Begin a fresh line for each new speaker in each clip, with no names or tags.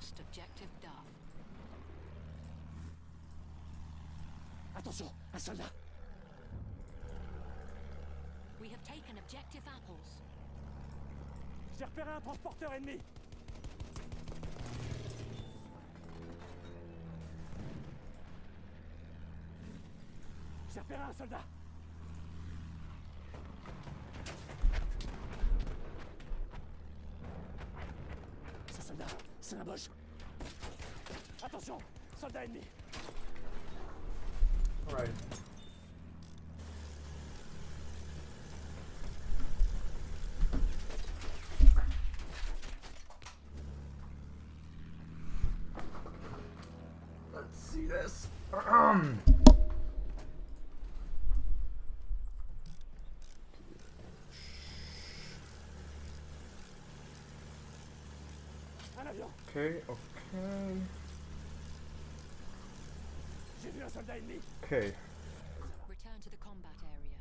lost objective Duff.
Attention, un soldat.
We have taken objective apples.
J'ai repéré un transporteur ennemi. J'ai repéré un soldat. Ce soldat, c'est un Bosch. Attention, soldat ennemi.
All right. Let's see this.
Un avion.
Okay, okay.
J'ai vu un soldat ennemi.
Okay.
Return to the combat area.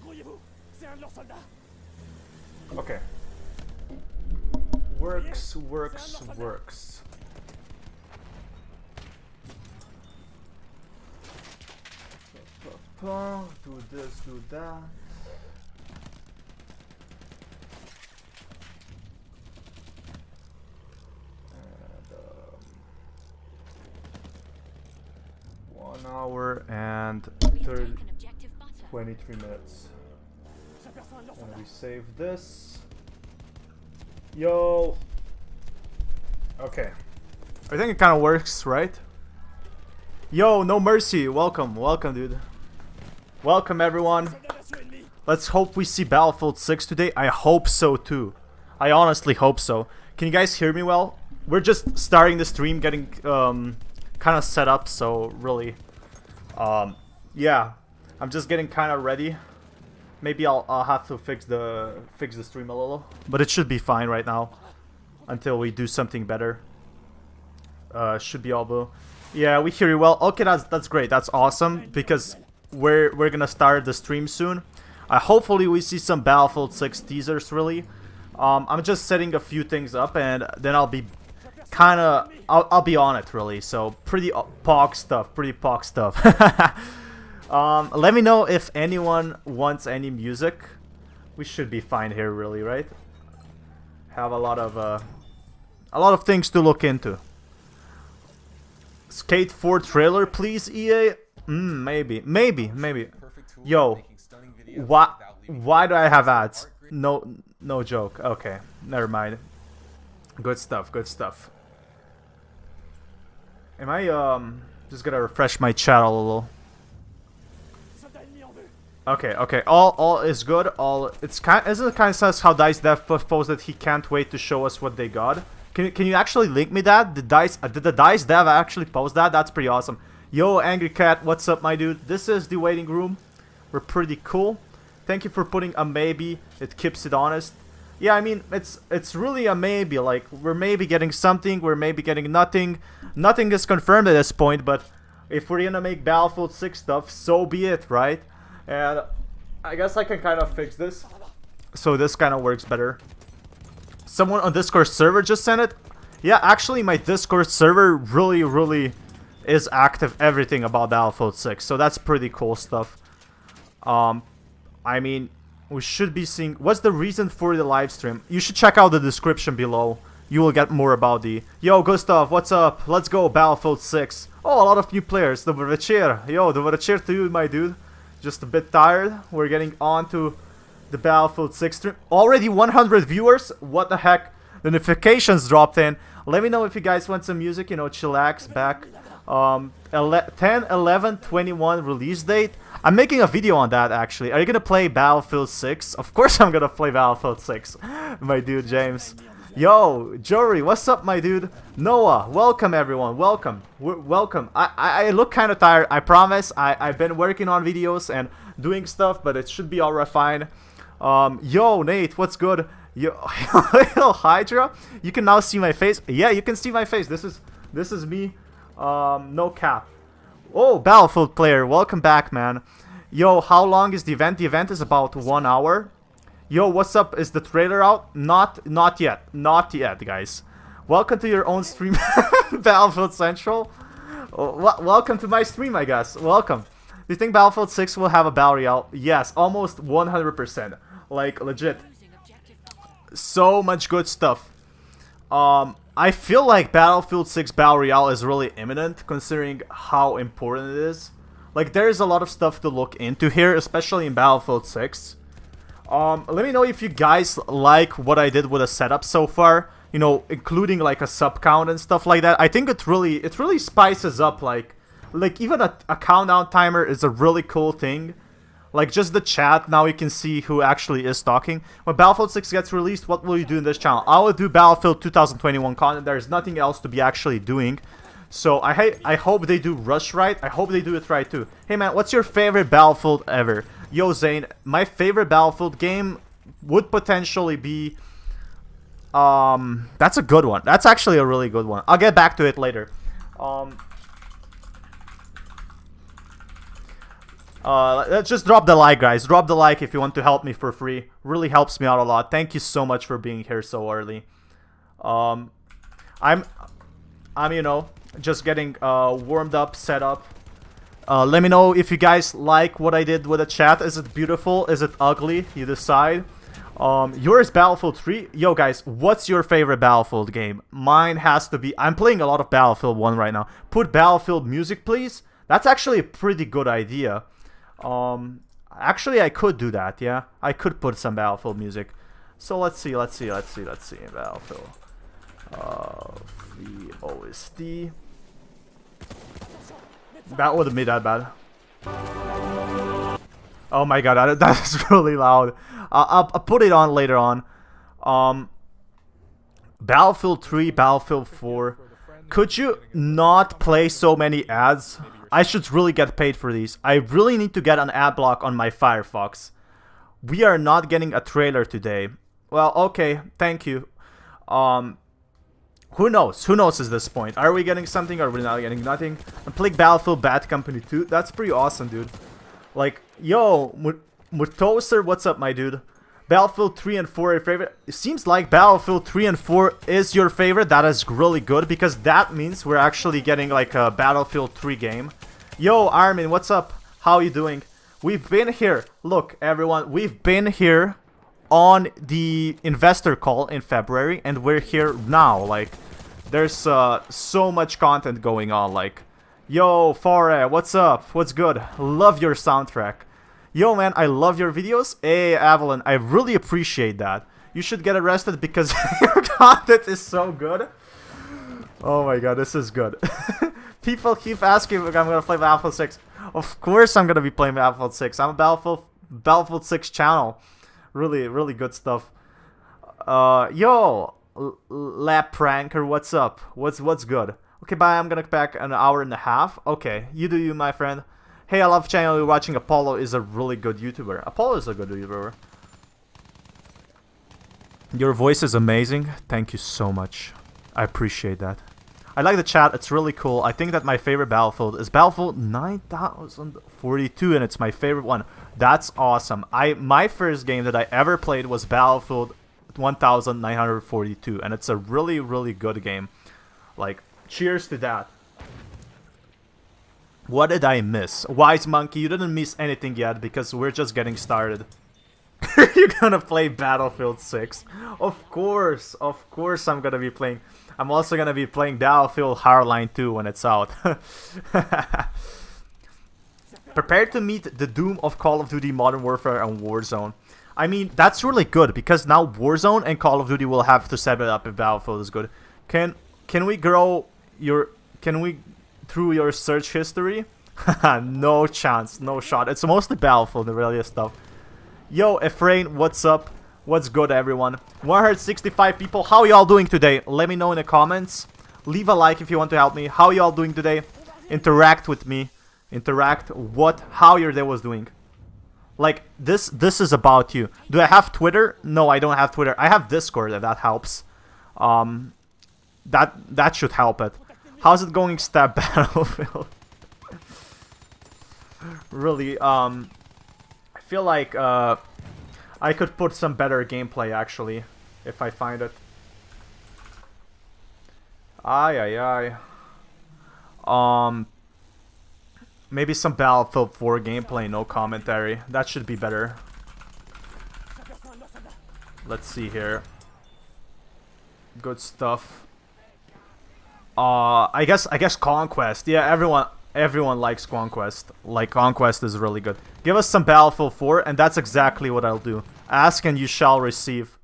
Grouillez-vous, c'est un de leurs soldats.
Okay. Works, works, works. Do this, do that. And, 1 hour and
We have taken objective butter.
23 minutes.
J'aperçois un de leurs
And
soldats.
we save this. Yo. Okay. I think it kind of works, right? Yo, no mercy. Welcome, welcome, dude. Welcome, everyone.
Soldat d'assaut ennemi.
Let's hope we see Battlefield 6 today. I hope so too. I honestly hope so. Can you guys hear me well? We're just starting the stream, getting kind of set up. So really, yeah, I'm just getting kind of ready. Maybe I'll have to fix the stream a little, but it should be fine right now until we do something better. Should be all blue. Yeah, we hear you well. Okay, that's great. That's awesome because we're gonna start the stream soon. Hopefully we see some Battlefield 6 teasers. Really, I'm just setting a few things up and then I'll be I'll be on it really. So pretty POG stuff. Pretty POG stuff. Let me know if anyone wants any music. We should be fine here, really, right? Have a lot of things to look into. Skate 4 trailer, please, EA. Maybe. Yo, why do I have ads? No joke. Okay, never mind. Good stuff. Good stuff. Am I just gonna refresh my chat a little?
Soldat ennemi en vue.
Okay. All is good. Isn't it kind of says how Dice Dev posted he can't wait to show us what they got. Can you actually link me that? Did the Dice Dev actually post that? That's pretty awesome. Yo, Angry Cat, what's up, my dude? This is the waiting room. We're pretty cool. Thank you for putting a maybe. It keeps it honest. Yeah, I mean it's really a maybe. Like we're maybe getting something. We're maybe getting nothing. Nothing is confirmed at this point. But if we're gonna make Battlefield 6 stuff, so be it, right? And I guess I can kind of fix this, so this kind of works better. Someone on Discord server just sent it. Yeah, actually my Discord server really is active. Everything about Battlefield 6, so that's pretty cool stuff. I mean, we should be seeing what's the reason for the live stream. You should check out the description below. You will get more about the... Yo, Gustav, what's up? Let's go, Battlefield 6. Oh, a lot of new players. Dobry večer. Yo, dobry večer to you, my dude. Just a bit tired. We're getting on to the Battlefield 6 stream. Already 100 viewers. What the heck? The notifications dropped in. Let me know if you guys want some music. You know, chillax back. 10, 11, 21 release date. I'm making a video on that, actually. Are you gonna play Battlefield 6? Of course I'm gonna play Battlefield 6. My dude, James. Yo, Jory, what's up, my dude? Noah, welcome, everyone. Welcome. Welcome. I look kind of tired. I promise. I've been working on videos and doing stuff, but it should be alright fine. Yo, Nate, what's good? Yo, Hydra, you can now see my face. Yeah, you can see my face. This is me. No cap. Oh, Battlefield player, welcome back, man. Yo, how long is the event? The event is about 1 hour. Yo, what's up? Is the trailer out? Not yet. Not yet, guys. Welcome to your own stream, Battlefield Central. Welcome to my stream, I guess. Welcome. Do you think Battlefield 6 will have a Battle Royale? Yes, almost 100%. Like, legit. So much good stuff. I feel like Battlefield 6 Battle Royale is really imminent, considering how important it is. Like, there's a lot of stuff to look into here, especially in Battlefield 6. Let me know if you guys like what I did with the setup so far. You know, including like a sub count and stuff like that. I think it really spices up, like even a countdown timer is a really cool thing. Like, just the chat, now you can see who actually is talking. When Battlefield 6 gets released, what will you do in this channel? I will do Battlefield 2021 content. There's nothing else to be actually doing. So I hope they do Rush right. I hope they do it right too. Hey man, what's your favorite Battlefield ever? Yo Zane, my favorite Battlefield game would potentially be... that's a good one. That's actually a really good one. I'll get back to it later. Let's just drop the like, guys. Drop the like if you want to help me for free. Really helps me out a lot. Thank you so much for being here so early. I'm you know, just getting warmed up, set up. Let me know if you guys like what I did with the chat. Is it beautiful? Is it ugly? You decide. Yours Battlefield 3. Yo guys, what's your favorite Battlefield game? Mine has to be... I'm playing a lot of Battlefield 1 right now. Put Battlefield music, please. That's actually a pretty good idea. Actually I could do that, yeah. I could put some Battlefield music. So let's see. Battlefield. Free OST. That wouldn't be that bad. Oh my god, that is really loud. I'll put it on later on. Battlefield 3, Battlefield 4. Could you not play so many ads? I should really get paid for these. I really need to get an ad block on my Firefox. We are not getting a trailer today. Well, okay, thank you. Who knows? Who knows at this point? Are we getting something or are we not getting nothing? I'm playing Battlefield Bad Company 2. That's pretty awesome, dude. Like, yo, Murtoser, what's up, my dude? Battlefield 3 and 4 are your favorite? It seems like Battlefield 3 and 4 is your favorite. That is really good because that means we're actually getting like a Battlefield 3 game. Yo, Armin, what's up? How you doing? We've been here. Look, everyone, we've been here on the investor call in February and we're here now. Like, there's so much content going on. Like, yo, Fore, what's up? What's good? Love your soundtrack. Yo, man, I love your videos. Hey, Avalon, I really appreciate that. You should get arrested because your content is so good. Oh my god, this is good. People keep asking if I'm going to play Battlefield 6. Of course I'm going to be playing Battlefield 6. I'm a Battlefield 6 channel. Really, really good stuff. Yo, Lab Pranker, what's up? What's good? Okay, bye. I'm going to back an hour and a half. Okay, you do you, my friend. Hey, I love channel you're watching. Apollo is a really good YouTuber. Apollo is a good YouTuber. Your voice is amazing. Thank you so much. I appreciate that. I like the chat. It's really cool. I think that my favorite Battlefield is Battlefield 9042, and it's my favorite one. That's awesome. My first game that I ever played was Battlefield 1942, and it's a really, really good game. Like, cheers to that. What did I miss? Wise Monkey, you didn't miss anything yet because we're just getting started. You're gonna play Battlefield 6. Of course I'm gonna be playing. I'm also gonna be playing Battlefield Hardline 2 when it's out. Prepare to meet the doom of Call of Duty Modern Warfare and Warzone. I mean, that's really good because now Warzone and Call of Duty will have to set it up if Battlefield is good. Can we grow your... Can we... through your search history? No chance, no shot. It's mostly Battlefield, the really stuff. Yo, Efrain, what's up? What's good, everyone? 165 people. How y'all doing today? Let me know in the comments. Leave a like if you want to help me. How y'all doing today? Interact with me. Interact how your day was doing. Like, this is about you. Do I have Twitter? No, I don't have Twitter. I have Discord, if that helps. That should help it. How's it going, Stab Battlefield? Really, I feel like, I could put some better gameplay actually, if I find it. Maybe some Battlefield 4 gameplay, no commentary. That should be better. Let's see here. Good stuff. I guess Conquest. Yeah, everyone likes Conquest. Like, Conquest is really good. Give us some Battlefield 4, and that's exactly what I'll do. Ask and you shall receive.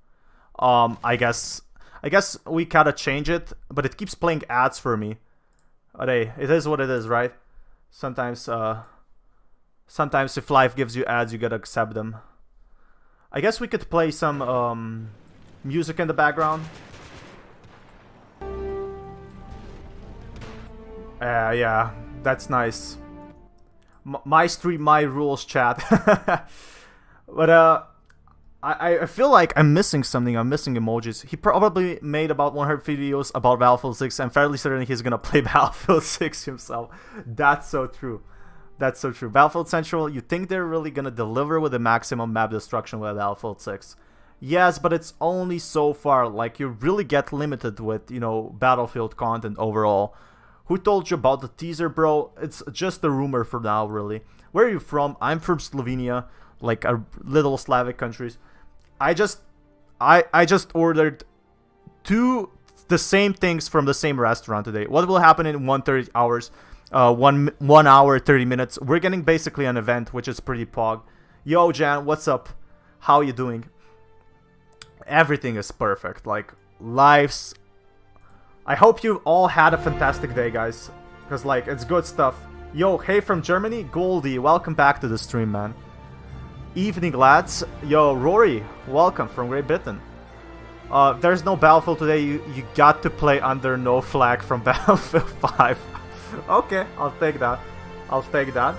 I guess we gotta change it, but it keeps playing ads for me. But hey, it is what it is, right? Sometimes if life gives you ads, you gotta accept them. I guess we could play some music in the background. Yeah, that's nice. My stream, my rules, chat. But I feel like I'm missing something. I'm missing emojis. He probably made about 100 videos about Battlefield 6. I'm fairly certain he's gonna play Battlefield 6 himself. That's so true. That's so true. Battlefield Central, you think they're really gonna deliver with the maximum map destruction with Battlefield 6? Yes, but it's only so far. Like, you really get limited with, you know, Battlefield content overall. Who told you about the teaser, bro? It's just a rumor for now, really. Where are you from? I'm from Slovenia, like a little Slavic countries. I just ordered the same things from the same restaurant today. What will happen in 1 hours? 1 hour 30 minutes. We're getting basically an event, which is pretty pog. Yo, Jan, what's up? How you doing? Everything is perfect. Like, lives. I hope you all had a fantastic day, guys, because like it's good stuff. Yo, hey from Germany, Goldie, welcome back to the stream, man. Evening, lads. Yo, Rory, welcome from Great Britain. If there's no Battlefield today, you got to play under no flag from Battlefield 5. Okay, I'll take that. I'll take that.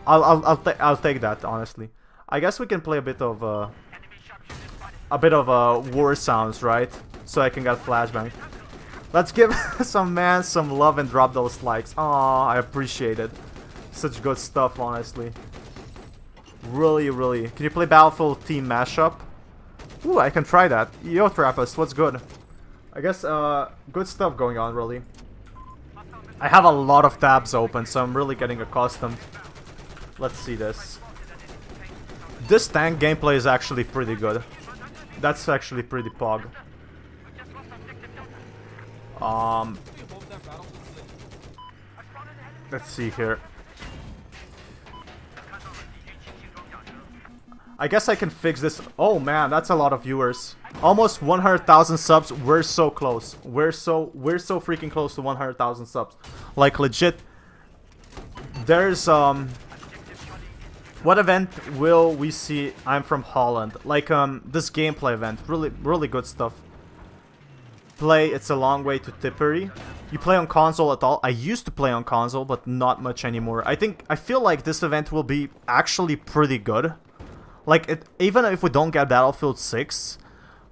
I'll take that, honestly. I guess we can play a bit of war sounds, right? So I can get flashbang. Let's give some love and drop those likes. Aw, I appreciate it. Such good stuff, honestly. Really, really. Can you play Battlefield Team Mashup? Ooh, I can try that. Yo, Trappist, what's good? I guess, good stuff going on, really. I have a lot of tabs open, so I'm really getting accustomed. Let's see this. This tank gameplay is actually pretty good. That's actually pretty pog. Let's see here. I guess I can fix this. Oh man, that's a lot of viewers. Almost 100,000 subs. We're so close. We're so freaking close to 100,000 subs. Like legit. There's what event will we see? I'm from Holland. Like this gameplay event. Really good stuff. Play, it's a long way to Tipperary. You play on console at all? I used to play on console, but not much anymore. I feel like this event will be actually pretty good. Like, even if we don't get Battlefield 6,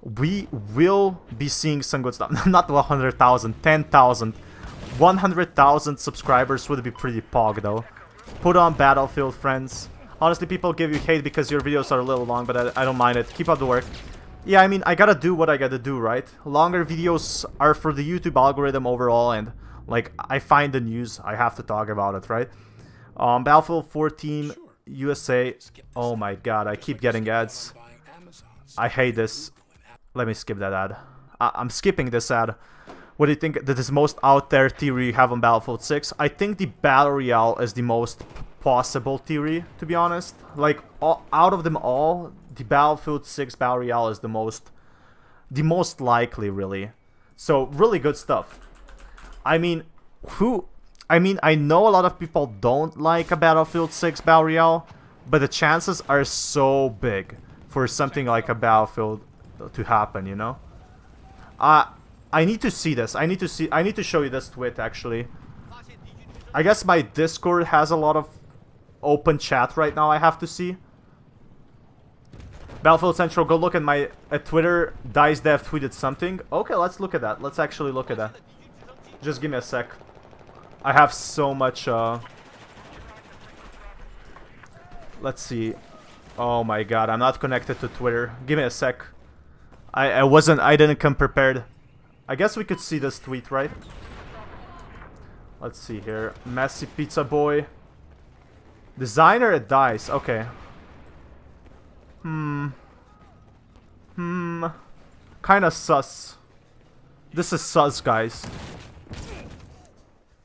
we will be seeing some good stuff. Not 100,000, 10,000. 100,000 subscribers would be pretty pog, though. Put on Battlefield, friends. Honestly, people give you hate because your videos are a little long, but I don't mind it. Keep up the work. Yeah, I mean, I gotta do what I gotta do, right? Longer videos are for the YouTube algorithm overall, and, like, I find the news, I have to talk about it, right? Battlefield 4 Team USA. Oh my god, I keep getting ads. I hate this. Let me skip that ad. I'm skipping this ad. What do you think that is most out there theory you have on Battlefield 6? I think the Battle Royale is the most possible theory, to be honest. Like, out of them all, the Battlefield 6 Battle Royale is the most likely, really. So, really good stuff. I mean, I know a lot of people don't like a Battlefield 6 Battle Royale, but the chances are so big for something like a Battlefield to happen, you know? I need to see this. I need to show you this tweet, actually. I guess my Discord has a lot of open chat right now I have to see. Battlefield Central, go look at my Twitter. DiceDev tweeted something. Okay, let's look at that. Let's actually look at that. Just give me a sec. I have so much Let's see. Oh my god, I'm not connected to Twitter. Give me a sec. I didn't come prepared. I guess we could see this tweet, right? Let's see here. Messy Pizza Boy. Designer at DICE. Okay. Kinda sus. This is sus, guys.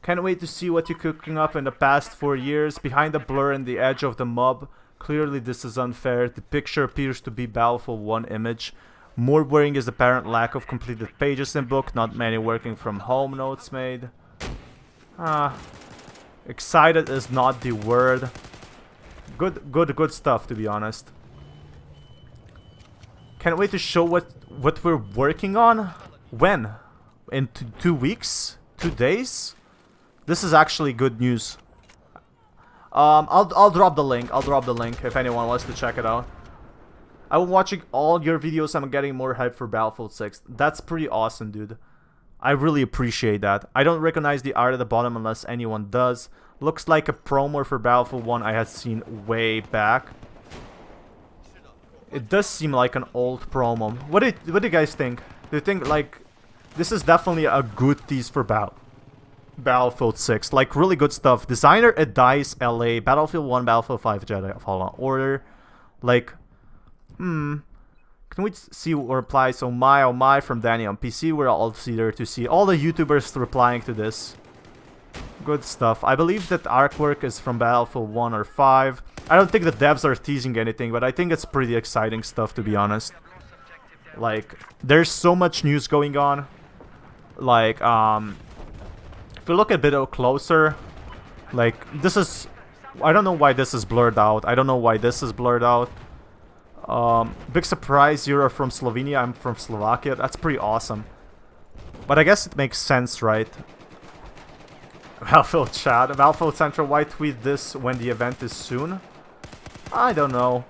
Can't wait to see what you're cooking up in the past 4 years. Behind the blur and the edge of the mob. Clearly this is unfair. The picture appears to be Battlefield 1 image. More worrying is the apparent lack of completed pages in book. Not many working from home notes made. Excited is not the word. Good stuff, to be honest. Can't wait to show what we're working on. When? In 2 weeks? 2 days? This is actually good news. I'll drop the link. I'll drop the link if anyone wants to check it out. I'm watching all your videos. I'm getting more hype for Battlefield 6. That's pretty awesome, dude. I really appreciate that. I don't recognize the art at the bottom unless anyone does. Looks like a promo for Battlefield 1 I had seen way back. It does seem like an old promo. What do you guys think? Do you think, like, this is definitely a good tease for Battlefield 6? Like, really good stuff. Designer at DICE LA, Battlefield 1, Battlefield 5, Jedi Fallen Order. Like, can we see what replies? Oh my, from Danny on PC. We're all there to see all the YouTubers replying to this. Good stuff. I believe that artwork is from Battlefield 1 or 5. I don't think the devs are teasing anything, but I think it's pretty exciting stuff, to be honest. Like, there's so much news going on. Like, if you look a bit closer, like, this is... I don't know why this is blurred out. I don't know why this is blurred out. Big surprise, you're from Slovenia, I'm from Slovakia. That's pretty awesome. But I guess it makes sense, right? Battlefield chat. Battlefield Central, why tweet this when the event is soon? I don't know.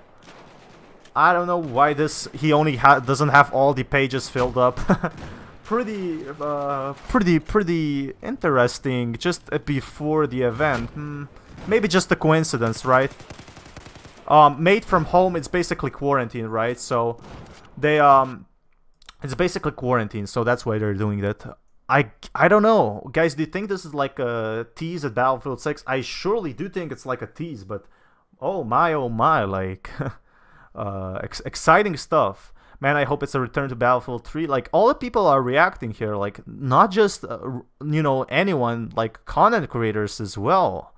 I don't know why this... He only doesn't have all the pages filled up. Pretty interesting. Just before the event. Maybe just a coincidence, right? Made from home, it's basically quarantine, right? So they it's basically quarantine, so that's why they're doing that. I don't know, guys. Do you think this is like a tease at Battlefield 6? I surely do think it's like a tease, but oh my, like exciting stuff, man. I hope it's a return to Battlefield 3. Like, all the people are reacting here, like not just you know, anyone, like content creators as well.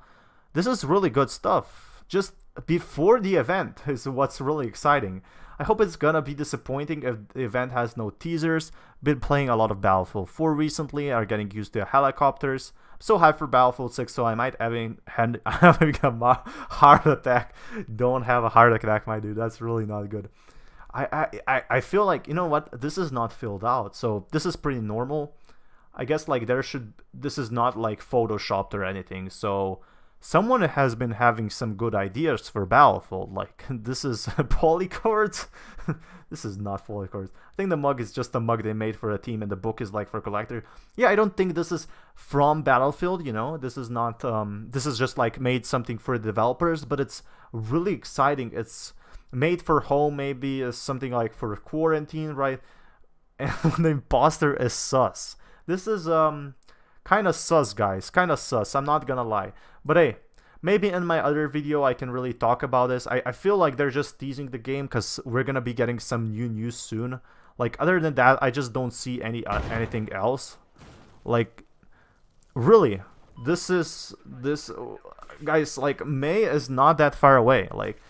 This is really good stuff. Just before the event is what's really exciting. I hope it's gonna be disappointing if the event has no teasers. Been playing a lot of Battlefield 4 recently, are getting used to helicopters. I'm so hyped for Battlefield 6, so I might having a heart attack. Don't have a heart attack, my dude. That's really not good. I feel like, you know what, this is not filled out, so this is pretty normal. I guess, like, this is not like photoshopped or anything, so someone has been having some good ideas for Battlefield. Like, this is polycards. This is not polycards. I think the mug is just a mug they made for a team, and the book is like for collector. Yeah, I don't think this is from Battlefield, you know. This is not this is just like made something for the developers, but it's really exciting. It's made for home, maybe is something like for quarantine, right? And the imposter is sus. This is kind of sus, guys. Kind of sus. I'm not gonna lie. But hey, maybe in my other video I can really talk about this. I feel like they're just teasing the game because we're gonna be getting some new news soon. Like, other than that, I just don't see anything else. Like, really, this guys, like, May is not that far away. Like,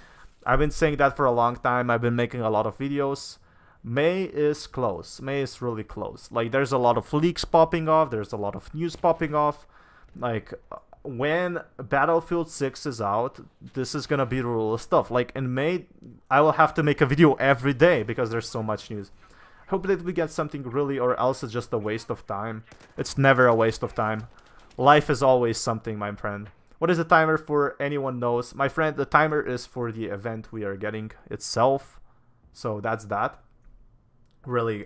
I've been saying that for a long time. I've been making a lot of videos. May is close. May is really close. Like, there's a lot of leaks popping off. There's a lot of news popping off. Like, when Battlefield 6 is out, this is gonna be the rule of stuff. Like, in May, I will have to make a video every day because there's so much news. Hope that we get something really, or else it's just a waste of time. It's never a waste of time. Life is always something, my friend. What is the timer for? Anyone knows? My friend, the timer is for the event we are getting itself. So that's that. Really,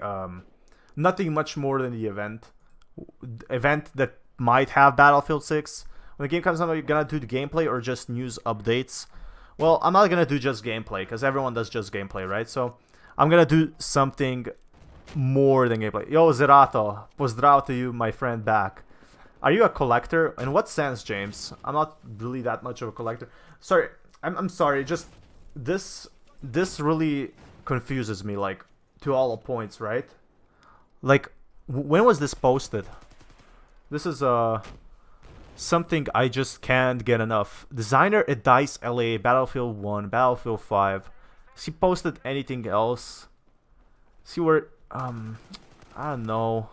nothing much more than the event that might have Battlefield 6. When the game comes out, are you gonna do the gameplay or just news updates? Well, I'm not gonna do just gameplay, because everyone does just gameplay, right? So, I'm gonna do something more than gameplay. Yo, Zerato, pozdrav to you, my friend, back. Are you a collector? In what sense, James? I'm not really that much of a collector. Sorry, I'm sorry, just... This really confuses me, like, to all points, right? Like, when was this posted? This is, something I just can't get enough. Designer at DICE LA, Battlefield 1, Battlefield 5. Has he posted anything else? See where I don't know.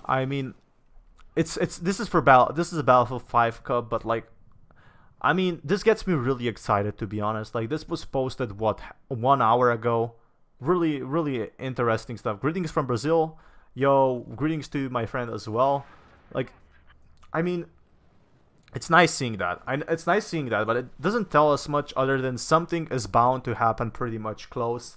I mean, this is a Battlefield 5 Cup, but like, I mean, this gets me really excited, to be honest. Like, this was posted what, 1 hour ago. Really interesting stuff. Greetings from Brazil. Yo, greetings to my friend as well. Like, I mean, it's nice seeing that. It's nice seeing that, but it doesn't tell us much other than something is bound to happen pretty much close.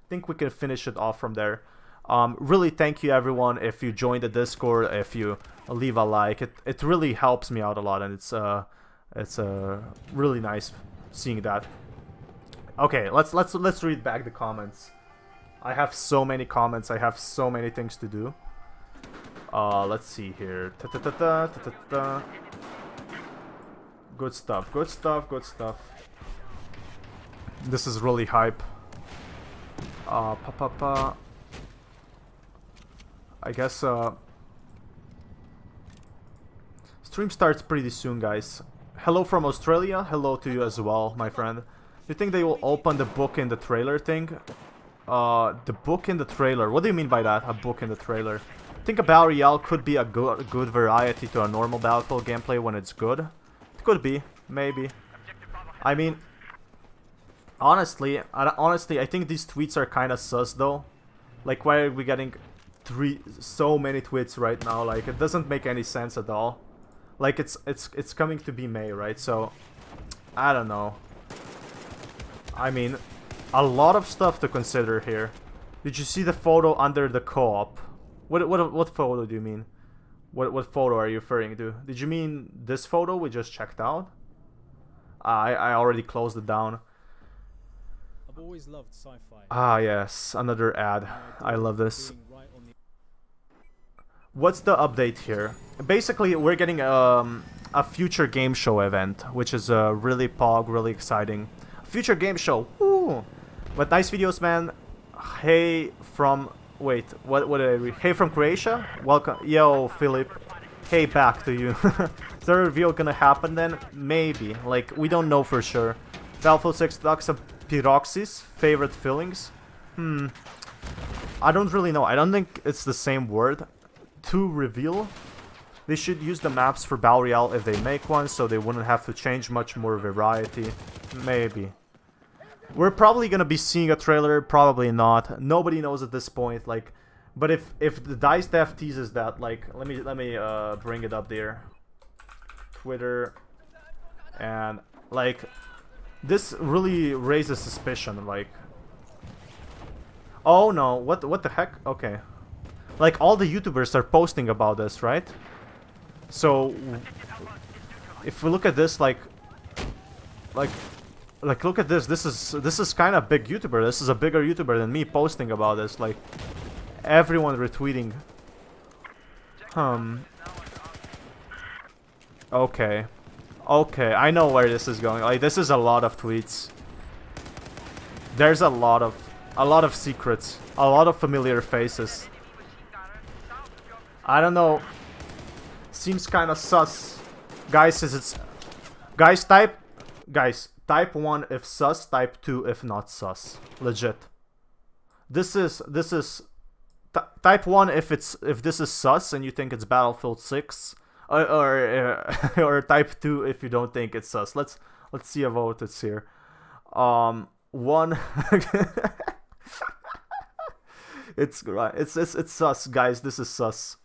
I think we can finish it off from there. Really thank you everyone if you joined the Discord, if you leave a like. It really helps me out a lot, and it's really nice seeing that. Okay, let's read back the comments. I have so many comments. I have so many things to do. Let's see here. Good stuff. Good stuff. Good stuff. This is really hype. I guess stream starts pretty soon, guys. Hello from Australia. Hello to you as well, my friend. You think they will open the book in the trailer thing? The book in the trailer. What do you mean by that? A book in the trailer? I think a Battle Royale could be a good variety to a normal Battlefield gameplay when it's good. It could be, maybe. I mean, honestly, I think these tweets are kind of sus though. Like, why are we getting so many tweets right now? Like, it doesn't make any sense at all. Like, it's coming to be May, right? So, I don't know. I mean, a lot of stuff to consider here. Did you see the photo under the co-op? What photo do you mean? What photo are you referring to? Did you mean this photo we just checked out? I already closed it down.
I've always loved sci-fi.
Ah yes, another ad. I love this. What's the update here? Basically, we're getting a future game show event, which is really really exciting. Future game show. Woo! But nice videos, man. Hey from... Wait, what did I read? Hey from Croatia? Welcome. Yo, Philip. Hey, back to you. Is the reveal gonna happen then? Maybe. Like, we don't know for sure. Battlefield 6 Doxa Pyroxis. Favorite fillings? I don't really know. I don't think it's the same word. To reveal? They should use the maps for Battle Royale if they make one, so they wouldn't have to change much more variety. Maybe. We're probably gonna be seeing a trailer, probably not. Nobody knows at this point, like, but if the DICE dev teases that, like, let me bring it up there. Twitter, and like, this really raises suspicion, like, oh no, what the heck? Okay. Like, all the YouTubers are posting about this, right? So if we look at this, like look at this. This is kind of big YouTuber. This is a bigger YouTuber than me posting about this. Like, everyone retweeting. Okay. Okay, I know where this is going. Like, this is a lot of tweets. There's a lot of secrets, a lot of familiar faces. I don't know. Seems kind of sus. Guys, type 1 if sus, type 2 if not sus. Legit. This is type 1 if this is sus and you think it's Battlefield 6, or type 2 if you don't think it's sus. Let's see a vote. It's here. 1. It's right. It's sus, guys. This is sus.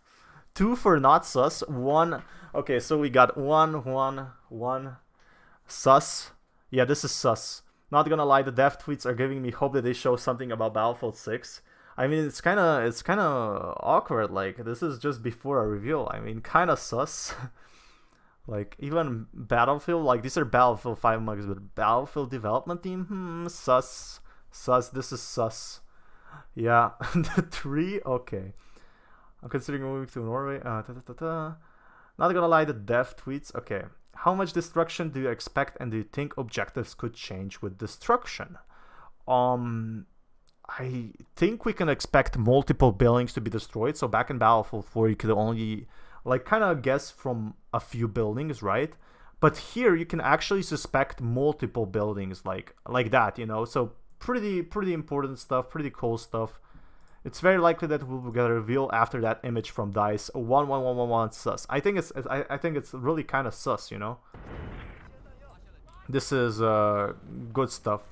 2 for not sus. 1. Okay, so we got 1 sus. Yeah, this is sus. Not gonna lie, the dev tweets are giving me hope that they show something about Battlefield 6. I mean, it's kind of awkward. Like, this is just before a reveal. I mean, kind of sus. Like, even Battlefield, like, these are Battlefield 5 mugs, but Battlefield development team? Sus. Sus, this is sus. Yeah, the 3? Okay. I'm considering moving to Norway. Not gonna lie, the dev tweets. Okay. How much destruction do you expect, and do you think objectives could change with destruction? I think we can expect multiple buildings to be destroyed. So back in Battlefield 4, you could only, like, kind of guess from a few buildings, right? But here you can actually suspect multiple buildings, like that, you know. So pretty important stuff, pretty cool stuff. It's very likely that we'll get a reveal after that image from DICE. 11111 sus. I think it's really kind of sus, you know. This is good stuff.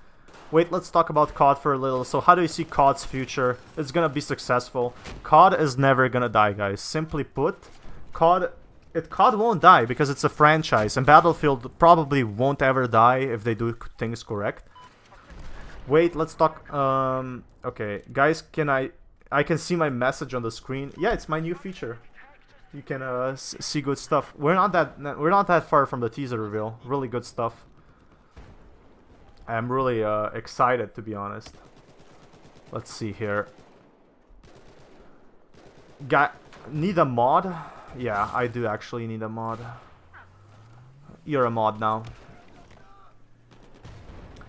Wait, let's talk about COD for a little. So how do you see COD's future? It's gonna be successful. COD is never gonna die, guys. Simply put, COD won't die because it's a franchise, and Battlefield probably won't ever die if they do things correct. Wait, let's talk. Okay, guys, I can see my message on the screen. Yeah, it's my new feature. You can see good stuff. We're not that far from the teaser reveal. Really good stuff. I'm really excited, to be honest. Let's see here. Need a mod? Yeah, I do actually need a mod. You're a mod now.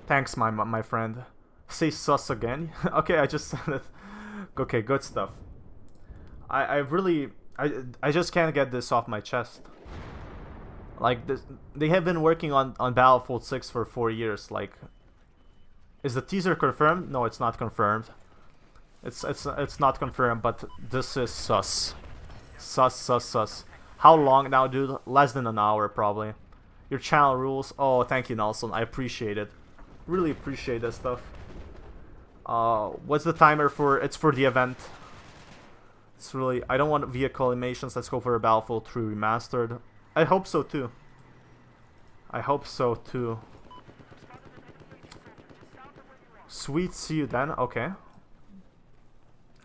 Thanks, my friend. Say sus again. Okay, I just said it. Okay, good stuff. I just can't get this off my chest. Like, this, they have been working on Battlefield 6 for 4 years. Like, is the teaser confirmed? No, it's not confirmed. It's not confirmed, but this is sus. Sus. How long now, dude? Less than an hour, probably. Your channel rules. Oh, thank you, Nelson. I appreciate it. Really appreciate that stuff. What's the timer for? It's for the event. It's really... I don't want vehicle animations. Let's go for a Battlefield 3 remastered. I hope so too. I hope so too. Sweet, see you then. Okay.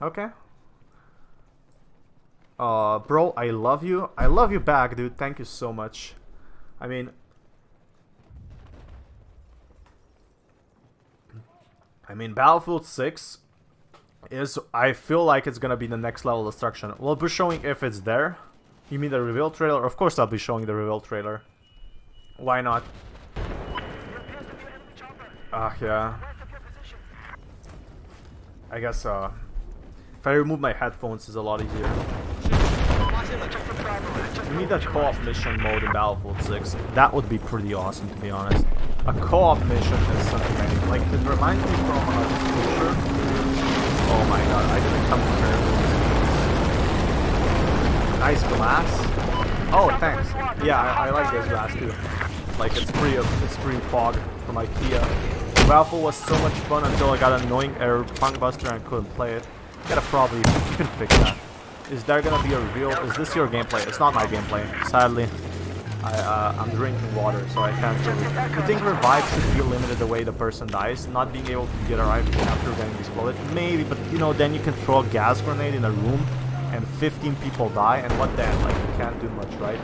Okay. Bro, I love you. I love you back, dude. Thank you so much. I mean... Battlefield 6 is... I feel like it's gonna be the next level of destruction. We'll be showing if it's there. You mean the reveal trailer? Of course I'll be showing the reveal trailer. Why not? Yeah. I guess, if I remove my headphones, it's a lot easier. We need a co-op mission mode in Battlefield 6. That would be pretty awesome, to be honest. A co-op mission is something I need. Like, it reminds me from Sculpture. Oh my god, I didn't come prepared for this. Nice glass. Oh, thanks. Yeah, I like this glass too. Like, it's pretty fog from IKEA. Battlefield was so much fun until I got an annoying error punk buster and couldn't play it. You can fix that. Is there gonna be a reveal? Is this your gameplay? It's not my gameplay, sadly. I'm drinking water, so I can't really... I think revive should be limited the way the person dies. Not being able to get a revive after getting exploded. Maybe, but you know, then you can throw a gas grenade in a room and 15 people die, and what then? Like, you can't do much, right?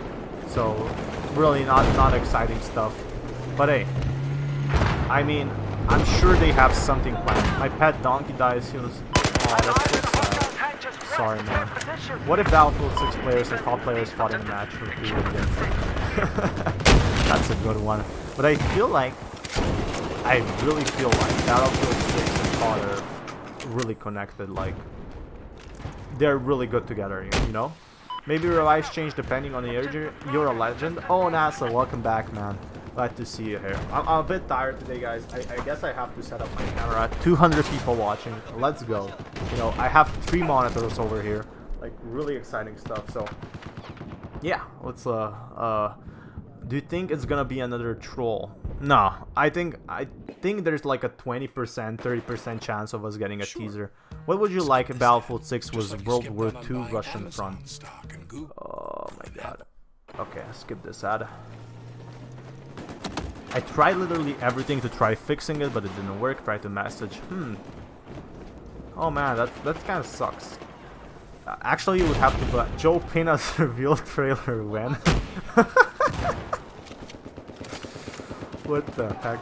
So, really not exciting stuff. But hey, I mean, I'm sure they have something planned. My pet donkey dies, he was... Oh, that's so sad. Sorry, man. What if Battlefield 6 players and top players fought in a match for 3 against? That's a good one. But I really feel like Battlefield 6 and COD are really connected. Like, they're really good together, you know? Maybe revives change depending on the area. You're a legend. Oh, NASA, welcome back, man. Glad to see you here. I'm a bit tired today, guys. I guess I have to set up my camera. 200 people watching. Let's go. You know, I have 3 monitors over here. Like, really exciting stuff. So, yeah. Let's, do you think it's gonna be another troll? No. I think there's like a 20%, 30% chance of us getting a teaser. What would you like if Battlefield 6 was World War II Russian front? Oh my god. Okay, skip this ad. I tried literally everything to try fixing it, but it didn't work. Tried to message. Oh man, that kind of sucks. Actually, you would have to put Joe Pina's reveal trailer when. What the heck?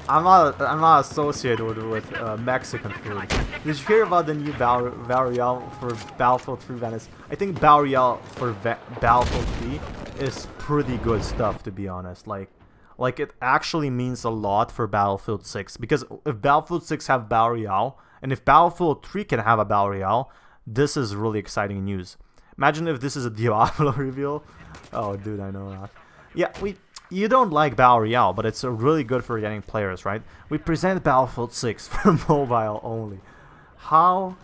I'm not associated with Mexican food. Did you hear about the new Battle Royale for Battlefield 3 Venice? I think Battle Royale for Battlefield 3 is pretty good stuff, to be honest. Like it actually means a lot for Battlefield 6, because if Battlefield 6 have Battle Royale, and if Battlefield 3 can have a Battle Royale, this is really exciting news. Imagine if this is a Diablo reveal. Oh, dude, I know that. Yeah, you don't like Battle Royale, but it's really good for getting players, right? We present Battlefield 6 for mobile only. How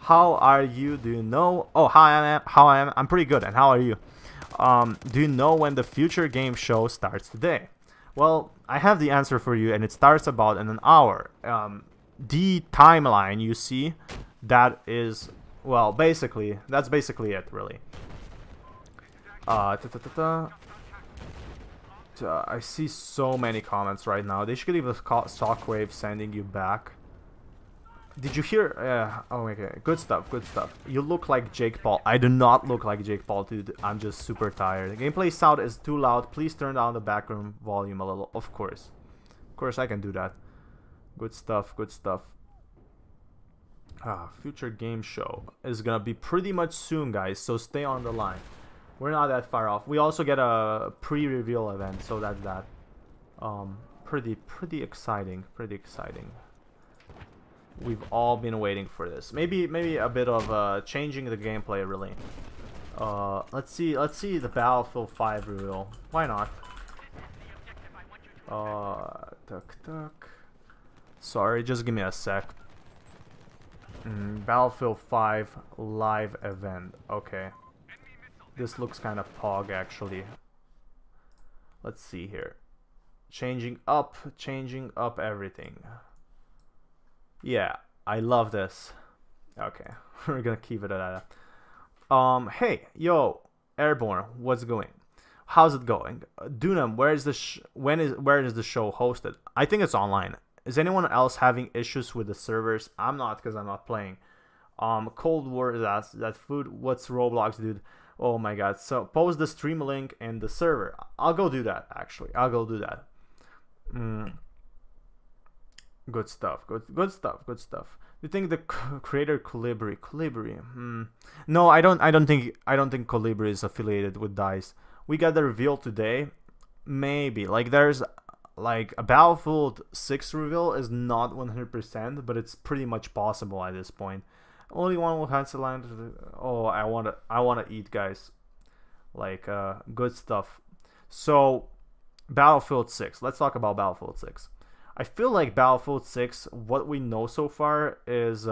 are you? Do you know? Oh, how I am? I'm pretty good. And how are you? Do you know when the future game show starts today? Well, I have the answer for you, and it starts about in an hour. The timeline you see, that is, well, basically, that's basically it, really. I see so many comments right now. They should leave a shockwave sending you back. Did you hear? Oh, okay. Good stuff, good stuff. You look like Jake Paul. I do not look like Jake Paul, dude. I'm just super tired. The gameplay sound is too loud. Please turn down the background volume a little. Of course. Of course, I can do that. Good stuff, good stuff. Future game show is gonna be pretty much soon, guys. So stay on the line. We're not that far off. We also get a pre-reveal event, so that's that. Pretty exciting. Pretty exciting. We've all been waiting for this. Maybe a bit of changing the gameplay, really. Let's see the Battlefield 5 reveal. Why not? Tuck. Sorry, just give me a sec. Battlefield 5 live event. Okay. This looks kind of pog, actually. Let's see here. Changing up everything. Yeah, I love this. Okay, we're gonna keep it at that. Hey, yo, Airborne, what's going? How's it going? Dunham, where is the show hosted? I think it's online. Is anyone else having issues with the servers? I'm not, because I'm not playing. Cold War, that food. What's Roblox, dude? Oh my god. So post the stream link in the server. I'll go do that, actually. I'll go do that. Good stuff. Good stuff. You think the creator Colibri? No, I don't think Colibri is affiliated with DICE. We got the reveal today. Maybe. Like, there's like a Battlefield 6 reveal is not 100%, but it's pretty much possible at this point. Only one will cancel line. Oh, I wanna eat, guys. Like, good stuff. So, Battlefield 6. Let's talk about Battlefield 6. I feel like Battlefield 6, what we know so far is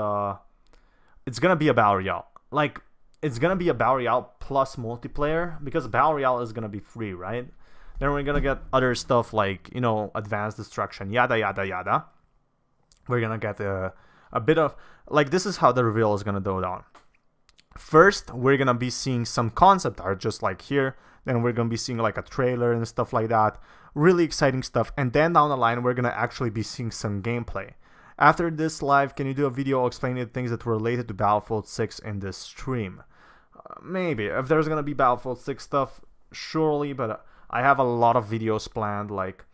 it's gonna be a Battle Royale. Like, it's gonna be a Battle Royale plus multiplayer, because Battle Royale is gonna be free, right? Then we're gonna get other stuff like, you know, advanced destruction, yada yada yada. We're gonna get a bit of, like, this is how the reveal is gonna go down. First, we're gonna be seeing some concept art, just like here. Then we're gonna be seeing like a trailer and stuff like that. Really exciting stuff. And then down the line, we're gonna actually be seeing some gameplay. After this live, can you do a video explaining the things that were related to Battlefield 6 in this stream? Maybe. If there's gonna be Battlefield 6 stuff, surely, but I have a lot of videos planned. Like,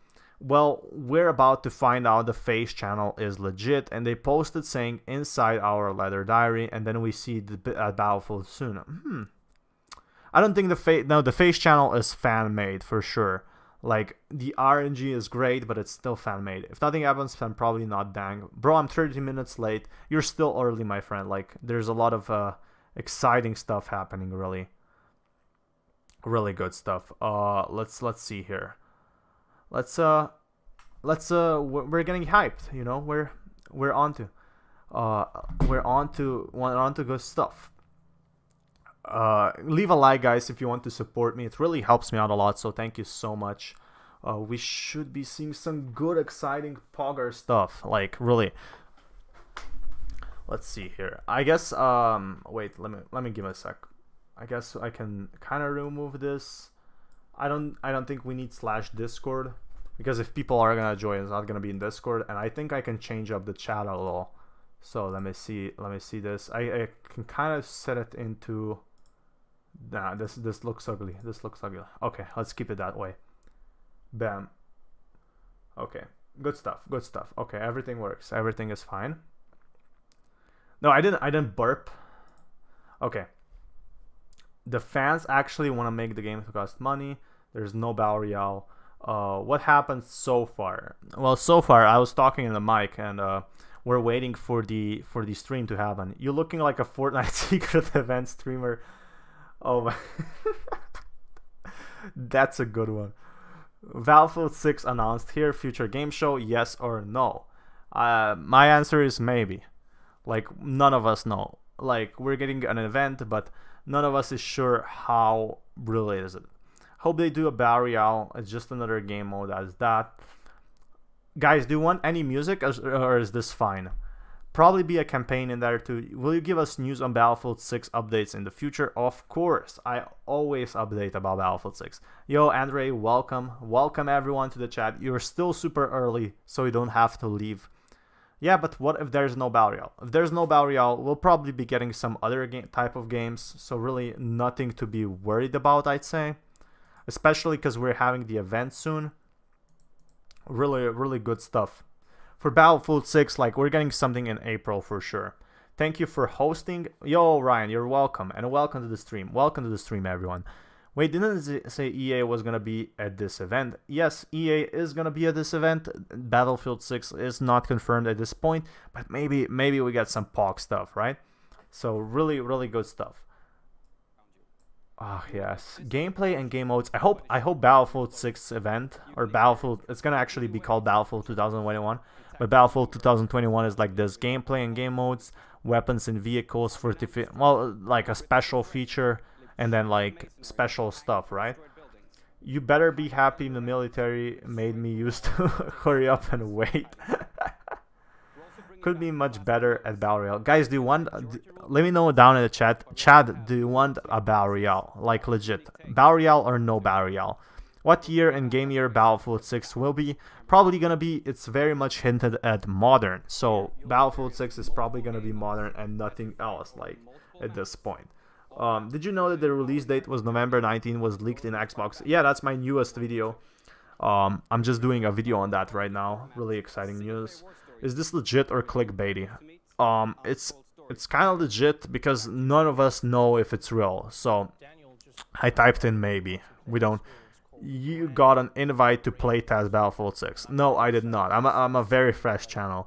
well, we're about to find out the Face channel is legit, and they posted saying inside our leather diary, and then we see the Battlefield soon. I don't think the Face channel is fan made for sure. Like, the RNG is great, but it's still fan made. If nothing happens, I'm probably not dang. Bro, I'm 30 minutes late. You're still early, my friend. Like, there's a lot of exciting stuff happening, really. Really good stuff. Let's see here. We're getting hyped, you know. We're on to good stuff. Leave a like, guys, if you want to support me. It really helps me out a lot, so thank you so much. We should be seeing some good, exciting Pogger stuff. Like, really. Let's see here. I guess wait, let me give it a sec. I guess I can kind of remove this. I don't think we need /Discord, because if people are gonna join, it's not gonna be in Discord, and I think I can change up the chat a little. So let me see this. I can kind of set it into. Nah, this looks ugly. Okay, let's keep it that way. Bam. Okay, good stuff, good stuff. Okay, everything works. Everything is fine. No, I didn't burp. Okay. The fans actually want to make the game to cost money. There's no Battle Royale. What happened so far? Well, so far I was talking in the mic, and we're waiting for the stream to happen. You're looking like a Fortnite secret event streamer. Oh my. That's a good one. Battlefield 6 announced here. Future game show, yes or no? My answer is maybe. Like, none of us know. Like, we're getting an event, but none of us is sure how real is it. Hope they do a Battle Royale. It's just another game mode as that. Guys, do you want any music, or is this fine? Probably be a campaign in there too. Will you give us news on Battlefield 6 updates in the future? Of course. I always update about Battlefield 6. Yo, Andre, welcome. Welcome everyone to the chat. You're still super early, so you don't have to leave. Yeah, but what if there's no Battle Royale? If there's no Battle Royale, we'll probably be getting some other type of games. So really nothing to be worried about, I'd say. Especially because we're having the event soon. Really, really good stuff. For Battlefield 6, like, we're getting something in April for sure. Thank you for hosting. Yo, Ryan, you're welcome. And welcome to the stream. Welcome to the stream, everyone. Wait, didn't it say EA was going to be at this event? Yes, EA is going to be at this event. Battlefield 6 is not confirmed at this point. But maybe we get some POG stuff, right? So really, really good stuff. Ah, yes. Gameplay and game modes. I hope Battlefield 6 event, or Battlefield, it's going to actually be called Battlefield 2021. But Battlefield 2021 is like this: gameplay and game modes, weapons and vehicles, well, like a special feature, and then like special stuff, right? You better be happy the military made me used to hurry up and wait. Could be much better at Battle Royale. Guys, do you want... let me know down in the chat. Chad, do you want a Battle Royale? Like legit. Battle Royale or no Battle Royale? What year and game year Battlefield 6 will be? Probably gonna be... it's very much hinted at modern. So Battlefield 6 is probably gonna be modern and nothing else, like, at this point. Did you know that the release date was November 19, was leaked in Xbox? Yeah, that's my newest video. I'm just doing a video on that right now. Really exciting news. Is this legit or clickbaity? It's kind of legit because none of us know if it's real. So I typed in maybe. We don't. You got an invite to playtest Battlefield 6. No, I did not. I'm a very fresh channel.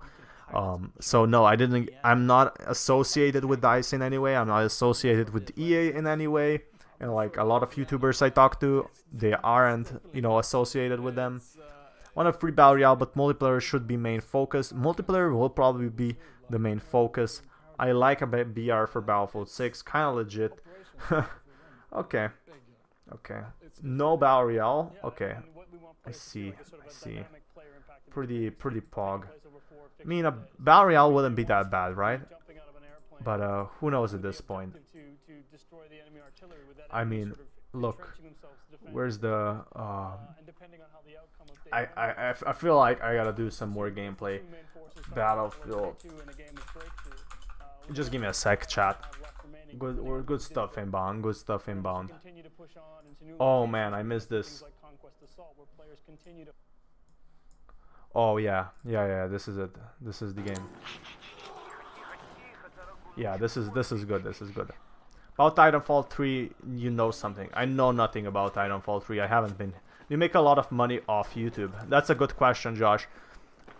So no, I didn't. I'm not associated with DICE in any way. I'm not associated with EA in any way. And like a lot of YouTubers I talk to, they aren't, you know, associated with them. Want a free Battle Royale, but multiplayer should be main focus. Multiplayer will probably be the main focus. I like a BR for Battlefield 6, kind of legit. Okay. Okay. No Battle Royale. Okay. I see. Pretty POG. I mean, a Battle Royale wouldn't be that bad, right? But who knows at this point? I mean, look. Where's the... I feel like I gotta do some more gameplay. Battlefield. Just give me a sec, chat. Good stuff inbound. Good stuff inbound. Oh man, I missed this. Oh yeah. This is it. This is the game. Yeah, this is good. This is good. About Titanfall 3, you know something. I know nothing about Titanfall 3. I haven't been. You make a lot of money off YouTube. That's a good question, Josh.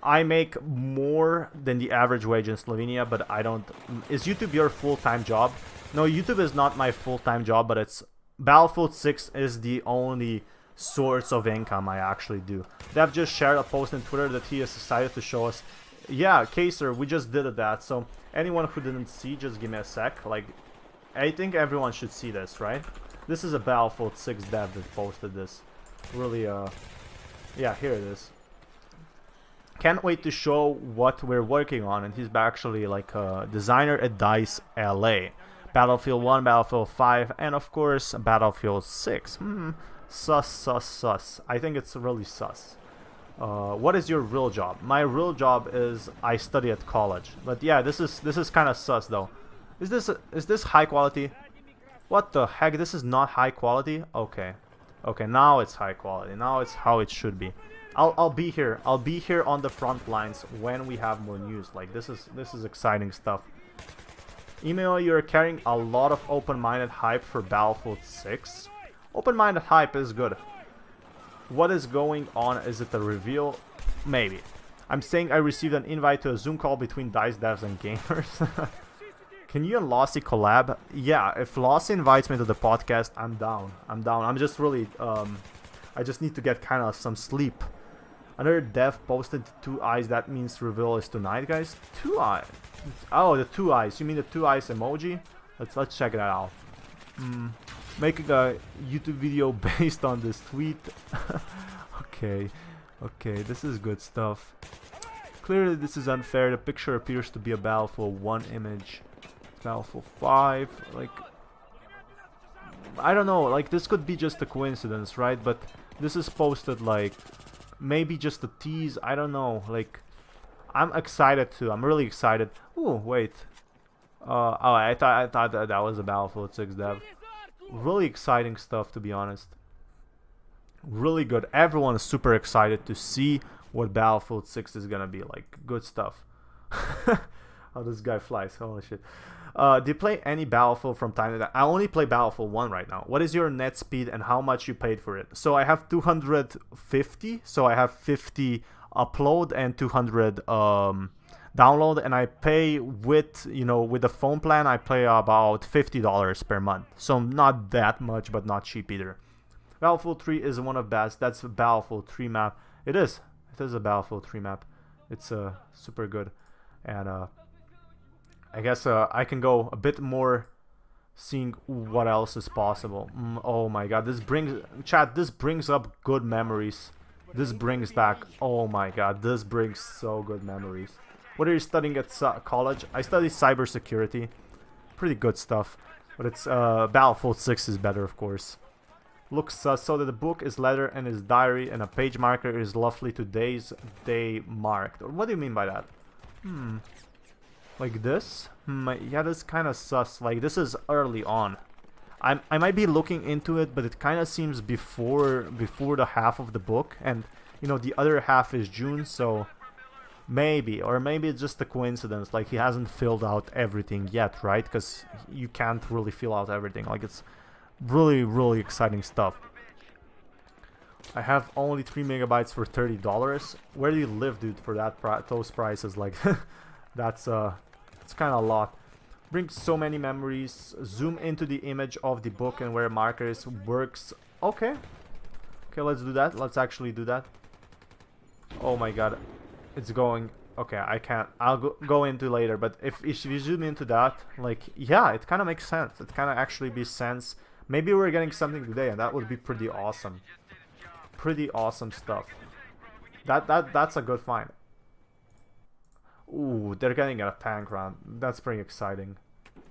I make more than the average wage in Slovenia, but I don't... Is YouTube your full-time job? No, YouTube is not my full-time job, but it's... Battlefield 6 is the only source of income I actually do. Dev just shared a post on Twitter that he has decided to show us. Yeah, TEASER, we just did that. So anyone who didn't see, just give me a sec. Like, I think everyone should see this, right? This is a Battlefield 6 dev that posted this. Really, yeah, here it is. Can't wait to show what we're working on, and he's actually like a designer at DICE LA. Battlefield 1, Battlefield 5, and of course Battlefield 6. Sus. I think it's really sus. What is your real job? My real job is I study at college. But yeah, this is kind of sus though. Is this high quality? What the heck? This is not high quality? Okay. Okay, now it's high quality. Now it's how it should be. I'll be here. I'll be here on the front lines when we have more news. Like this is exciting stuff. Email, you're carrying a lot of open-minded hype for Battlefield 6. Open-minded hype is good. What is going on? Is it the reveal? Maybe. I'm saying I received an invite to a Zoom call between DICE devs and gamers. Can you and Lossy collab? Yeah, if Lossy invites me to the podcast, I'm down. I'm down. I'm just really, I just need to get kind of some sleep. Another dev posted 2 eyes. That means reveal is tonight, guys. 2 eyes. Oh, the 2 eyes. You mean the 2 eyes emoji? Let's check that out. Making a YouTube video based on this tweet. Okay, this is good stuff. Clearly, this is unfair. The picture appears to be a Battlefield 1 image. Battlefield 5, like, I don't know, like, this could be just a coincidence, right? But this is posted, like, maybe just a tease, I don't know, like, I'm excited too, I'm really excited. Ooh, wait, oh, I thought that was a Battlefield 6 dev. Really exciting stuff, to be honest. Really good. Everyone is super excited to see what Battlefield 6 is gonna be, like, good stuff. Oh, this guy flies, holy shit. Do you play any Battlefield from time to time? I only play Battlefield 1 right now. What is your net speed and how much you paid for it? So I have 250, so I have 50 upload and 200 download, and I pay with, you know, with the phone plan, I pay about $50 per month. So not that much, but not cheap either. Battlefield 3 is one of best. That's a Battlefield 3 map. It is a Battlefield 3 map. It's super good. And I guess I can go a bit more seeing what else is possible. Oh my god, this brings up good memories. This brings back, oh my god, this brings so good memories. What are you studying at college? I study cybersecurity. Pretty good stuff. But it's Battlefield 6 is better, of course. Looks so that the book is letter and his diary and a page marker is roughly today's day marked. What do you mean by that? Like this? Yeah, this kind of sus. Like, this is early on. I might be looking into it, but it kind of seems before the half of the book, and you know the other half is June, so maybe, or maybe it's just a coincidence. Like, he hasn't filled out everything yet, right? Because you can't really fill out everything. Like, it's really exciting stuff. I have only 3 megabytes for $30. Where do you live, dude? For that those prices, like. That's it's kind of a lot. Brings so many memories. Zoom into the image of the book and where markers works. Okay, let's do that. Let's actually do that. Oh my god, it's going. Okay, I can't. I'll go into later. But if you zoom into that, like, yeah, it kind of makes sense. It kind of actually makes sense. Maybe we're getting something today, and that would be pretty awesome. Pretty awesome stuff. That's a good find. Ooh, they're getting a tank round. That's pretty exciting.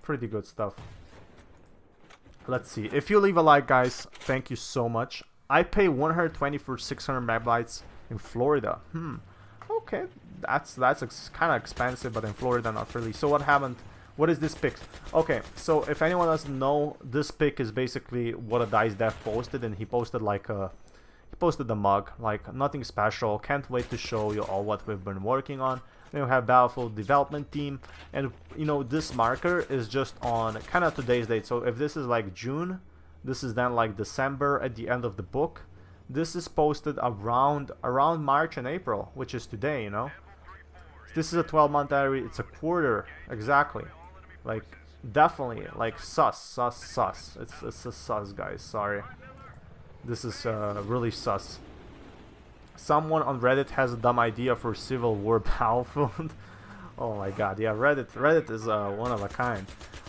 Pretty good stuff. Let's see. If you leave a like, guys, thank you so much. I pay 120 for 600 megabytes in Florida. Okay, that's kind of expensive, but in Florida, not really. So what happened? What is this pic? Okay, so if anyone doesn't know, this pic is basically what a DICE dev posted, and he posted like a... He posted the mug, like nothing special. Can't wait to show you all what we've been working on. Then we have Battlefield development team, and you know this marker is just on kind of today's date. So if this is like June, this is then like December at the end of the book. This is posted around March and April, which is today, you know. This is a 12-month area. It's a quarter exactly. Like definitely like sus. It's a sus, guys. Sorry. This is really sus. Someone on Reddit has a dumb idea for Civil War Battlefield. Oh my god, yeah, Reddit is one of a kind.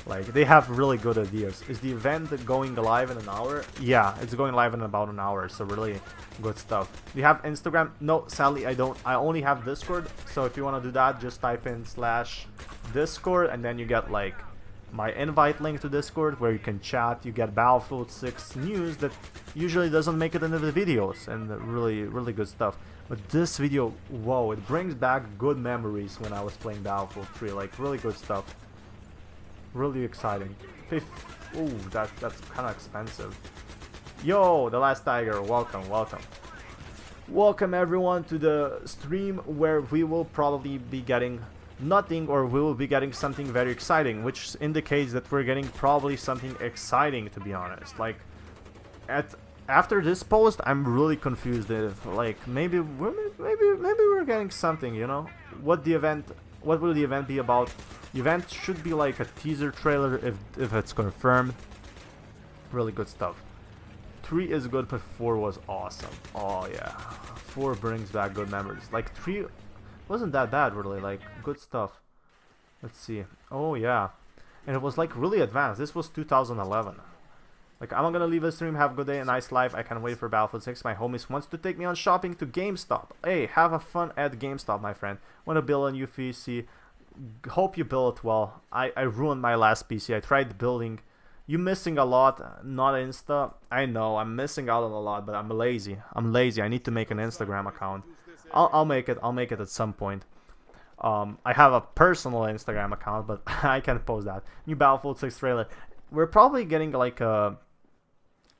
Like, they have really good ideas. Is the event going live in an hour? Yeah, it's going live in about an hour, so really good stuff. Do you have Instagram? No, sadly I don't. I only have Discord, so if you want to do that, just type in /Discord, and then you get like my invite link to Discord where you can chat. You get Battlefield 6 news that usually doesn't make it into the videos, and really good stuff. But this video, whoa, it brings back good memories when I was playing Battlefield 3, like really good stuff. Really exciting. Ooh, that's kind of expensive. Yo, the last tiger, welcome. Welcome everyone to the stream where we will probably be getting nothing, or we will be getting something very exciting, which indicates that we're getting probably something exciting, to be honest. Like, after this post, I'm really confused if, like, maybe we're getting something, you know? What will the event be about? The event should be like a teaser trailer if it's confirmed. Really good stuff. 3 is good, but 4 was awesome. Oh yeah, 4 brings back good memories. Like 3 wasn't that bad, really. Like, good stuff. Let's see. Oh yeah, and it was like really advanced. This was 2011. Like, I'm gonna leave the stream. Have a good day, a nice life. I can't wait for Battlefield 6. My homies wants to take me on shopping to GameStop. Hey, have a fun at GameStop, my friend. Want to build a new PC? Hope you build it well. I ruined my last PC. I tried building. You missing a lot, not Insta. I know I'm missing out on a lot, but I'm lazy. I need to make an Instagram account. I'll make it. I'll make it at some point. I have a personal Instagram account, but I can't post that. New Battlefield 6 trailer. We're probably getting like a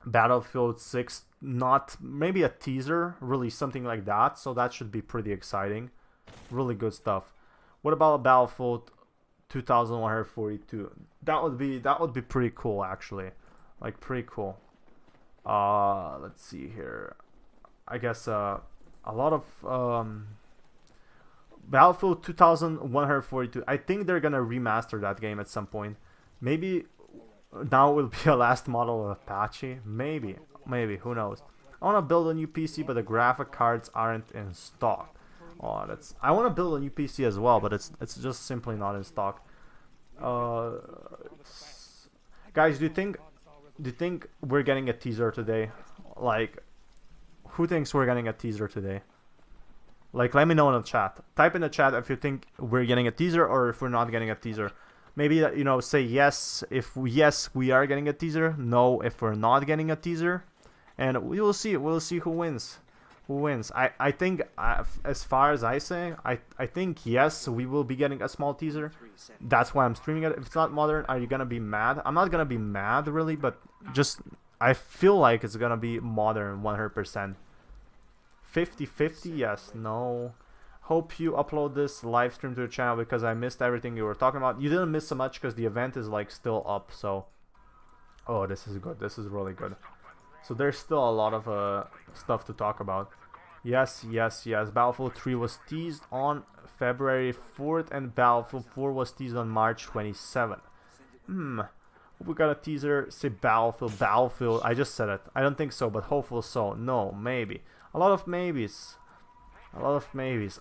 Battlefield 6, not maybe a teaser, really something like that. So that should be pretty exciting. Really good stuff. What about Battlefield 2142? That would be pretty cool, actually. Like, pretty cool. Let's see here. I guess a lot of Battlefield 2142. I think they're gonna remaster that game at some point. Maybe now will be a last model of Apache. Maybe, who knows? I want to build a new PC, but the graphic cards aren't in stock. Oh, I want to build a new PC as well, but it's just simply not in stock. Guys, do you think we're getting a teaser today? Like, who thinks we're getting a teaser today? Like, let me know in the chat. Type in the chat if you think we're getting a teaser or if we're not getting a teaser. Maybe, you know, say yes if yes we are getting a teaser, no if we're not getting a teaser, and we will see. We'll see who wins. I think, as far as I say, I think yes, we will be getting a small teaser. That's why I'm streaming it. If it's not modern, are you gonna be mad? I'm not gonna be mad, really, but just I feel like it's gonna be modern 100%. 50-50, yes, no. Hope you upload this live stream to the channel because I missed everything you were talking about. You didn't miss so much because the event is like still up, so. Oh, this is good. This is really good. So there's still a lot of stuff to talk about. Yes. Battlefield 3 was teased on February 4th and Battlefield 4 was teased on March 27th. We got a teaser. Say Battlefield. I just said it. I don't think so, but hopefully so. No, maybe. A lot of maybes.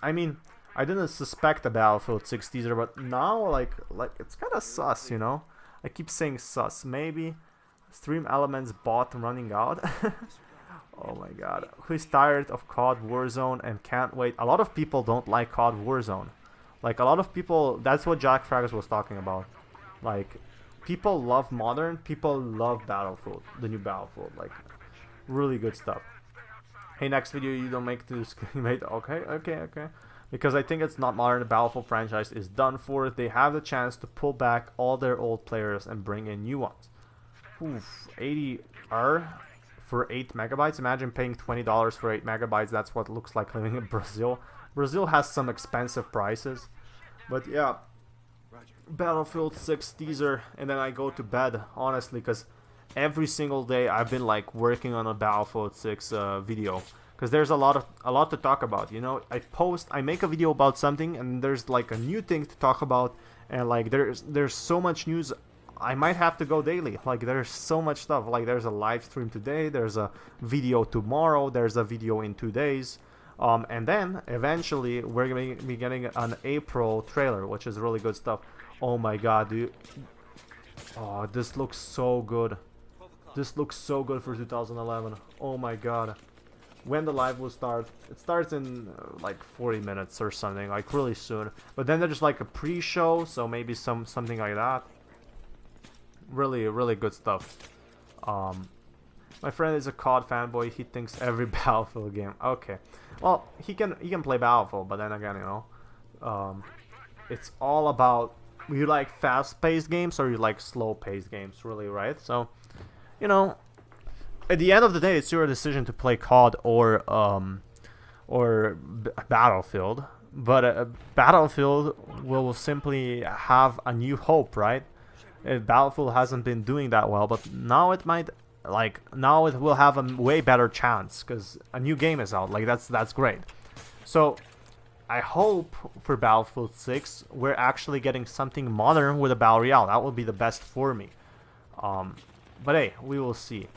I mean, I didn't suspect a Battlefield 6 teaser, but now, like it's kind of sus, you know? I keep saying sus. Maybe. Stream elements bot running out. Oh my god. Who's tired of COD Warzone and can't wait? A lot of people don't like COD Warzone. Like, a lot of people, that's what Jack Fraggers was talking about. Like, people love modern, people love Battlefield, the new Battlefield. Like, really good stuff. Hey, next video you don't make to mate. Okay. Because I think it's not modern. The Battlefield franchise is done for. They have the chance to pull back all their old players and bring in new ones. Oof, 80R for 8 megabytes. Imagine paying $20 for 8 megabytes. That's what it looks like living in Brazil. Brazil has some expensive prices. But yeah, Battlefield 6 teaser, and then I go to bed, honestly, because every single day I've been like working on a Battlefield 6 video. Because there's a lot to talk about, you know. I make a video about something, and there's like a new thing to talk about, and like there's so much news. I might have to go daily. Like, there's so much stuff. Like, there's a live stream today, there's a video tomorrow, there's a video in 2 days, and then eventually we're gonna be getting an April trailer, which is really good stuff. Oh my god, dude. Oh, this looks so good. This looks so good for 2011. Oh my god. When the live will start, it starts in like 40 minutes or something, like really soon. But then there's like a pre-show, so maybe something like that. Really good stuff. My friend is a COD fanboy. He thinks every Battlefield game. Okay, well, he can play Battlefield, but then again, you know, it's all about, you like fast-paced games or you like slow-paced games, really, right? So, you know, at the end of the day, it's your decision to play COD or or Battlefield, but Battlefield will simply have a new hope, right? Battlefield hasn't been doing that well, but now it might, like, now it will have a way better chance because a new game is out. Like, that's great. So I hope for Battlefield 6 we're actually getting something modern with a Battle Royale. That would be the best for me. But hey, we will see.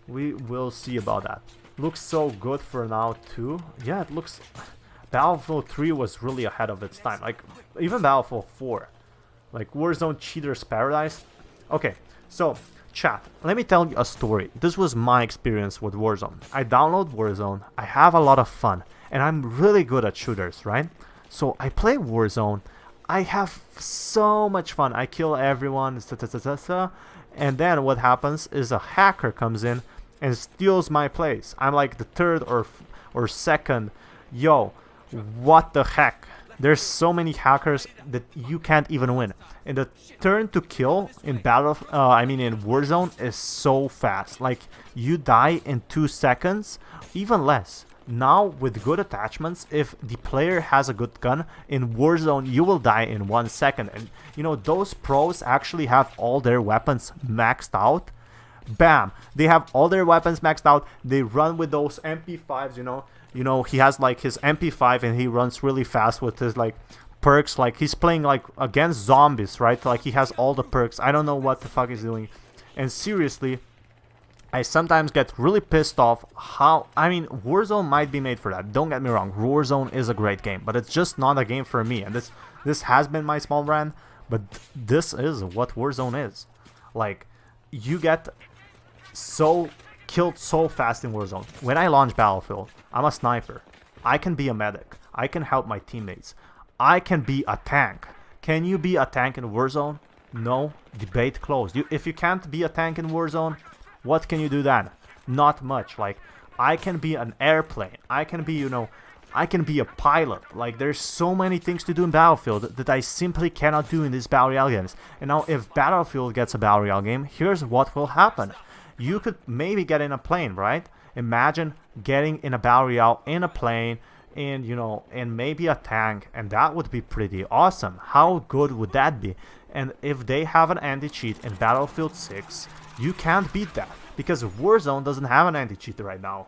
We will see about that. Looks so good for now too. Yeah, it looks... Battlefield 3 was really ahead of its time. Like, even Battlefield 4. Like, Warzone Cheater's Paradise. Okay, so, chat, let me tell you a story. This was my experience with Warzone. I download Warzone, I have a lot of fun, and I'm really good at shooters, right? So, I play Warzone, I have so much fun. I kill everyone, and then what happens is a hacker comes in and steals my place. I'm like the third or second. Yo, what the heck? There's so many hackers that you can't even win. And the turn to kill in in Warzone is so fast. Like, you die in 2 seconds, even less. Now, with good attachments, if the player has a good gun, in Warzone you will die in 1 second. And you know, those pros actually have all their weapons maxed out. Bam! They have all their weapons maxed out. They run with those MP5s, you know, he has like his MP5 and he runs really fast with his like perks. Like, he's playing like against zombies, right? Like, he has all the perks. I don't know what the fuck he's doing. And seriously, I sometimes get really pissed off how... I mean, Warzone might be made for that. Don't get me wrong. Warzone is a great game, but it's just not a game for me. And this has been my small brand, but this is what Warzone is. Like, you get killed so fast in Warzone. When I launch Battlefield, I'm a sniper. I can be a medic. I can help my teammates. I can be a tank. Can you be a tank in Warzone? No. Debate closed. If you can't be a tank in Warzone, what can you do then? Not much. Like, I can be an airplane. I can be, I can be a pilot. Like, there's so many things to do in Battlefield that I simply cannot do in these Battle Royale games. And now, if Battlefield gets a Battle Royale game, here's what will happen. You could maybe get in a plane, right? Imagine getting in a Battle Royale in a plane and, and maybe a tank, and that would be pretty awesome. How good would that be? And if they have an anti-cheat in Battlefield 6, you can't beat that, because Warzone doesn't have an anti-cheat right now.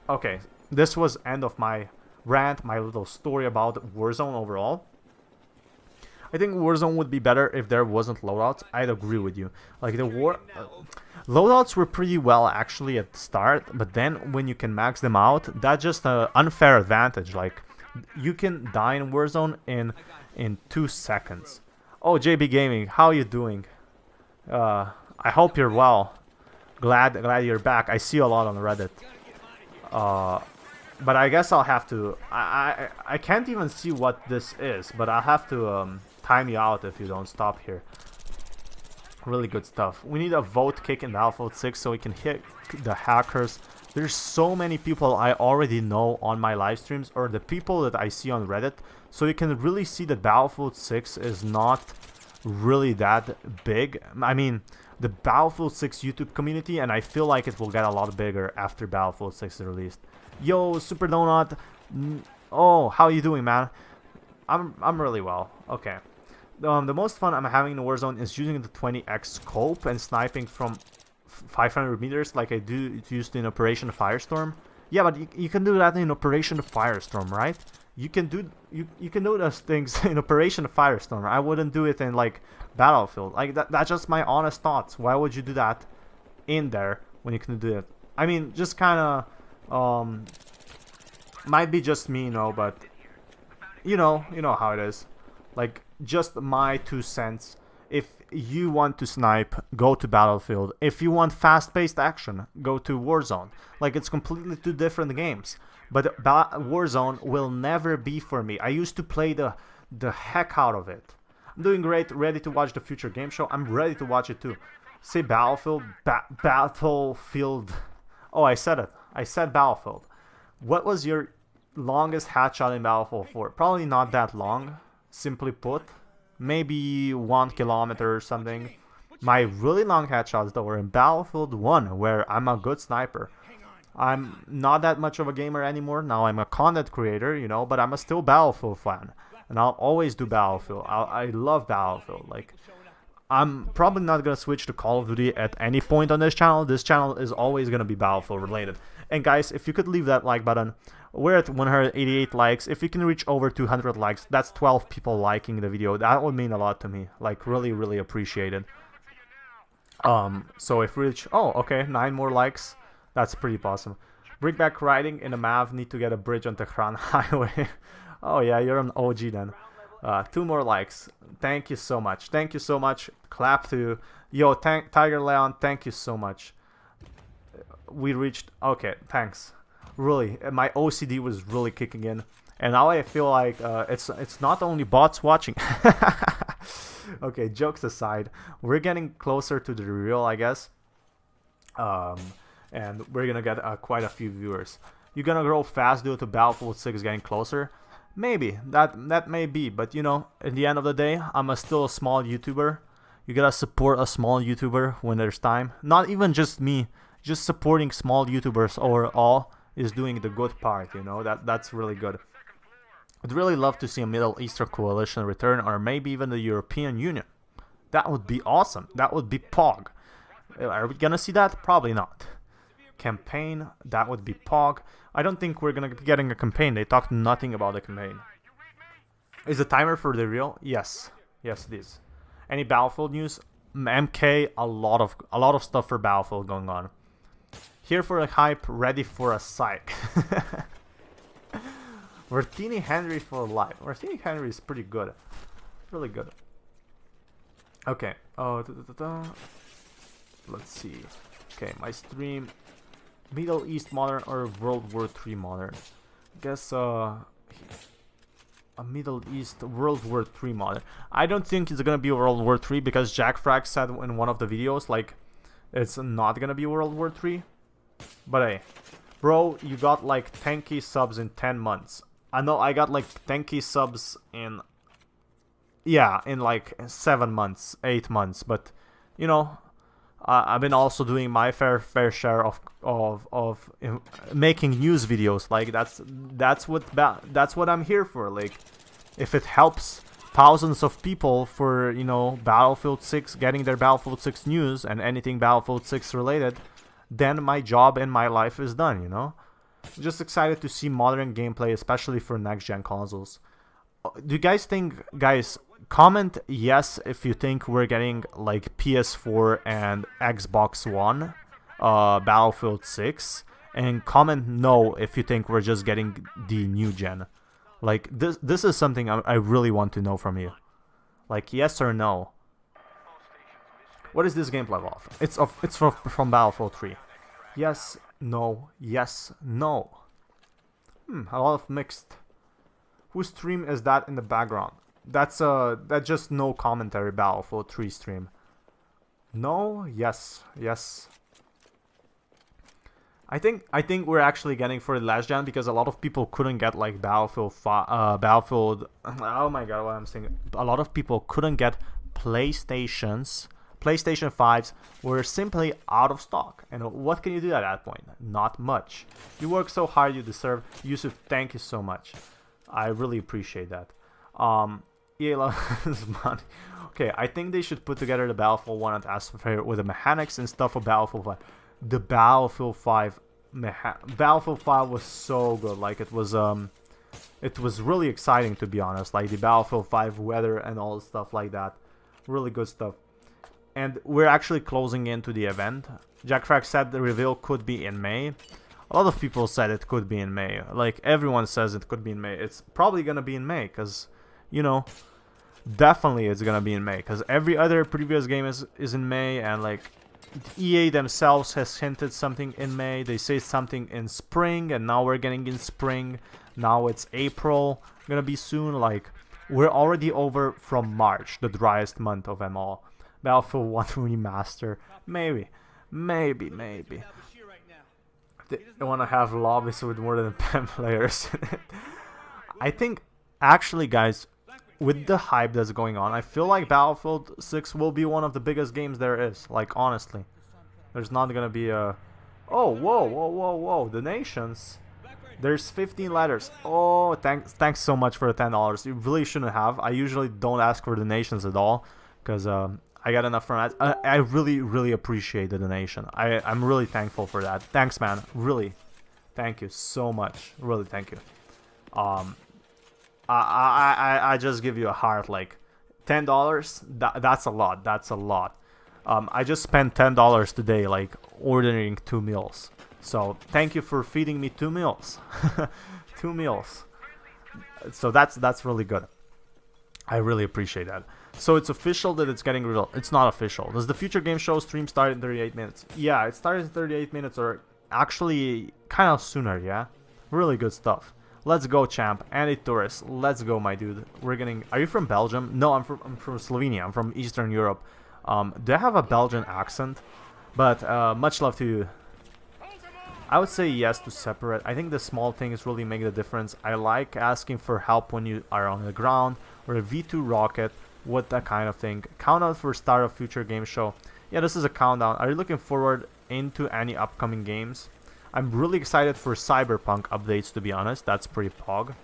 Okay, this was end of my rant, my little story about Warzone overall. I think Warzone would be better if there wasn't loadouts. I'd agree with you. Like, the loadouts were pretty well actually at the start, but then when you can max them out, that's just an unfair advantage. Like, you can die in Warzone in 2 seconds. Oh, JB Gaming, how you doing? I hope you're well. Glad you're back. I see you a lot on Reddit. But I guess I'll have to... I can't even see what this is, but I'll have to time you out if you don't stop here. Really good stuff. We need a vote kick in Battlefield 6 so we can hit the hackers. There's so many people I already know on my live streams, or the people that I see on Reddit, so you can really see that Battlefield 6 is not really that big. I mean, the Battlefield 6 YouTube community, and I feel like it will get a lot bigger after Battlefield 6 is released. Yo, Super Donut. Oh, how you doing, man? I'm really well. Okay. The most fun I'm having in Warzone is using the 20x scope and sniping from 500 meters like I do used in Operation Firestorm. Yeah, but you can do that in Operation Firestorm, right? You can do those things in Operation Firestorm. I wouldn't do it in like Battlefield. Like that's just my honest thoughts. Why would you do that in there when you can do it? I mean, just kind of might be just me, but you know how it is. Like, just my 2 cents. If you want to snipe, go to Battlefield. If you want fast-paced action, go to Warzone. Like, it's completely 2 different games. But Warzone will never be for me. I used to play the heck out of it. I'm doing great, ready to watch the future game show. I'm ready to watch it too. Say Battlefield, Battlefield. Oh, I said it. I said Battlefield. What was your longest headshot in Battlefield 4? Probably not that long. Simply put, maybe 1 kilometer or something. My really long headshots though were in Battlefield 1, where I'm a good sniper. I'm not that much of a gamer anymore. Now I'm a content creator, you know, but I'm a still Battlefield fan. And I'll always do Battlefield. I love Battlefield. Like, I'm probably not going to switch to Call of Duty at any point on this channel. This channel is always going to be Battlefield related. And guys, if you could leave that like button, we're at 188 likes. If you can reach over 200 likes, that's 12 people liking the video. That would mean a lot to me. Like, really, really appreciate it. So if we reach, oh, okay, 9 more likes. That's pretty awesome. Brickback riding in a MAV, need to get a bridge on Tehran Highway. Oh yeah, you're an OG then. 2 more likes. Thank you so much. Thank you so much. Clap to you. Yo, Tiger Leon, thank you so much. We reached, okay, thanks. Really, my OCD was really kicking in. And now I feel like it's not only bots watching. Okay, jokes aside, we're getting closer to the reveal, I guess. And we're gonna get quite a few viewers. You're gonna grow fast due to Battlefield 6 getting closer. Maybe that may be, but you know, at the end of the day, I'm still a small YouTuber. You gotta support a small YouTuber when there's time. Not even just me, just supporting small YouTubers overall is doing the good part. You know, that's really good. I'd really love to see a Middle Eastern coalition return, or maybe even the European Union. That would be awesome. That would be POG. Are we gonna see that? Probably not. Campaign, that would be POG. I don't think we're gonna be getting a campaign. They talked nothing about the campaign. Is the timer for the real? Yes. Yes, it is. Any Battlefield news? MK, a lot of stuff for Battlefield going on. Here for a hype, ready for a psych. Martini Henry for life. Martini Henry is pretty good. Really good. Okay. Oh, let's see. Okay, my stream. Middle East modern or World War III modern? Guess a Middle East World War III modern. I don't think it's gonna be World War III because Jack Frag said in one of the videos like it's not gonna be World War III. But hey, bro, you got like 10k subs in 10 months. I know I got like 10k subs in, yeah, in like 7 months, 8 months. But you know, I've been also doing my fair share of making news videos. Like that's what I'm here for. Like, if it helps thousands of people for, you know, Battlefield 6 getting their Battlefield 6 news and anything Battlefield 6 related, then my job in my life is done. You know, just excited to see modern gameplay, especially for next gen consoles. Do you guys think, guys? Comment yes if you think we're getting like PS4 and Xbox One Battlefield 6, and comment no if you think we're just getting the new gen. Like this is something I really want to know from you. Like yes or no. What is this gameplay of? It's from Battlefield 3. Yes, no, yes, no. A lot of mixed. Whose stream is that in the background? That's just no commentary Battlefield 3 stream. No, yes, yes. I think we're actually getting for the last gen because a lot of people couldn't get like Battlefield. Oh my god, what I'm saying. A lot of people couldn't get PlayStation 5s were simply out of stock. And what can you do at that point? Not much. You work so hard, you deserve. Yusuf, thank you so much. I really appreciate that. EA loves money. Okay, I think they should put together the Battlefield 1 and Asphalt with the mechanics and stuff of Battlefield 5. The Battlefield 5 was so good. Like it was really exciting, to be honest. Like the Battlefield 5 weather and all the stuff like that. Really good stuff. And we're actually closing into the event. Jack Frack said the reveal could be in May. A lot of people said it could be in May. Like everyone says it could be in May. It's probably gonna be in May because, you know, definitely it's gonna be in May because every other previous game is in May, and like EA themselves has hinted something in May. They say something in spring, and now we're getting in spring. Now it's April, gonna be soon. Like we're already over from March, the driest month of them all. Battlefield 1 remaster, maybe. They want to have lobbies with more than 10 players in it. I think, actually, guys, with the hype that's going on, I feel like Battlefield 6 will be one of the biggest games there is. Like, honestly. There's not going to be a... Oh, whoa, whoa, whoa, whoa. Donations. There's 15 letters. Oh, thanks so much for the $10. You really shouldn't have. I usually don't ask for donations at all, because I got enough from ads. I really appreciate the donation. I'm really thankful for that. Thanks, man. Really, thank you so much. Really, thank you. I just give you a heart. Like $10. That's a lot. That's a lot. I just spent $10 today, like ordering 2 meals. So thank you for feeding me 2 meals. 2 meals. So that's really good. I really appreciate that. So it's official that it's getting revealed. It's not official. Does the Future Game Show stream start in 38 minutes? Yeah, it started in 38 minutes, or actually kind of sooner, yeah? Really good stuff. Let's go, champ. Andy Torres. Let's go, my dude. We're getting... Are you from Belgium? No, I'm from Slovenia. I'm from Eastern Europe. Do I have a Belgian accent? But much love to you. I would say yes to separate. I think the small things really make the difference. I like asking for help when you are on the ground, or a V2 rocket, what that kind of thing. Countdown for start of Future Game Show. Yeah, this is a countdown. Are you looking forward into any upcoming games? I'm really excited for Cyberpunk updates, to be honest. That's pretty pog.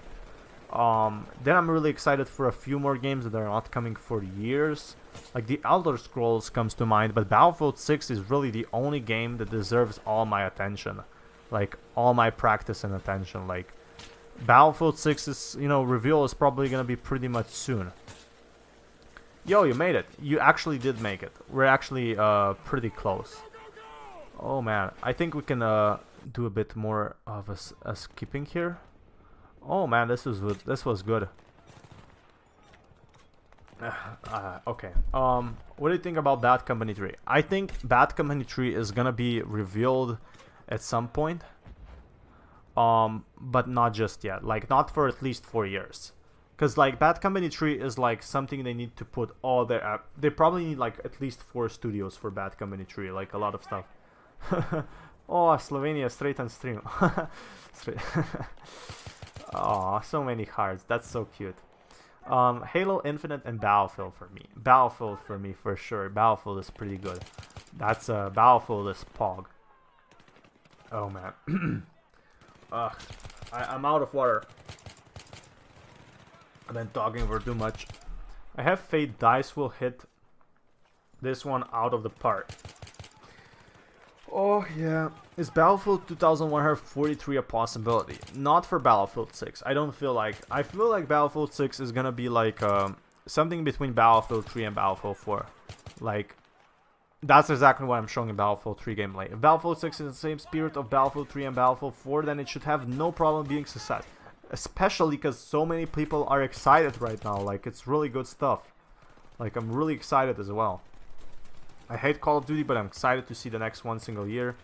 Then I'm really excited for a few more games that are not coming for years. Like the Elder Scrolls comes to mind, but Battlefield 6 is really the only game that deserves all my attention. Like all my practice and attention. Like Battlefield 6's, reveal is probably gonna be pretty much soon. Yo, you made it. You actually did make it. We're actually pretty close. Oh man, I think we can do a bit more of a skipping here. Oh man, this was good. Okay. What do you think about Bad Company 3? I think Bad Company 3 is gonna be revealed at some point. But not just yet. Like, not for at least 4 years. Because, like, Bad Company 3 is, like, something they need to put all their... they probably need, like, at least 4 studios for Bad Company 3. Like, a lot of stuff. Oh, Slovenia straight on stream. Oh, so many hearts. That's so cute. Halo Infinite and Battlefield for me. Battlefield for me, for sure. Battlefield is pretty good. That's, Battlefield is pog. Oh, man. I'm out of water. I've been talking for too much. I have faith DICE will hit this one out of the park. Oh, yeah. Is Battlefield 2143 a possibility? Not for Battlefield 6. I don't feel like... I feel like Battlefield 6 is gonna be like something between Battlefield 3 and Battlefield 4. Like, that's exactly what I'm showing in Battlefield 3 gameplay. If Battlefield 6 is in the same spirit of Battlefield 3 and Battlefield 4, then it should have no problem being success. Especially because so many people are excited right now. Like, it's really good stuff. Like, I'm really excited as well. I hate Call of Duty, but I'm excited to see the next one single year.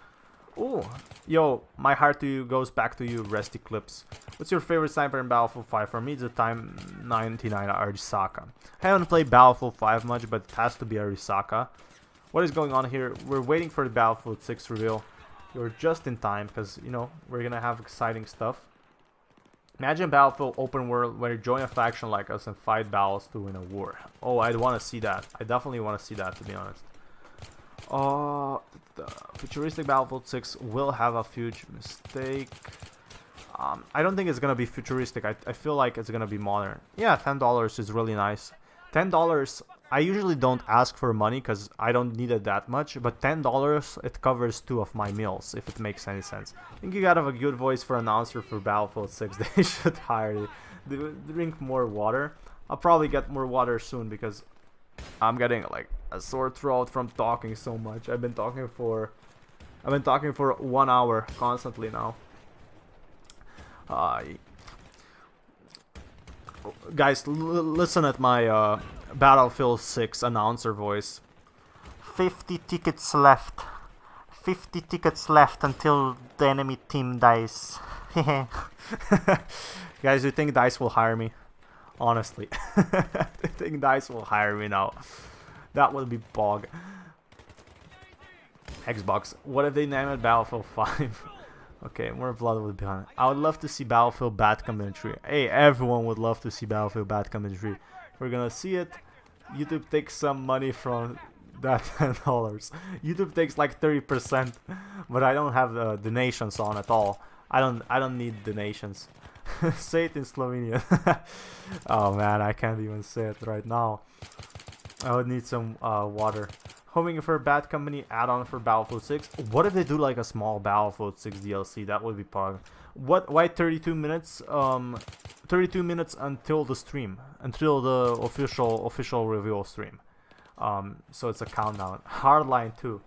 Ooh, yo, my heart to you goes back to you, Resty Clips. What's your favorite sniper in Battlefield 5? For me, it's the Time 99 Arisaka. I haven't played Battlefield 5 much, but it has to be Arisaka. What is going on here? We're waiting for the Battlefield 6 reveal. You're just in time, because, we're gonna have exciting stuff. Imagine Battlefield open world where you join a faction like us and fight battles to win a war. Oh, I'd want to see that. I definitely want to see that, to be honest. The futuristic Battlefield 6 will have a huge mistake. I don't think it's gonna be futuristic. I feel like it's gonna be modern. Yeah, $10 is really nice. $10. I usually don't ask for money because I don't need it that much. But $10, it covers 2 of my meals, if it makes any sense. I think you gotta have a good voice for announcer for Battlefield 6. They should hire you. Drink more water. I'll probably get more water soon because I'm getting like a sore throat from talking so much. I've been talking for 1 hour constantly now. Guys, listen at my Battlefield 6 announcer voice. 50 tickets left. 50 tickets left until the enemy team dies. Guys, you think DICE will hire me? Honestly. I think DICE will hire me now. That would be bog. Xbox. What if they name it Battlefield 5? Okay, more blood would be on it. I would love to see Battlefield Bad Company 3. Hey, everyone would love to see Battlefield Bad Company 3. We're gonna see it. YouTube takes some money from that $10. YouTube takes like 30%, but I don't have the donations on at all. I don't need donations. Say it in Slovenian. Oh man, I can't even say it right now. I would need some water. Hoping for Bad Company add-on for Battlefield 6. What if they do like a small Battlefield 6 DLC? That would be part. Why 32 minutes? 32 minutes until the stream, until the official reveal stream. So it's a countdown. Hardline 2.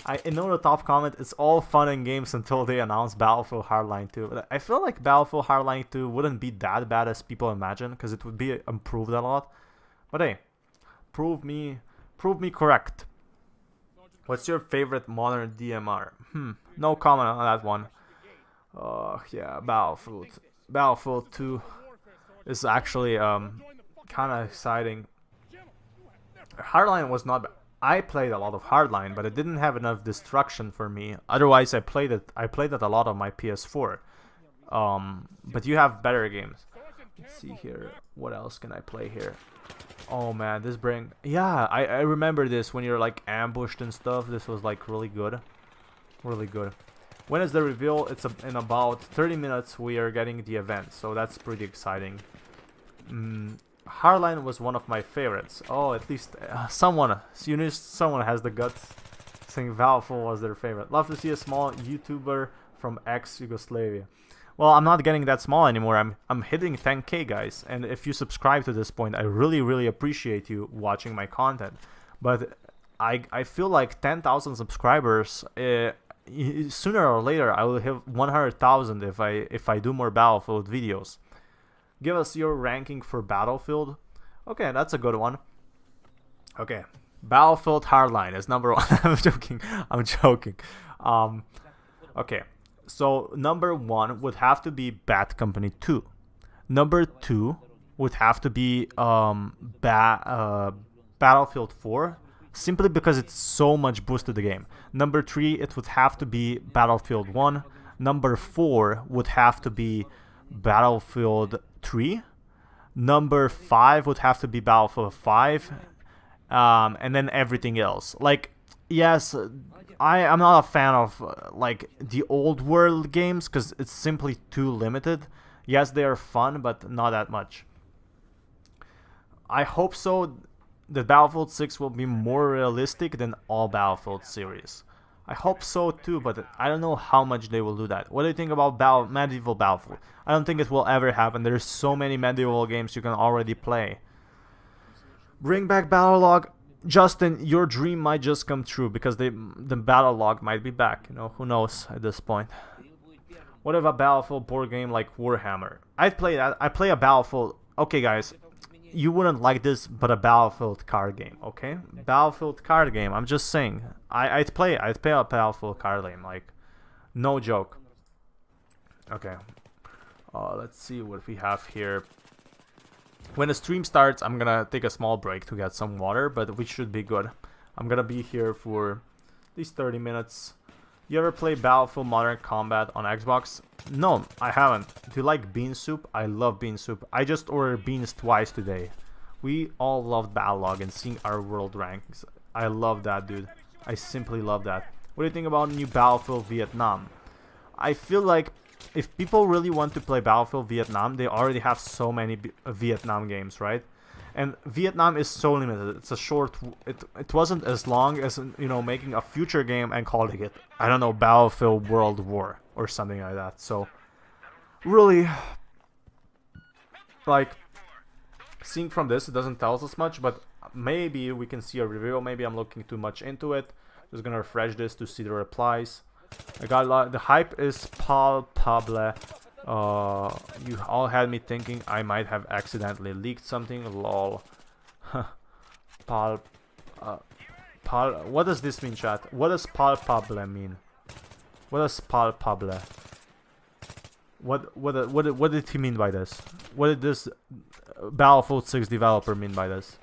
I know the top comment, it's all fun and games until they announce Battlefield Hardline 2. But I feel like Battlefield Hardline 2 wouldn't be that bad as people imagine, because it would be improved a lot. But hey, prove me correct. What's your favorite modern DMR? No comment on that one. Yeah, Battlefield 2 is actually kind of exciting. Hardline was not bad. I played a lot of Hardline, but it didn't have enough destruction for me. Otherwise, I played it a lot on my PS4. But you have better games. Let's see here. What else can I play here? Oh man, this bring. Yeah, I remember this when you're like ambushed and stuff. This was like really good. Really good. When is the reveal? It's in about 30 minutes. We are getting the event, so that's pretty exciting. Hardline was one of my favorites. Oh, at least someone has the guts saying Battlefield was their favorite. Love to see a small YouTuber from ex-Yugoslavia. Well, I'm not getting that small anymore. I'm hitting 10K, guys. And if you subscribe to this point, I really appreciate you watching my content. But I feel like 10,000 subscribers, sooner or later I will have 100,000 if I do more Battlefield videos. Give us your ranking for Battlefield. Okay, that's a good one. Okay, Battlefield Hardline is number 1. I'm joking. Okay, so number 1 would have to be Bad Company 2. Number 2 would have to be Battlefield 4, simply because it's so much boosted the game. Number 3, it would have to be Battlefield 1. Number 4 would have to be Battlefield 3. Number 5 would have to be Battlefield 5. And then everything else. Like, yes, I'm not a fan of like the old world games because it's simply too limited. Yes, they are fun, but not that much. I hope so that Battlefield 6 will be more realistic than all Battlefield series. I hope so too, but I don't know how much they will do that. What do you think about medieval Battlefield? I don't think it will ever happen. There's so many medieval games you can already play. Bring back Battle Log. Justin, your dream might just come true because the Battle Log might be back. You know, who knows at this point. What if a Battlefield board game like Warhammer? I'd play that. I play a Battlefield. Okay, guys, you wouldn't like this, but a Battlefield card game, okay? Battlefield card game. I'm just saying. I'd play a Battlefield card game, like, no joke. Okay. Let's see what we have here. When the stream starts, I'm gonna take a small break to get some water, but we should be good. I'm gonna be here for at least 30 minutes. You ever play Battlefield Modern Combat on Xbox? No, I haven't. Do you like bean soup? I love bean soup. I just ordered beans twice today. We all loved Battle Log and seeing our world ranks. I love that, dude. I simply love that. What do you think about new Battlefield Vietnam? I feel like if people really want to play Battlefield Vietnam, they already have so many Vietnam games, right? And Vietnam is so limited. It's a short. It wasn't as long as, you know, making a future game and calling it, I don't know, Battlefield World War or something like that. So really, like, seeing from this, it doesn't tell us much, but maybe we can see a review. Maybe I'm looking too much into it. Just gonna refresh this to see the replies. I got a lot. The hype is palpable. You all had me thinking I might have accidentally leaked something. Lol. What does this mean, chat? What does palpable mean? What does palpable? What did he mean by this? What did this Battlefield 6 developer mean by this?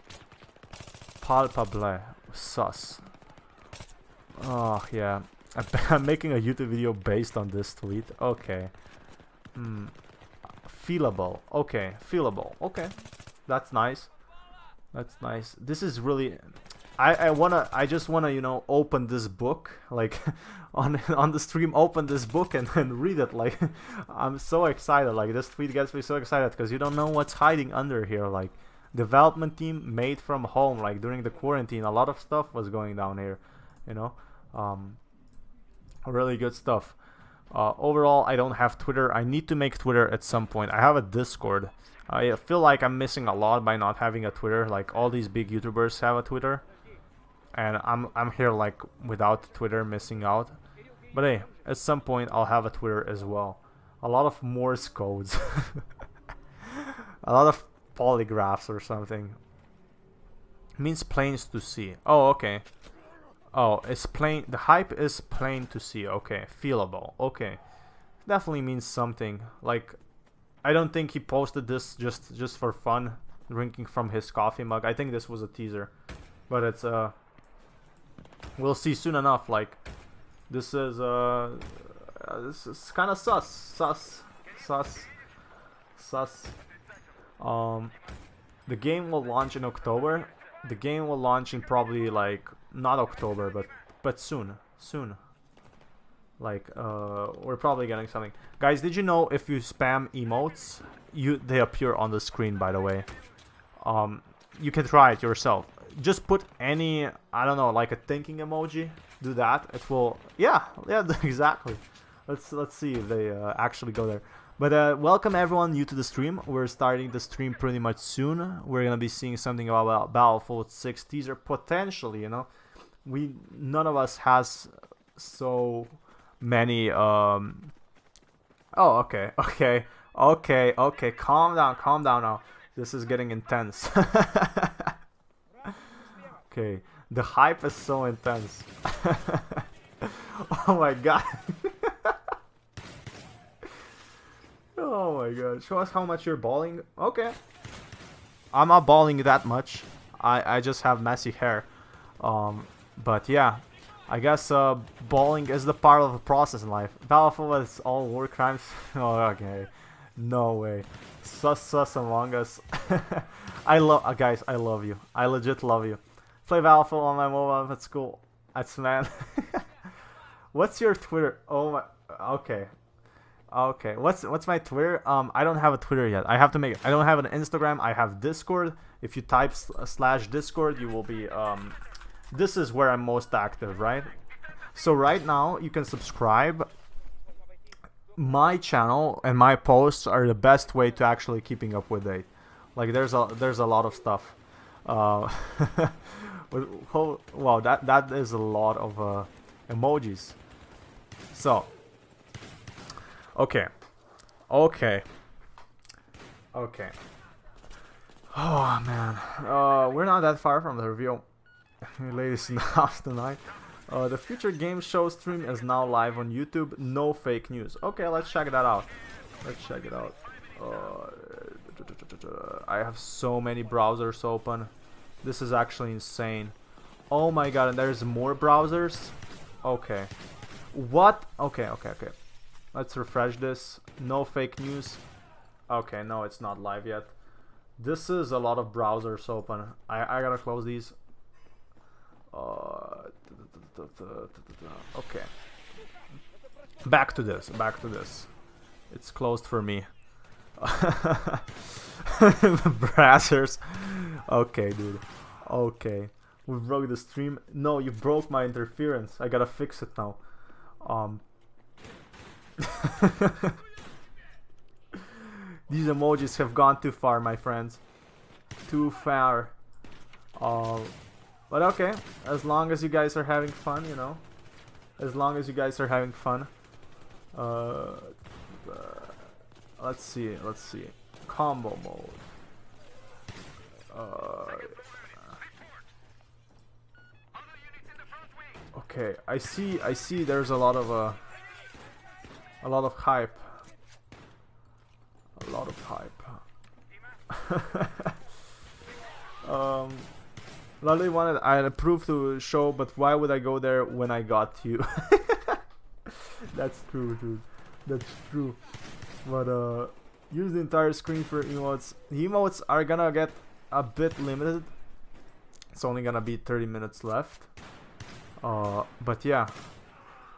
Palpable. Sus. Oh yeah. I'm making a YouTube video based on this tweet. Okay. Feelable. Okay. Feelable. Okay. That's nice. That's nice. This is really... I just wanna, you know, open this book, like, on the stream, open this book and read it. Like, I'm so excited. Like, this tweet gets me so excited because you don't know what's hiding under here. Like, development team made from home. Like, during the quarantine, a lot of stuff was going down here, you know. Really good stuff. Overall, I don't have Twitter. I need to make Twitter at some point. I have a Discord. I feel like I'm missing a lot by not having a Twitter. Like, all these big YouTubers have a Twitter, and I'm here like without Twitter, missing out. But hey, at some point I'll have a Twitter as well. A lot of Morse codes, a lot of polygraphs or something. It means plains to see. Oh, okay. Oh, it's plain. The hype is plain to see. Okay, feelable. Okay, definitely means something. Like, I don't think he posted this just for fun, drinking from his coffee mug. I think this was a teaser, but it's we'll see soon enough. Like, this is kind of sus. The game will launch in October. The game will launch in probably, like, not October, but soon. Like, we're probably getting something. Guys, did you know if you spam emotes, they appear on the screen, by the way. You can try it yourself. Just put any, I don't know, like a thinking emoji. Do that. It will, yeah, exactly. Let's see if they actually go there. But welcome everyone new to the stream. We're starting the stream pretty much soon. We're gonna be seeing something about Battlefield 6 teaser potentially. You know, none of us has so many. Oh, okay. Calm down now. This is getting intense. Okay, the hype is so intense. Oh my god. Oh my god. Show us how much you're balling. Okay. I'm not balling that much. I just have messy hair. But yeah. I guess balling is the part of the process in life. Battlefield is all war crimes. Oh, okay. No way. Sus among us. Guys, I love you. I legit love you. Play Battlefield on my mobile. That's cool. That's man. What's your Twitter? Oh my. Okay. Okay. What's my Twitter? I don't have a Twitter yet. I have to make it. I don't have an Instagram. I have Discord. If you type /Discord, you will be this is where I'm most active, right? So right now you can subscribe. My channel and my posts are the best way to actually keeping up with it. Like, there's a lot of stuff. Wow, that is a lot of emojis. So, okay. Oh man, we're not that far from the reveal. Ladies in the house tonight. The future game show stream is now live on YouTube. No fake news. Okay, let's check that out. I have so many browsers open. This is actually insane. Oh my god, and there's more browsers? Okay. What? Okay. Let's refresh this. No fake news. Okay, no, it's not live yet. This is a lot of browsers open. I gotta close these. Okay. Back to this. It's closed for me. Browsers. Okay, dude. Okay. We broke the stream. No, you broke my interference. I gotta fix it now. These emojis have gone too far, my friends. Too far. But okay, as long as you guys are having fun, you know. As long as you guys are having fun. Let's see. Combo mode. Okay, I see there's a lot of hype. Lolly wanted I approved to show, but why would I go there when I got you? That's true, dude. That's true. But use the entire screen for emotes. The emotes are gonna get a bit limited. It's only gonna be 30 minutes left. But yeah.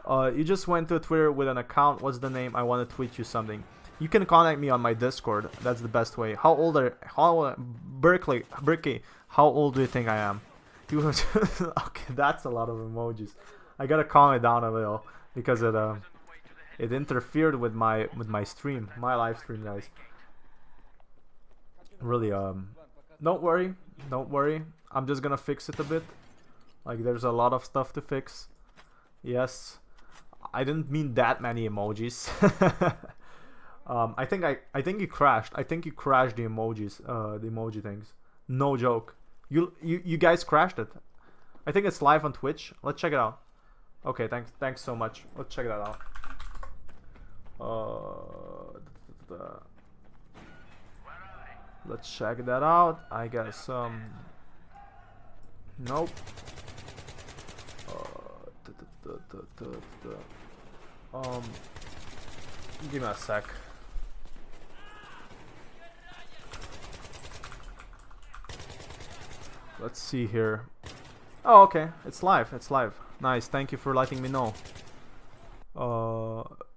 You just went to Twitter with an account. What's the name? I want to tweet you something. You can contact me on my Discord. That's the best way. Berkeley, how old do you think I am? Okay, that's a lot of emojis. I gotta calm it down a little because it interfered with my stream, my live stream, guys. Really, don't worry. I'm just gonna fix it a bit. Like, there's a lot of stuff to fix. Yes, I didn't mean that many emojis. I think you crashed. I think you crashed the emojis, the emoji things. No joke. You guys crashed it. I think it's live on Twitch. Let's check it out. Okay, thanks so much. Let's check that out. Let's check that out. I guess nope. Give me a sec. Let's see here. Oh, okay. It's live. It's live. Nice. Thank you for letting me know.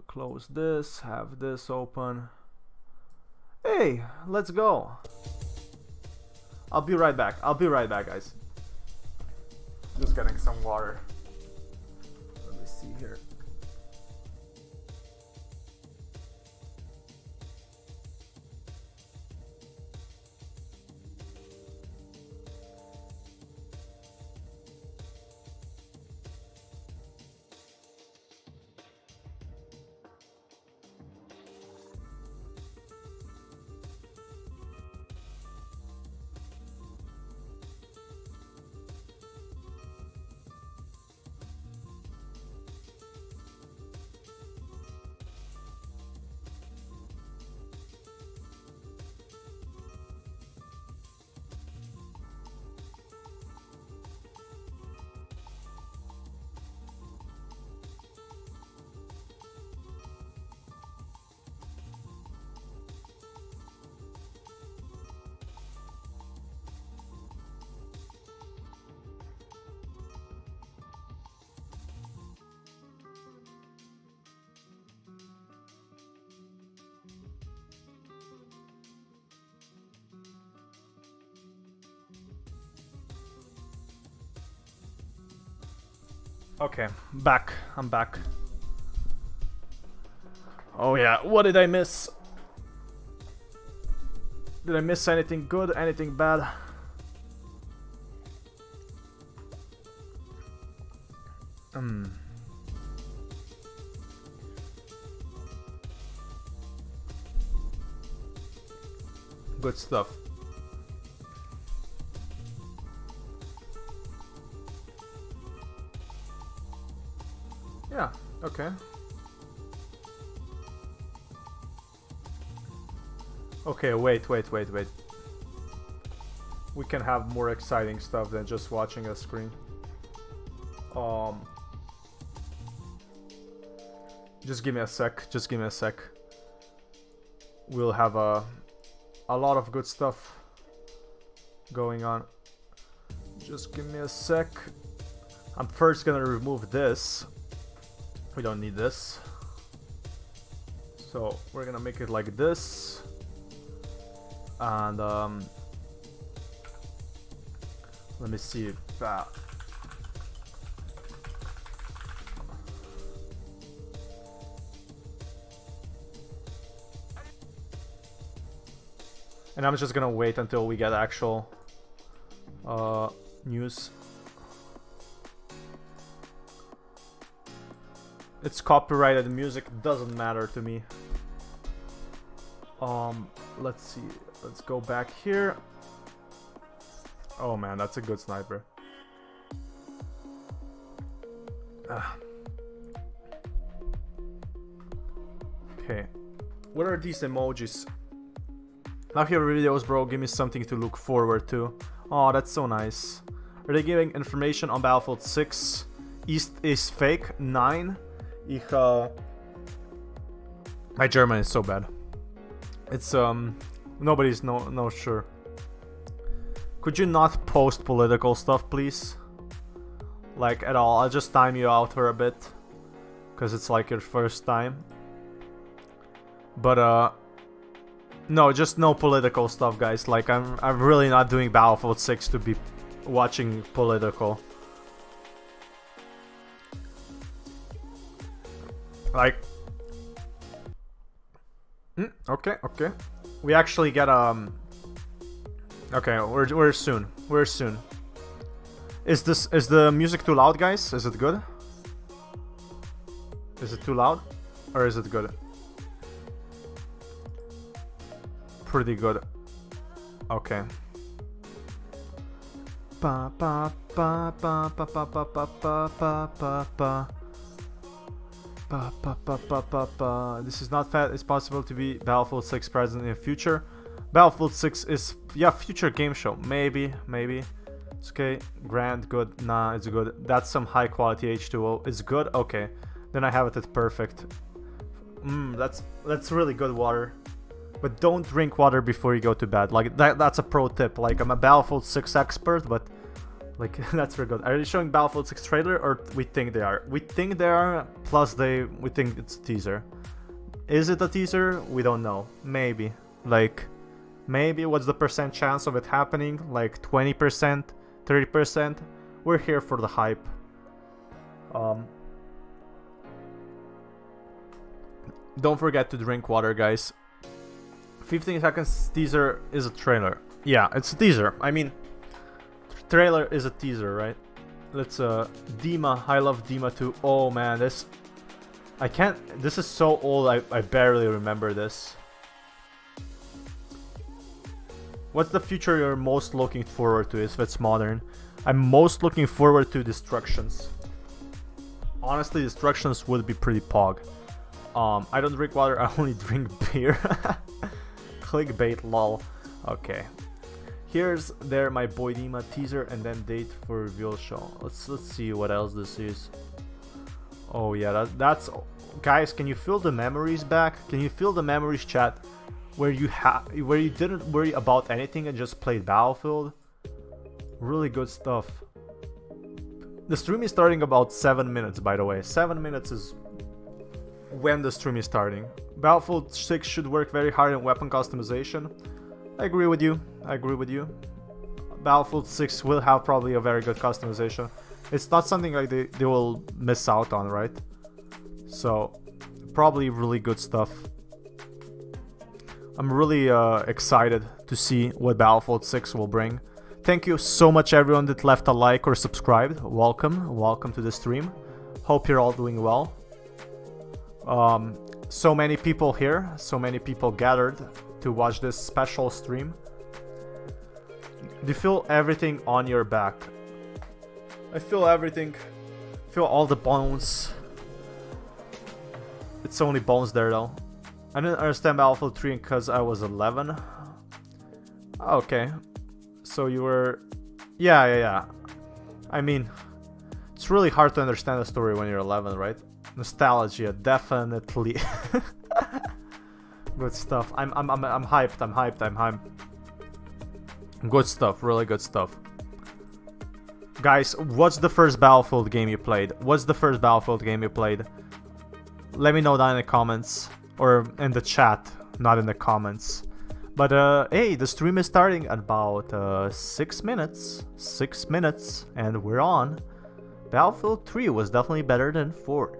Close this. Have this open. Hey, let's go. I'll be right back. Guys. Just getting some water. Let me see here. Okay, back. I'm back. Oh yeah, what did I miss? Did I miss anything good? Anything bad? Good stuff. Yeah, okay. Okay, wait. We can have more exciting stuff than just watching a screen. Just give me a sec. We'll have a lot of good stuff going on. Just give me a sec. I'm first gonna remove this. We don't need this. So we're gonna make it like this. And let me see that. And I'm just gonna wait until we get actual news. It's copyrighted music, doesn't matter to me. Let's see. Let's go back here. Oh man, that's a good sniper. Okay. What are these emojis? Love your videos, bro. Give me something to look forward to. Oh, that's so nice. Are they giving information on Battlefield 6? East is fake. 9. My German is so bad. It's nobody's no sure. Could you not post political stuff, please? Like, at all. I'll just time you out for a bit. Because it's like your first time. But, no, just no political stuff, guys. Like, I'm really not doing Battlefield 6 to be watching political. Like... okay. We actually get, okay, we're soon. We're soon. Is the music too loud, guys? Is it good? Is it too loud? Or is it good? Pretty good. Okay. Ba ba ba ba ba ba ba ba ba ba ba ba. Ba, ba, ba, ba, ba, ba. This is not fat. It's possible to be Battlefield 6 present in the future. Battlefield 6 is, yeah, future game show. Maybe. It's okay. Grand, good. Nah, it's good. That's some high quality H2O. It's good. Okay, then I have it at perfect. That's really good water. But don't drink water before you go to bed. Like that's a pro tip. Like I'm a Battlefield 6 expert, but like that's very good. Are you showing Battlefield 6 trailer or we think they are? We think they are. Plus we think it's a teaser. Is it a teaser? We don't know. Maybe. Like maybe what's the percent chance of it happening? Like 20%, 30%. We're here for the hype. Don't forget to drink water, guys. 15 seconds teaser is a trailer. Yeah, it's a teaser. I mean, trailer is a teaser, right? Let's Dima. I love Dima too. Oh man, this is so old. I barely remember this. What's the future you're most looking forward to if it's modern? I'm most looking forward to Destructions. Honestly, Destructions would be pretty pog. I don't drink water, I only drink beer. Clickbait, lol. Okay. Here's my boy Dima teaser and then date for reveal show. Let's see what else this is. Oh yeah, that's guys, can you feel the memories back? Can you feel the memories, chat? Where you didn't worry about anything and just played Battlefield? Really good stuff. The stream is starting about 7 minutes, by the way. 7 minutes is when the stream is starting. Battlefield 6 should work very hard in weapon customization. I agree with you. Battlefield 6 will have probably a very good customization. It's not something like they will miss out on, right? So, probably really good stuff. I'm really excited to see what Battlefield 6 will bring. Thank you so much everyone that left a like or subscribed. Welcome to the stream. Hope you're all doing well. So many people here, so many people gathered to watch this special stream. Do you feel everything on your back? I feel everything. Feel all the bones. It's only bones there though. I didn't understand Battlefield 3 because I was 11. Okay. So you were... Yeah. I mean, it's really hard to understand a story when you're 11, right? Nostalgia, definitely. Good stuff. I'm hyped. Good stuff, really good stuff. Guys, what's the first Battlefield game you played? Let me know down in the comments. Or in the chat, not in the comments. But hey, the stream is starting at about 6 minutes. 6 minutes, and we're on. Battlefield 3 was definitely better than 4.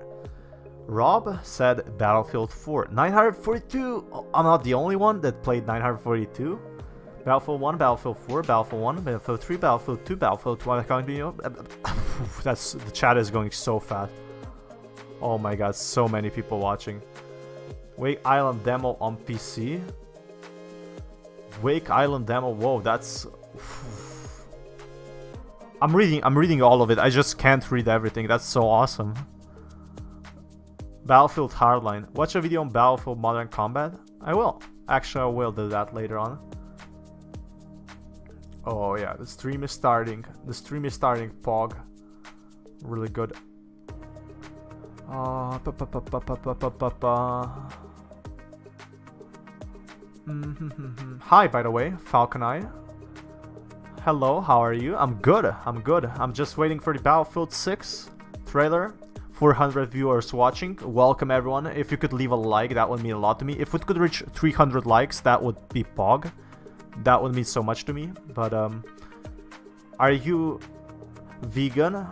Rob said Battlefield 4. 942! I'm not the only one that played 942. Battlefield 1, Battlefield 4, Battlefield 1, Battlefield 3, Battlefield 2, Battlefield 1. That's the chat is going so fast. Oh my god, so many people watching. Wake Island demo on PC. Wake Island demo. Whoa, that's. I'm reading all of it. I just can't read everything. That's so awesome. Battlefield Hardline. Watch a video on Battlefield Modern Combat. I will. Actually, I will do that later on. Oh yeah, the stream is starting. Pog. Really good. Hi, by the way, Falcon Eye. Hello, how are you? I'm good. I'm good. I'm just waiting for the Battlefield 6 trailer. 400 viewers watching. Welcome everyone. If you could leave a like, that would mean a lot to me. If we could reach 300 likes, that would be pog. That would mean so much to me. But are you vegan?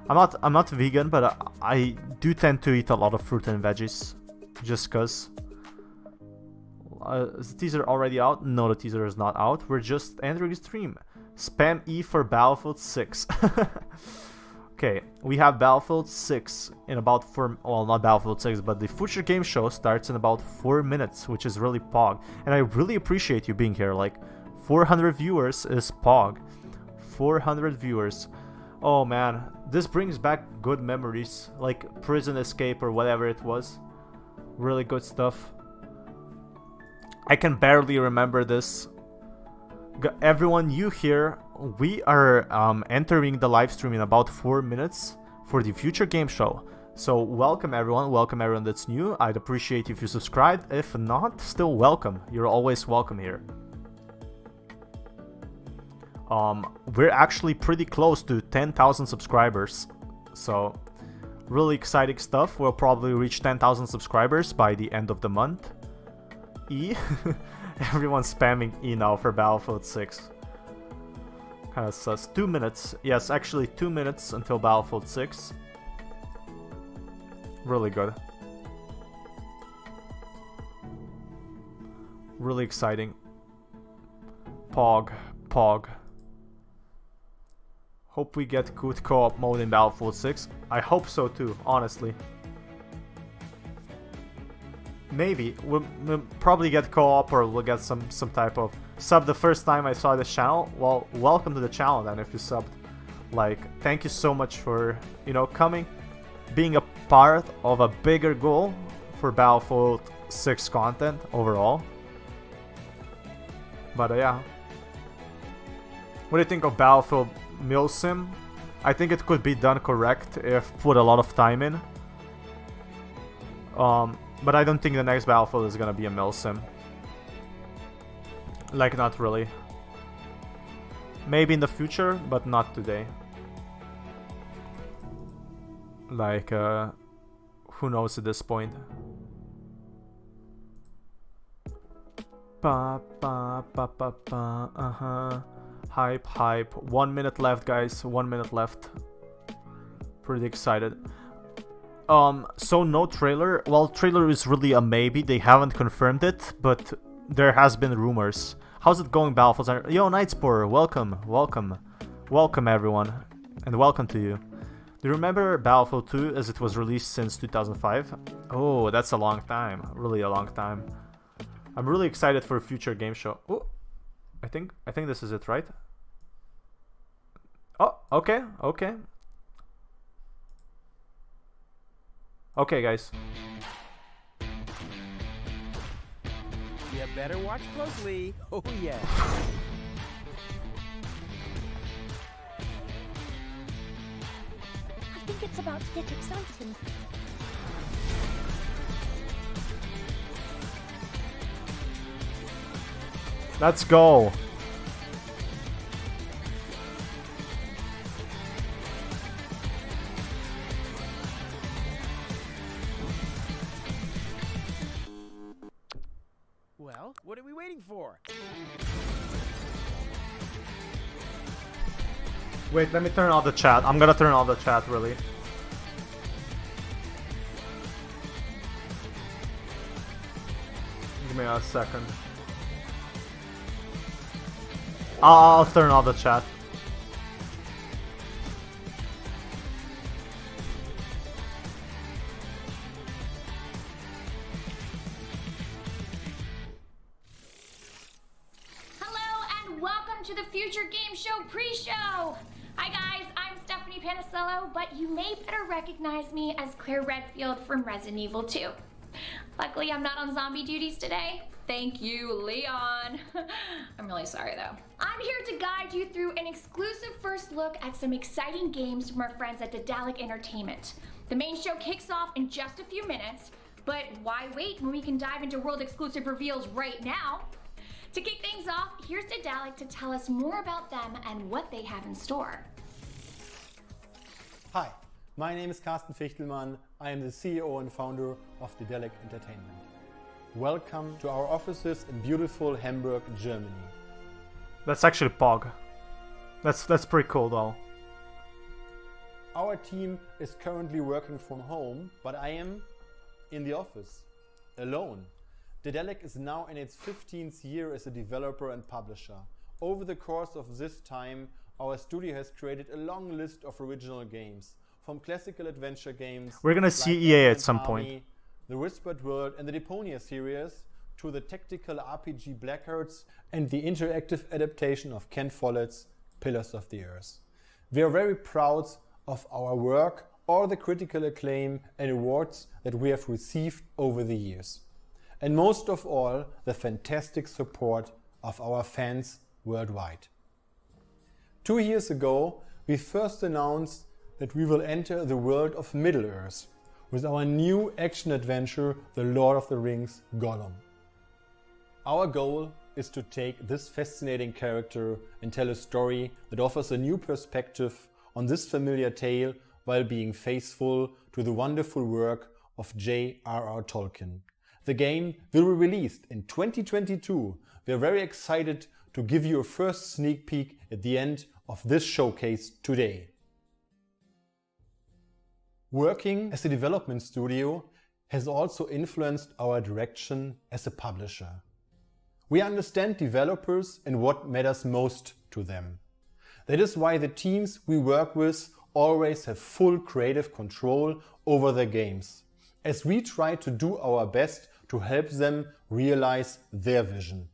I'm not vegan, but I do tend to eat a lot of fruit and veggies, just cause. Is the teaser already out? No, the teaser is not out. We're just entering the stream. Spam E for Battlefield 6. Okay, we have Battlefield 6 in about 4... Well, not Battlefield 6, but the Future Game Show starts in about 4 minutes, which is really pog. And I really appreciate you being here. Like, 400 viewers is pog. 400 viewers. Oh man, this brings back good memories. Like Prison Escape or whatever it was. Really good stuff. I can barely remember this. Everyone, you here, we are entering the live stream in about 4 minutes for the Future Game Show. So welcome everyone that's new. I'd appreciate if you subscribed. If not, still welcome. You're always welcome here. We're actually pretty close to 10,000 subscribers. So really exciting stuff. We'll probably reach 10,000 subscribers by the end of the month. E. Everyone's spamming E now for Battlefield 6. Kinda sus. 2 minutes. Yes, actually 2 minutes until Battlefield 6. Really good. Really exciting. Pog. Hope we get good co-op mode in Battlefield 6. I hope so too, honestly. Maybe. We'll probably get co-op or we'll get some type of sub the first time I saw this channel. Well, welcome to the channel then if you subbed. Like, thank you so much for, you know, coming. Being a part of a bigger goal for Battlefield 6 content overall. But yeah. What do you think of Battlefield Milsim? I think it could be done correct if put a lot of time in. But I don't think the next Battlefield is gonna be a Milsim. Like, not really. Maybe in the future, but not today. Like, who knows at this point? Hype. 1 minute left, guys. 1 minute left. Pretty excited. So no trailer. Well, trailer is really a maybe. They haven't confirmed it, but there has been rumors. How's it going, Battlefield? Yo, Nightspore, welcome everyone, and welcome to you. Do you remember Battlefield 2 as it was released since 2005? Oh, that's a long time. Really a long time. I'm really excited for a future game show. Oh, I think this is it, right? Oh, okay. Okay, guys.
You better watch closely. Oh, yeah.
I think it's about to get exciting.
Let's go.
Well, what are we waiting for?
Wait, let me turn off the chat. I'm gonna turn off the chat, really. Give me a second. I'll turn off the chat.
To the Future Game Show pre-show! Hi guys, I'm Stephanie Panicello, but you may better recognize me as Claire Redfield from Resident Evil 2. Luckily, I'm not on zombie duties today. Thank you, Leon. I'm really sorry though. I'm here to guide you through an exclusive first look at some exciting games from our friends at Daedalic Entertainment. The main show kicks off in just a few minutes, but why wait when we can dive into world exclusive reveals right now? To kick things off, here's Dedalic to tell us more about them and what they have in store.
Hi, my name is Carsten Fichtelmann. I am the CEO and founder of Dedalic Entertainment. Welcome to our offices in beautiful Hamburg, Germany.
That's actually Pog. That's pretty cool though.
Our team is currently working from home, but I am in the office, alone. Dedalic is now in its 15th year as a developer and publisher. Over the course of this time, our studio has created a long list of original games, from classical adventure games.
We're gonna see
like
EA at
Elephant
some
Army,
point.
The Whispered World and the Deponia series, to the tactical RPG Blackhearts and the interactive adaptation of Ken Follett's Pillars of the Earth. We are very proud of our work, all the critical acclaim and awards that we have received over the years. And most of all, the fantastic support of our fans worldwide. 2 years ago, we first announced that we will enter the world of Middle-earth with our new action-adventure, The Lord of the Rings Gollum. Our goal is to take this fascinating character and tell a story that offers a new perspective on this familiar tale while being faithful to the wonderful work of J.R.R. Tolkien. The game will be released in 2022. We are very excited to give you a first sneak peek at the end of this showcase today. Working as a development studio has also influenced our direction as a publisher. We understand developers and what matters most to them. That is why the teams we work with always have full creative control over their games, as we try to do our best to help them realize their vision.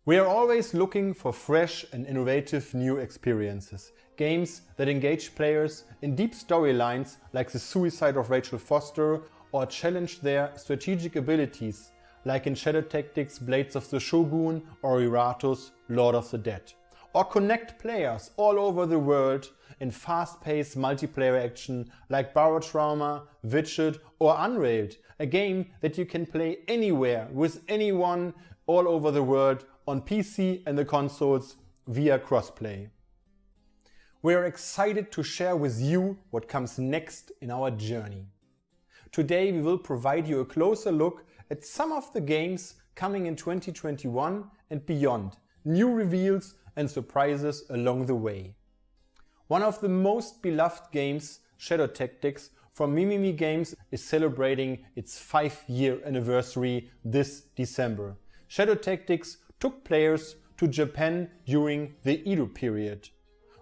We are always looking for fresh and innovative new experiences, games that engage players in deep storylines like The Suicide of Rachel Foster, or challenge their strategic abilities like in Shadow Tactics Blades of the Shogun or Iratus Lord of the Dead. Or connect players all over the world in fast-paced multiplayer action like Barotrauma, Witched or Unrailed, a game that you can play anywhere with anyone all over the world on PC and the consoles via crossplay. We are excited to share with you what comes next in our journey. Today we will provide you a closer look at some of the games coming in 2021 and beyond, new reveals and surprises along the way. One of the most beloved games, Shadow Tactics from Mimimi Games, is celebrating its 5-year anniversary this December. Shadow Tactics took players to Japan during the Edo period.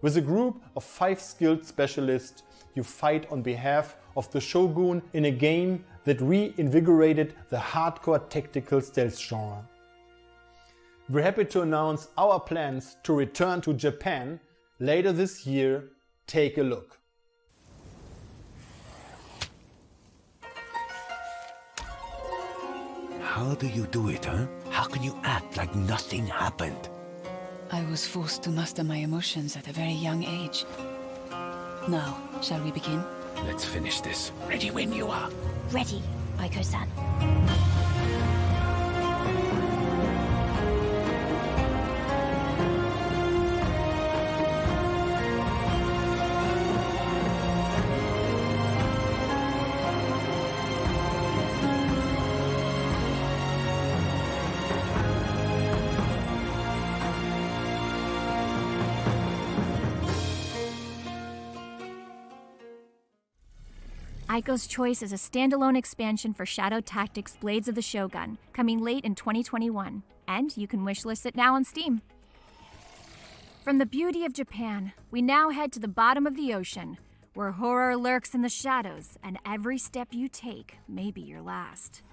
With a group of 5 skilled specialists, you fight on behalf of the Shogun in a game that reinvigorated the hardcore tactical stealth genre. We're happy to announce our plans to return to Japan later this year. Take a look.
How do you do it, huh? How can you act like nothing happened?
I was forced to master my emotions at a very young age. Now, shall we begin?
Let's finish this. Ready when you are.
Ready, Aiko-san. Aiko's Choice is a standalone expansion for Shadow Tactics Blades of the Shogun, coming late in 2021, and you can wishlist it now on Steam. From the beauty of Japan, we now head to the bottom of the ocean, where horror lurks in the shadows, and every step you take may be your last.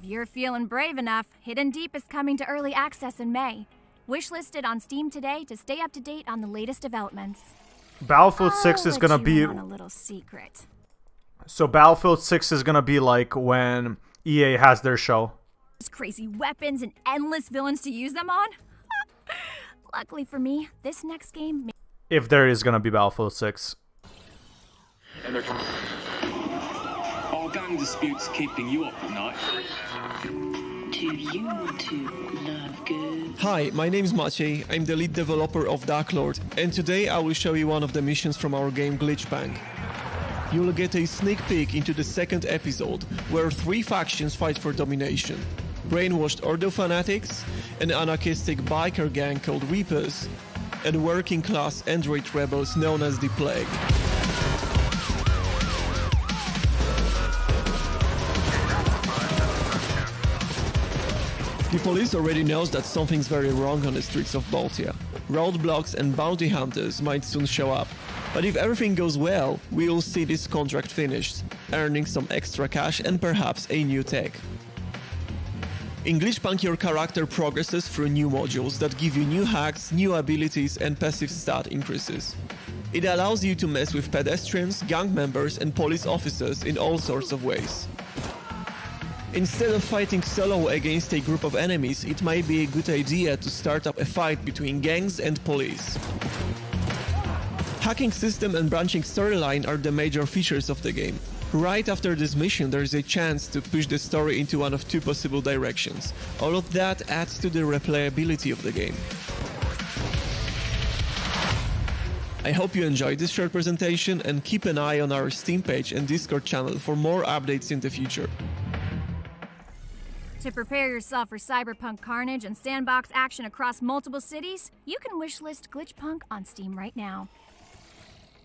you're feeling brave enough, Hidden Deep is coming to early access in May. Wishlisted on Steam today to stay up to date on the latest developments.
Battlefield 6 is gonna be...
on a little secret.
So Battlefield 6 is gonna be like when EA has their show.
Crazy weapons and endless villains to use them on? Luckily for me, this next game...
If there is gonna be Battlefield 6.
Are gang disputes keeping you up at night?
Do you want to love good?
Hi, my name is Maciej, I'm the lead developer of Dark Lord, and today I will show you one of the missions from our game Glitchpunk. You will get a sneak peek into the second episode, where 3 factions fight for domination. Brainwashed Ordo fanatics, an anarchistic biker gang called Reapers, and working-class android rebels known as the Plague. The police already knows that something's very wrong on the streets of Baltia. Roadblocks and bounty hunters might soon show up, but if everything goes well, we'll see this contract finished, earning some extra cash and perhaps a new tech. In Glitchpunk, your character progresses through new modules that give you new hacks, new abilities and passive stat increases. It allows you to mess with pedestrians, gang members and police officers in all sorts of ways. Instead of fighting solo against a group of enemies, it might be a good idea to start up a fight between gangs and police. Hacking system and branching storyline are the major features of the game. Right after this mission, there is a chance to push the story into one of 2 possible directions. All of that adds to the replayability of the game. I hope you enjoyed this short presentation and keep an eye on our Steam page and Discord channel for more updates in the future.
To prepare yourself for cyberpunk carnage and sandbox action across multiple cities, you can wishlist Glitchpunk on Steam right now.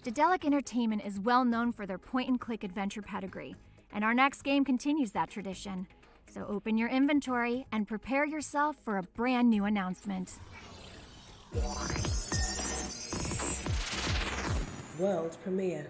Daedalic Entertainment is well known for their point-and-click adventure pedigree, and our next game continues that tradition. So open your inventory and prepare yourself for a brand new announcement.
World premiere.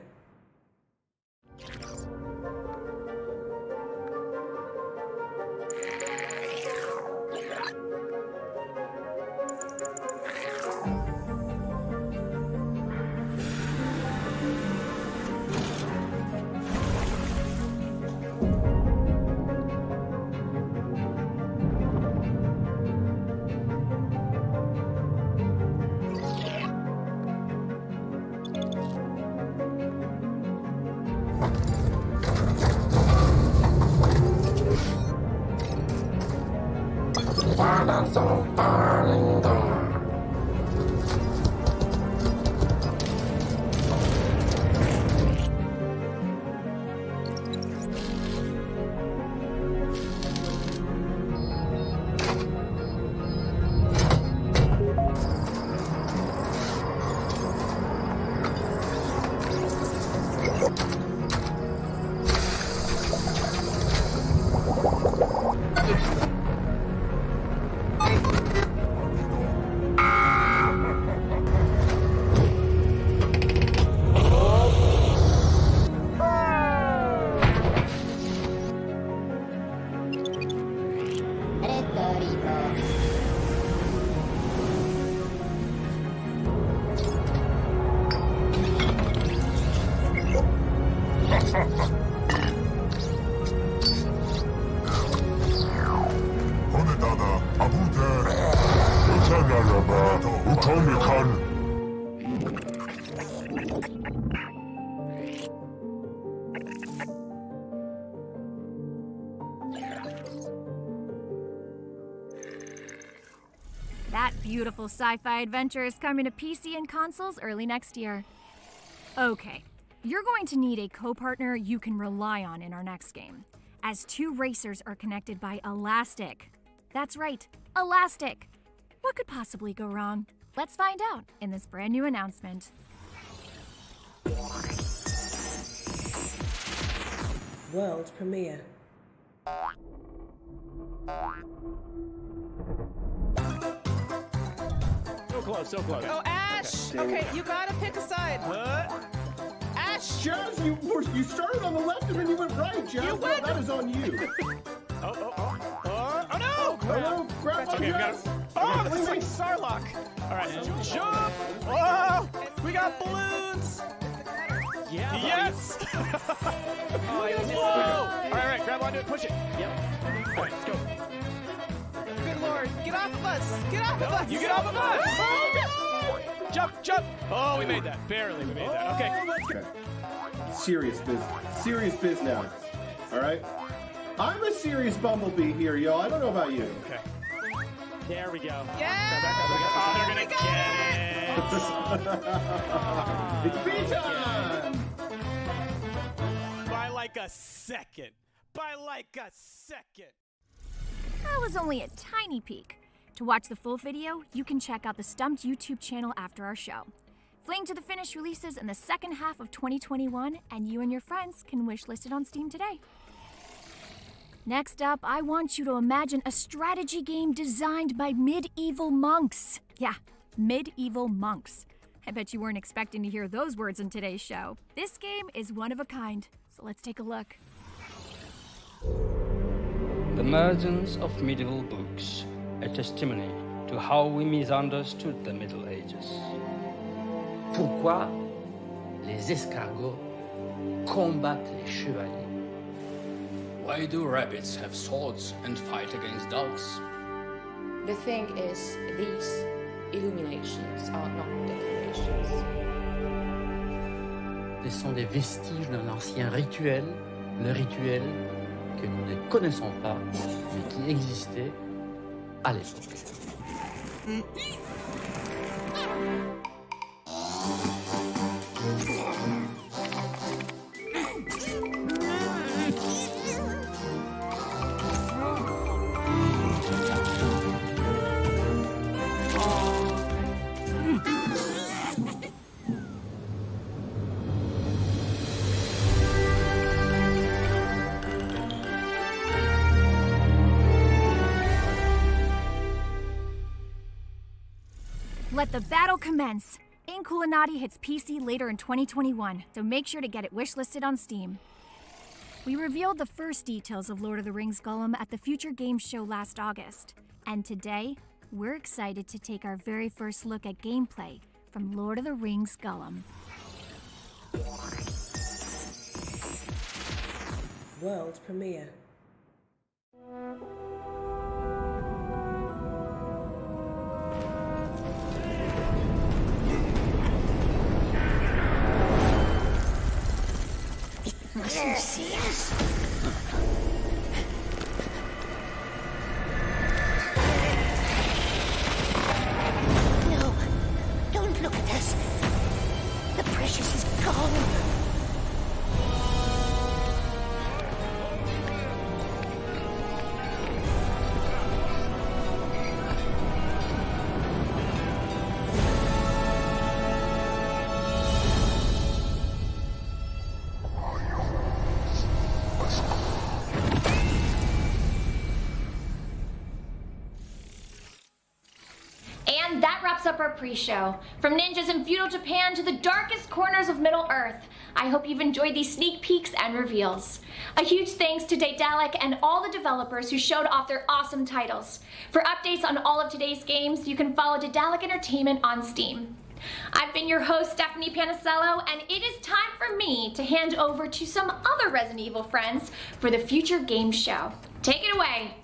That beautiful sci-fi adventure is coming to PC and consoles early next year. Okay, you're going to need a co-partner you can rely on in our next game, as 2 racers are connected by Elastic. That's right, Elastic! What could possibly go wrong? Let's find out in this brand new announcement.
World premiere.
So close, so close.
Oh, Ash! Okay, you gotta pick a side. Ash!
Jazz, you started on the left and then you went right, Jazz.
You went.
That is on you. Oh no!
Oh, grab on
Okay, we got Oh, this is like Sarlacc. All right, jump! Oh, we got balloons.
Yeah.
Yes. Whoa! All right, grab onto it, push it. Yep. All right, let's go.
Good lord, get off of us! Get off of us!
You get off of us! Oh, jump, jump! Oh, we made that. Barely, we made that. Okay.
Okay. Serious business now. All right. I'm a serious bumblebee here, yo. I don't know about you.
Okay. There we go.
Yeah!
Oh, they're gonna get it.
It's bee time!
By like a second. By like a second.
That was only a tiny peek. To watch the full video, you can check out the Stumped YouTube channel after our show. Fling to the Finish releases in the second half of 2021, and you and your friends can wishlist it on Steam today. Next up, I want you to imagine a strategy game designed by medieval monks. Yeah, medieval monks. I bet you weren't expecting to hear those words in today's show. This game is one of a kind, so let's take a look.
The emergence of medieval books, a testimony to how we misunderstood the Middle Ages.
Pourquoi les escargots combattent les chevaliers?
Why do rabbits have swords and fight against dogs?
The thing is, these illuminations are not decorations.
Ce sont des vestiges d'un ancien rituel, le rituel que nous ne connaissons pas, mais qui existait à l'époque.
Let the battle commence! Inculinati hits PC later in 2021, so make sure to get it wishlisted on Steam. We revealed the first details of Lord of the Rings Gollum at the Future Games show last August, and today, we're excited to take our very first look at gameplay from Lord of the Rings Gollum.
World premiere.
Must you see us? No, don't look at us. The precious is gone.
And that wraps up our pre-show. From ninjas in feudal Japan to the darkest corners of Middle-earth, I hope you've enjoyed these sneak peeks and reveals. A huge thanks to Daedalic and all the developers who showed off their awesome titles. For updates on all of today's games, you can follow Daedalic Entertainment on Steam. I've been your host, Stephanie Panicello, and it is time for me to hand over to some other Resident Evil friends for the Future Games Show. Take it away.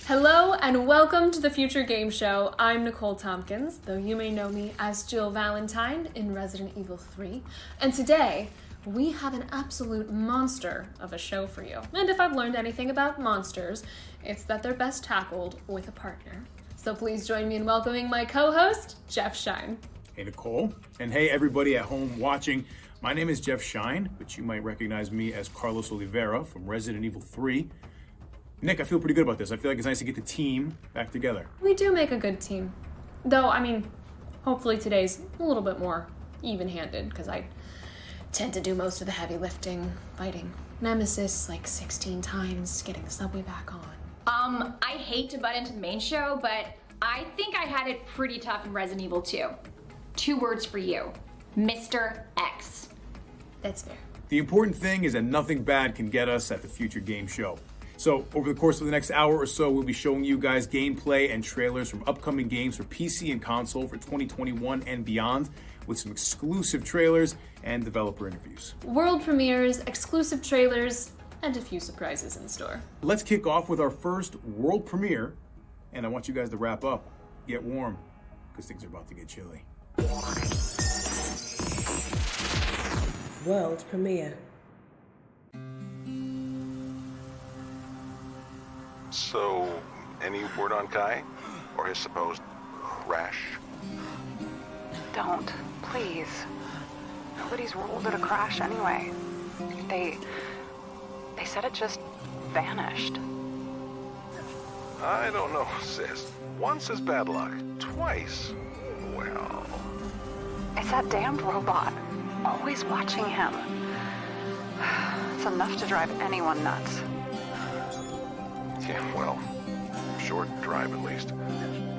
Hello and welcome to the Future Game Show. I'm Nicole Tompkins, though you may know me as Jill Valentine in Resident Evil 3. And today, we have an absolute monster of a show for you. And if I've learned anything about monsters, it's that they're best tackled with a partner. So please join me in welcoming my co-host, Jeff Shine.
Hey, Nicole. And hey, everybody at home watching. My name is Jeff Shine, but you might recognize me as Carlos Oliveira from Resident Evil 3. Nick, I feel pretty good about this. I feel like it's nice to get the team back together.
We do make a good team. Though, I mean, hopefully today's a little bit more even-handed, because I tend to do most of the heavy lifting, fighting Nemesis like 16 times, getting the subway back on.
I hate to butt into the main show, but I think I had it pretty tough in Resident Evil 2. 2 words for you. Mr. X.
That's fair.
The important thing is that nothing bad can get us at the Future Game Show. So over the course of the next hour or so, we'll be showing you guys gameplay and trailers from upcoming games for PC and console for 2021 and beyond, with some exclusive trailers and developer interviews.
World premieres, exclusive trailers, and a few surprises in store.
Let's kick off with our first world premiere, and I want you guys to wrap up, get warm, because things are about to get chilly.
World premiere.
So, any word on Kai? Or his supposed crash?
Don't, please. Nobody's ruled it a crash anyway. They said it just vanished.
I don't know, sis. Once is bad luck. Twice, well...
It's that damned robot. Always watching him. It's enough to drive anyone nuts.
Yeah, well, short drive at least.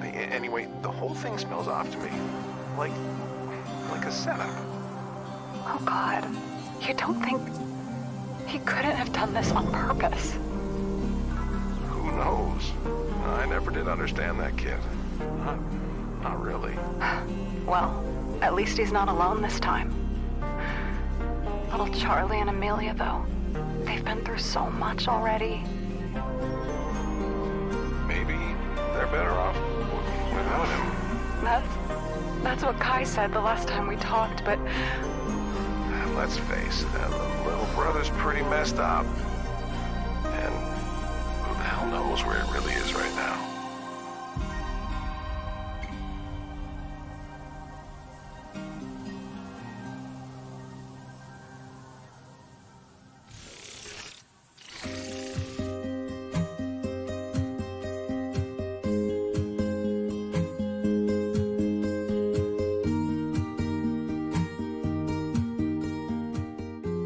Anyway, the whole thing smells off to me. Like a setup.
Oh God, you don't think he couldn't have done this on purpose?
Who knows? I never did understand that kid. Not really.
Well, at least he's not alone this time. Little Charlie and Amelia, though, they've been through so much already.
Maybe they're better off without him.
That's what Kai said the last time we talked, but...
Let's face it, the little brother's pretty messed up. And who the hell knows where it really is right now.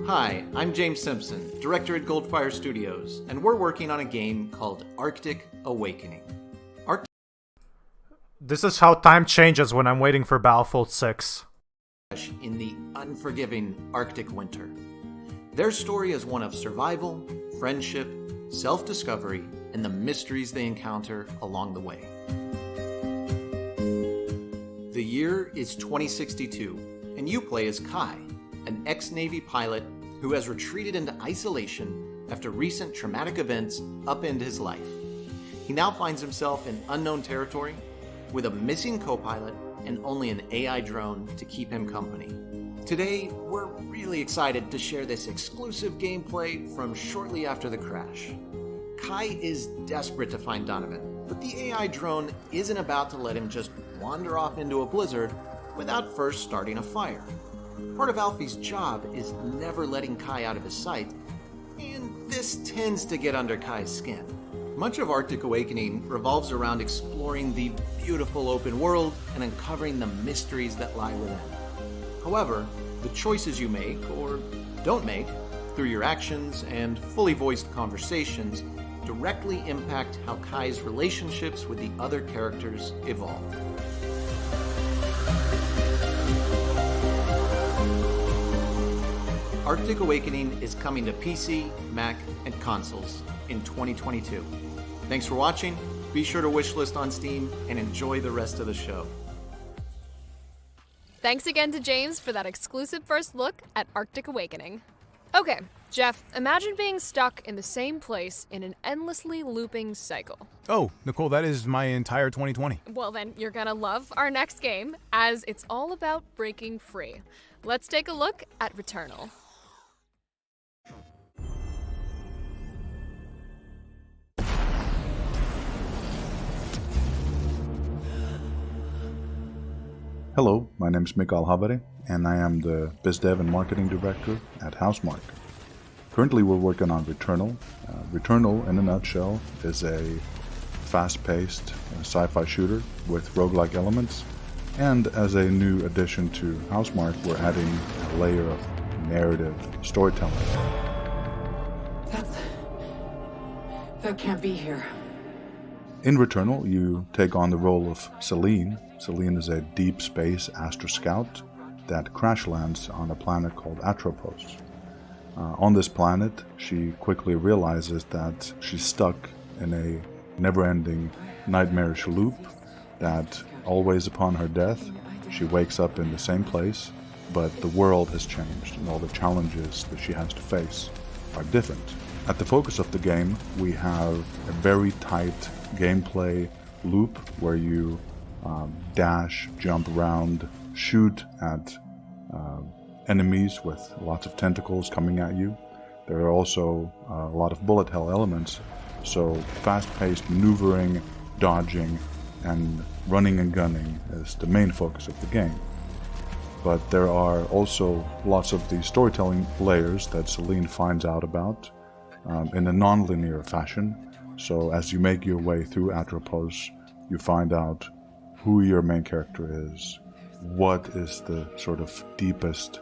Hi, I'm James Simpson, director at Goldfire Studios, and we're working on a game called Arctic Awakening.
This is how time changes when I'm waiting for Battlefield 6.
In the unforgiving Arctic winter. Their story is one of survival, friendship, self-discovery, and the mysteries they encounter along the way. The year is 2062, and you play as Kai, an ex-Navy pilot who has retreated into isolation after recent traumatic events upend his life. He now finds himself in unknown territory with a missing co-pilot and only an AI drone to keep him company. Today, we're really excited to share this exclusive gameplay from shortly after the crash. Kai is desperate to find Donovan, but the AI drone isn't about to let him just wander off into a blizzard without first starting a fire. Part of Alfie's job is never letting Kai out of his sight, and this tends to get under Kai's skin. Much of Arctic Awakening revolves around exploring the beautiful open world and uncovering the mysteries that lie within. However, the choices you make, or don't make, through your actions and fully voiced conversations directly impact how Kai's relationships with the other characters evolve. Arctic Awakening is coming to PC, Mac, and consoles in 2022. Thanks for watching. Be sure to wishlist on Steam and enjoy the rest of the show.
Thanks again to James for that exclusive first look at Arctic Awakening. Okay, Jeff, imagine being stuck in the same place in an endlessly looping cycle.
Oh, Nicole, that is my entire 2020.
Well then, you're gonna love our next game, as it's all about breaking free. Let's take a look at Returnal.
Hello, my name is Mikael Haveri, and I am the Biz Dev and Marketing Director at Housemarque. Currently we're working on Returnal. Returnal, in a nutshell, is a fast-paced sci-fi shooter with roguelike elements, and as a new addition to Housemarque, we're adding a layer of narrative storytelling.
That can't be here.
In Returnal, you take on the role of Celine. Celine is a deep space astro scout that crash lands on a planet called Atropos. On this planet, she quickly realizes that she's stuck in a never-ending nightmarish loop, that always upon her death, she wakes up in the same place, but the world has changed and all the challenges that she has to face are different. At the focus of the game, we have a very tight gameplay loop where you dash, jump around, shoot at enemies with lots of tentacles coming at you. There are also a lot of bullet hell elements, so fast-paced maneuvering, dodging, and running and gunning is the main focus of the game. But there are also lots of the storytelling layers that Celine finds out about in a non-linear fashion. So as you make your way through Atropos, you find out who your main character is, what is the sort of deepest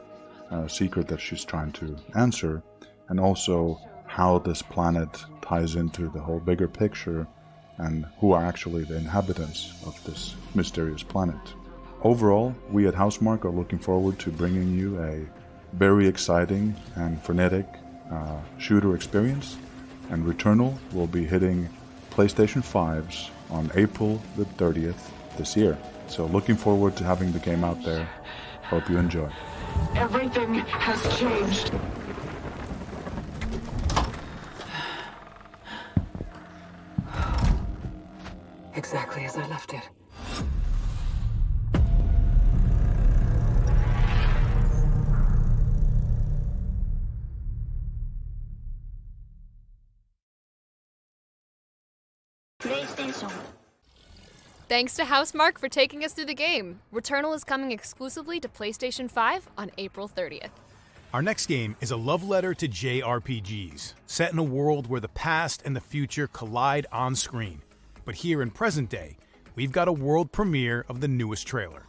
secret that she's trying to answer, and also how this planet ties into the whole bigger picture and who are actually the inhabitants of this mysterious planet. Overall, we at Housemarque are looking forward to bringing you a very exciting and frenetic shooter experience, and Returnal will be hitting PlayStation 5s on April the 30th this year. So looking forward to having the game out there. Hope you enjoy.
Everything has changed. Exactly as I left it.
PlayStation.
Thanks to Housemarque for taking us through the game. Returnal is coming exclusively to PlayStation 5 on April 30th.
Our next game is a love letter to JRPGs, set in a world where the past and the future collide on screen. But here in present day, we've got a world premiere of the newest trailer.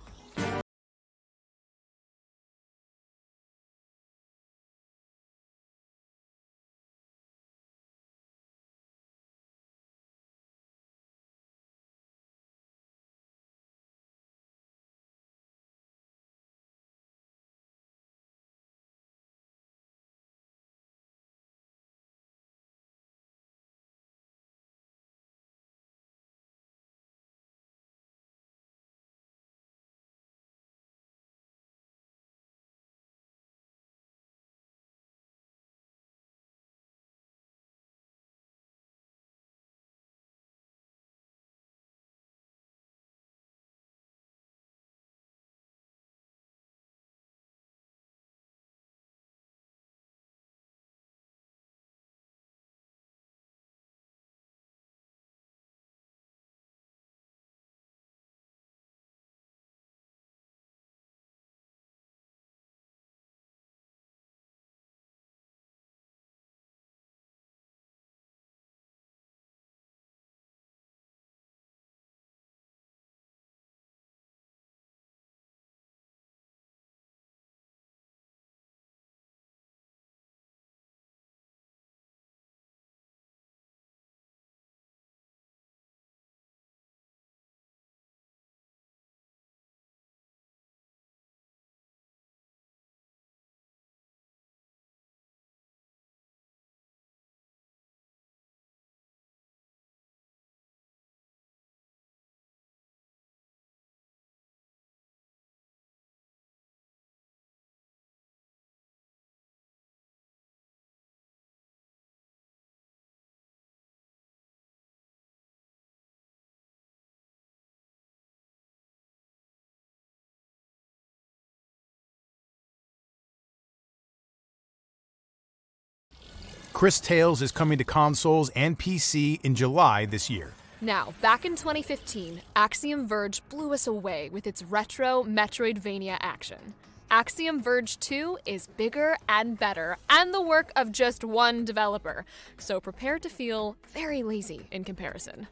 Chris Tales is coming to consoles and PC in July this year.
Now, back in 2015, Axiom Verge blew us away with its retro Metroidvania action. Axiom Verge 2 is bigger and better, and the work of just one developer, so prepare to feel very lazy in comparison.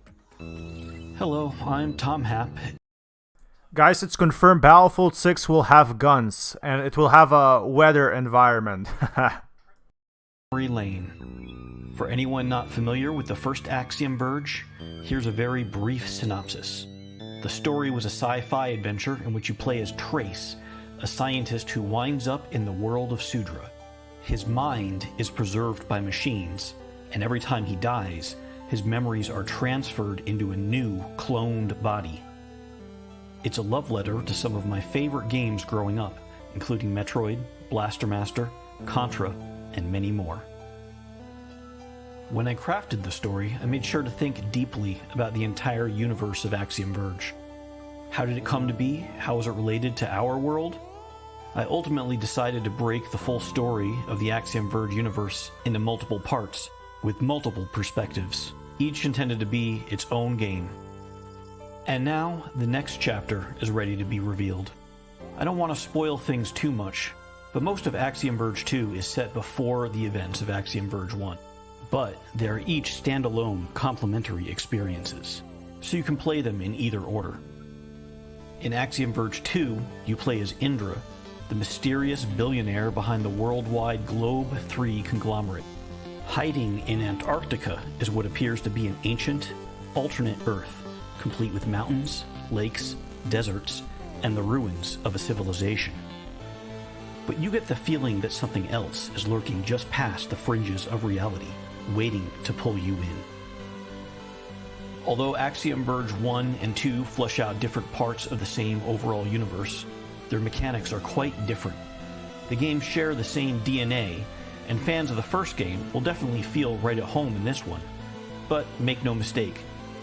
Hello, I'm Tom Happ.
Guys, it's confirmed Battlefield 6 will have guns, and it will have a weather environment.
Lane. For anyone not familiar with the first Axiom Verge, here's a very brief synopsis. The story was a sci-fi adventure in which you play as Trace, a scientist who winds up in the world of Sudra. His mind is preserved by machines, and every time he dies, his memories are transferred into a new, cloned body. It's a love letter to some of my favorite games growing up, including Metroid, Blaster Master, Contra, and many more. When I crafted the story, I made sure to think deeply about the entire universe of Axiom Verge. How did it come to be? How is it related to our world? I ultimately decided to break the full story of the Axiom Verge universe into multiple parts, with multiple perspectives, each intended to be its own game. And now, the next chapter is ready to be revealed. I don't want to spoil things too much, but most of Axiom Verge 2 is set before the events of Axiom Verge 1. But they are each standalone, complementary experiences, so you can play them in either order. In Axiom Verge 2, you play as Indra, the mysterious billionaire behind the worldwide Globe 3 conglomerate. Hiding in Antarctica is what appears to be an ancient, alternate Earth, complete with mountains, lakes, deserts, and the ruins of a civilization. But you get the feeling that something else is lurking just past the fringes of reality, waiting to pull you in. Although Axiom Verge 1 and 2 flesh out different parts of the same overall universe, their mechanics are quite different. The games share the same DNA, and fans of the first game will definitely feel right at home in this one. But make no mistake,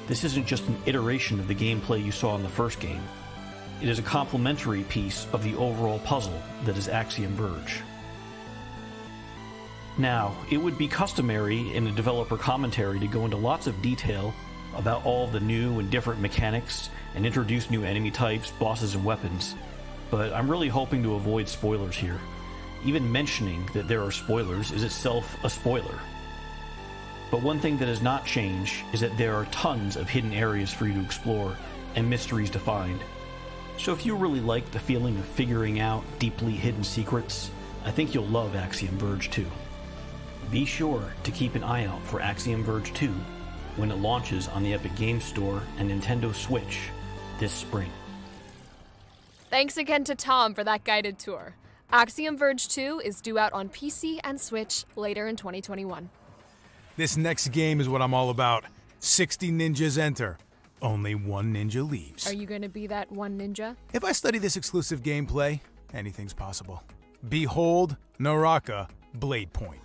this isn't just an iteration of the gameplay you saw in the first game. It is a complementary piece of the overall puzzle that is Axiom Verge. Now, it would be customary in a developer commentary to go into lots of detail about all the new and different mechanics and introduce new enemy types, bosses, and weapons, but I'm really hoping to avoid spoilers here. Even mentioning that there are spoilers is itself a spoiler. But one thing that does not change is that there are tons of hidden areas for you to explore and mysteries to find. So if you really like the feeling of figuring out deeply hidden secrets, I think you'll love Axiom Verge 2. Be sure to keep an eye out for Axiom Verge 2 when it launches on the Epic Games Store and Nintendo Switch this spring.
Thanks again to Tom for that guided tour. Axiom Verge 2 is due out on PC and Switch later in 2021.
This next game is what I'm all about. 60 ninjas enter. Only one ninja leaves.
Are you going to be that one ninja?
If I study this exclusive gameplay, anything's possible. Behold, Naraka, Bladepoint.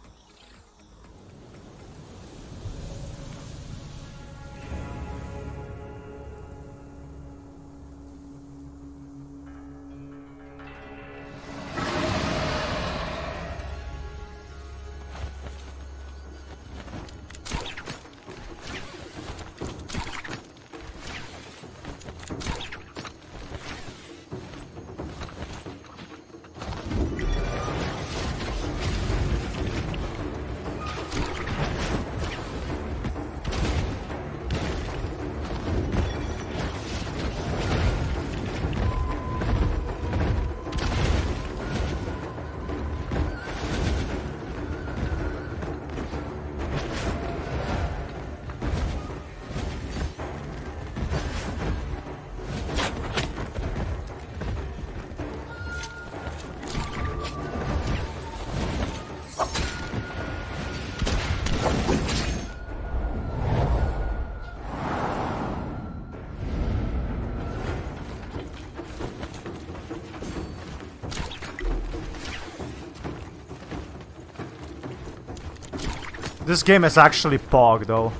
This game is actually Pog, though.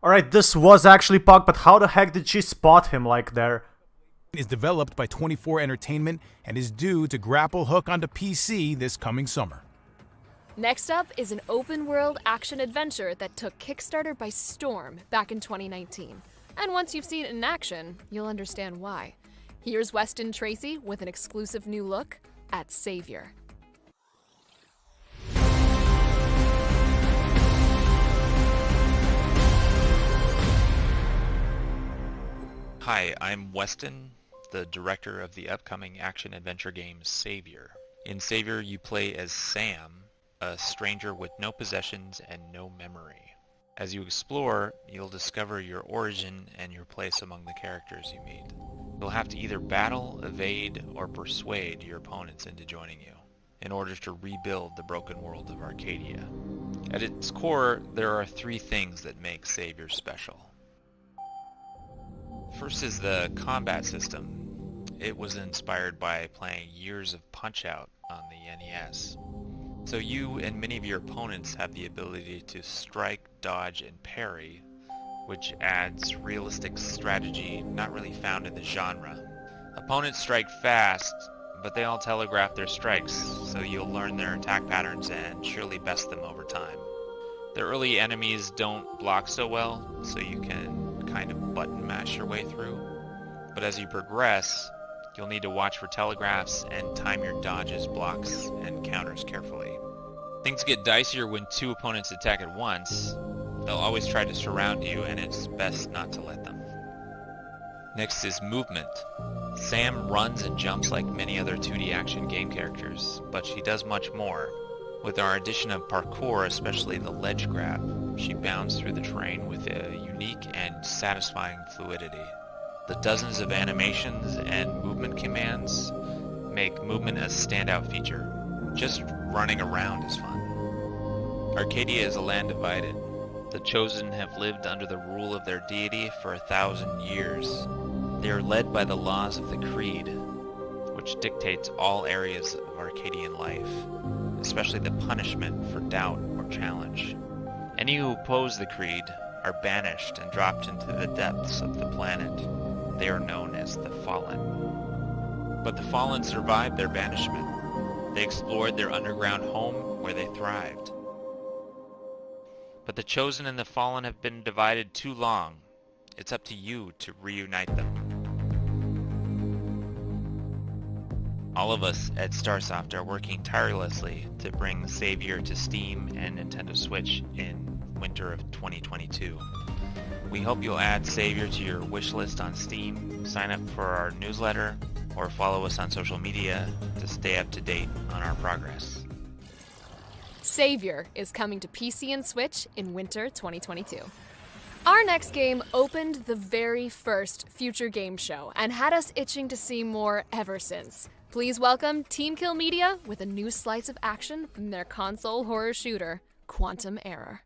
Alright, this was actually Puck, but how the heck did she spot him like there?
Is developed by 24 Entertainment and is due to grapple hook onto PC this coming summer.
Next up is an open-world action-adventure that took Kickstarter by storm back in 2019. And once you've seen it in action, you'll understand why. Here's Weston Tracy with an exclusive new look at Savior.
Hi, I'm Weston, the director of the upcoming action-adventure game Savior. In Savior, you play as Sam, a stranger with no possessions and no memory. As you explore, you'll discover your origin and your place among the characters you meet. You'll have to either battle, evade, or persuade your opponents into joining you in order to rebuild the broken world of Arcadia. At its core, there are three things that make Savior special. First is the combat system. It was inspired by playing years of Punch-Out on the NES. So you and many of your opponents have the ability to strike, dodge, and parry, which adds realistic strategy not really found in the genre. Opponents strike fast, but they all telegraph their strikes, so you'll learn their attack patterns and surely best them over time. The early enemies don't block so well, so you can kind of button mash your way through. But as you progress, you'll need to watch for telegraphs and time your dodges, blocks, and counters carefully. Things get dicier when two opponents attack at once. They'll always try to surround you, and it's best not to let them. Next is movement. Sam runs and jumps like many other 2D action game characters, but she does much more. With our addition of parkour, especially the ledge grab, she bounds through the terrain with a unique and satisfying fluidity. The dozens of animations and movement commands make movement a standout feature. Just running around is fun. Arcadia is a land divided. The Chosen have lived under the rule of their deity for 1,000 years. They are led by the laws of the Creed, which dictates all areas of Arcadian life, especially the punishment for doubt or challenge. Any who oppose the Creed are banished and dropped into the depths of the planet. They are known as the Fallen. But the Fallen survived their banishment. They explored their underground home where they thrived. But the Chosen and the Fallen have been divided too long. It's up to you to reunite them. All of us at Starsoft are working tirelessly to bring Savior to Steam and Nintendo Switch in winter of 2022. We hope you'll add Savior to your wish list on Steam, sign up for our newsletter, or follow us on social media to stay up to date on our progress.
Savior is coming to PC and Switch in winter 2022. Our next game opened the very first Future Game Show and had us itching to see more ever since. Please welcome Team Kill Media with a new slice of action from their console horror shooter, Quantum Error.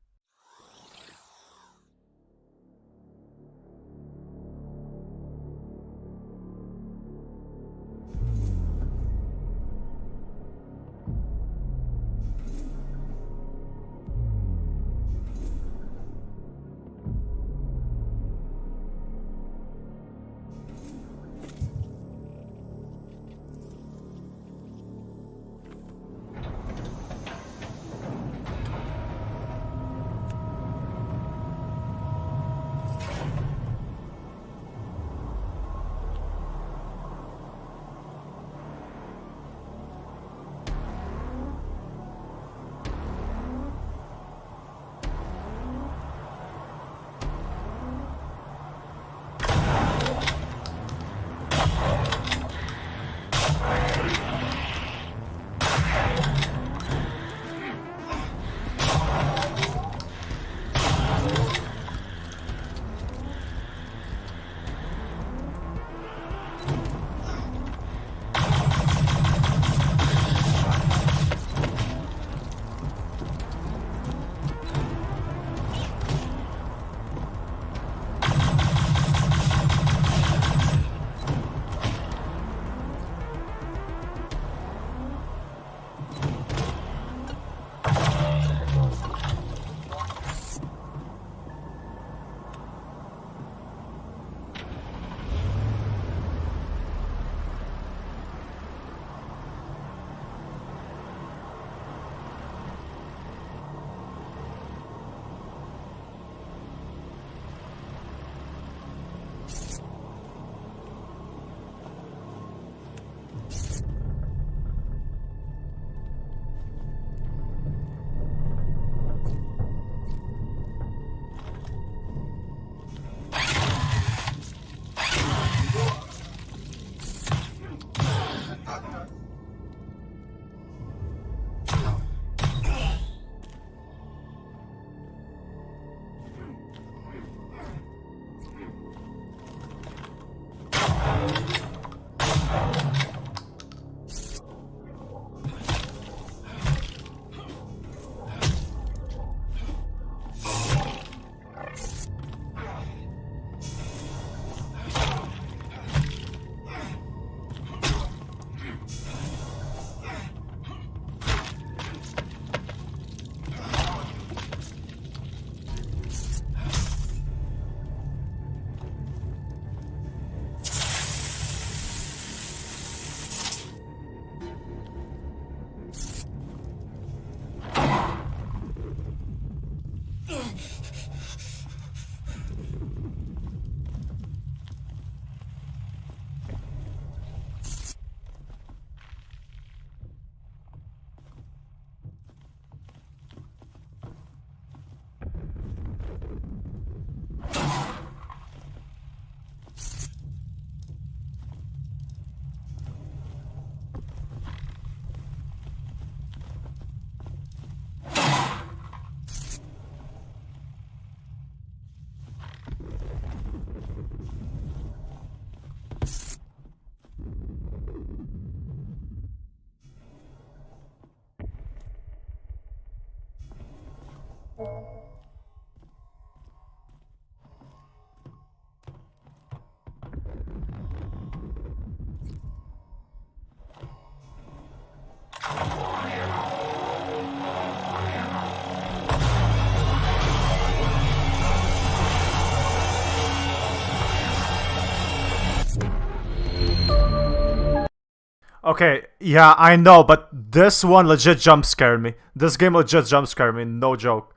Okay, yeah, I know, but this one legit jump scared me. This game legit jump scared me, no joke.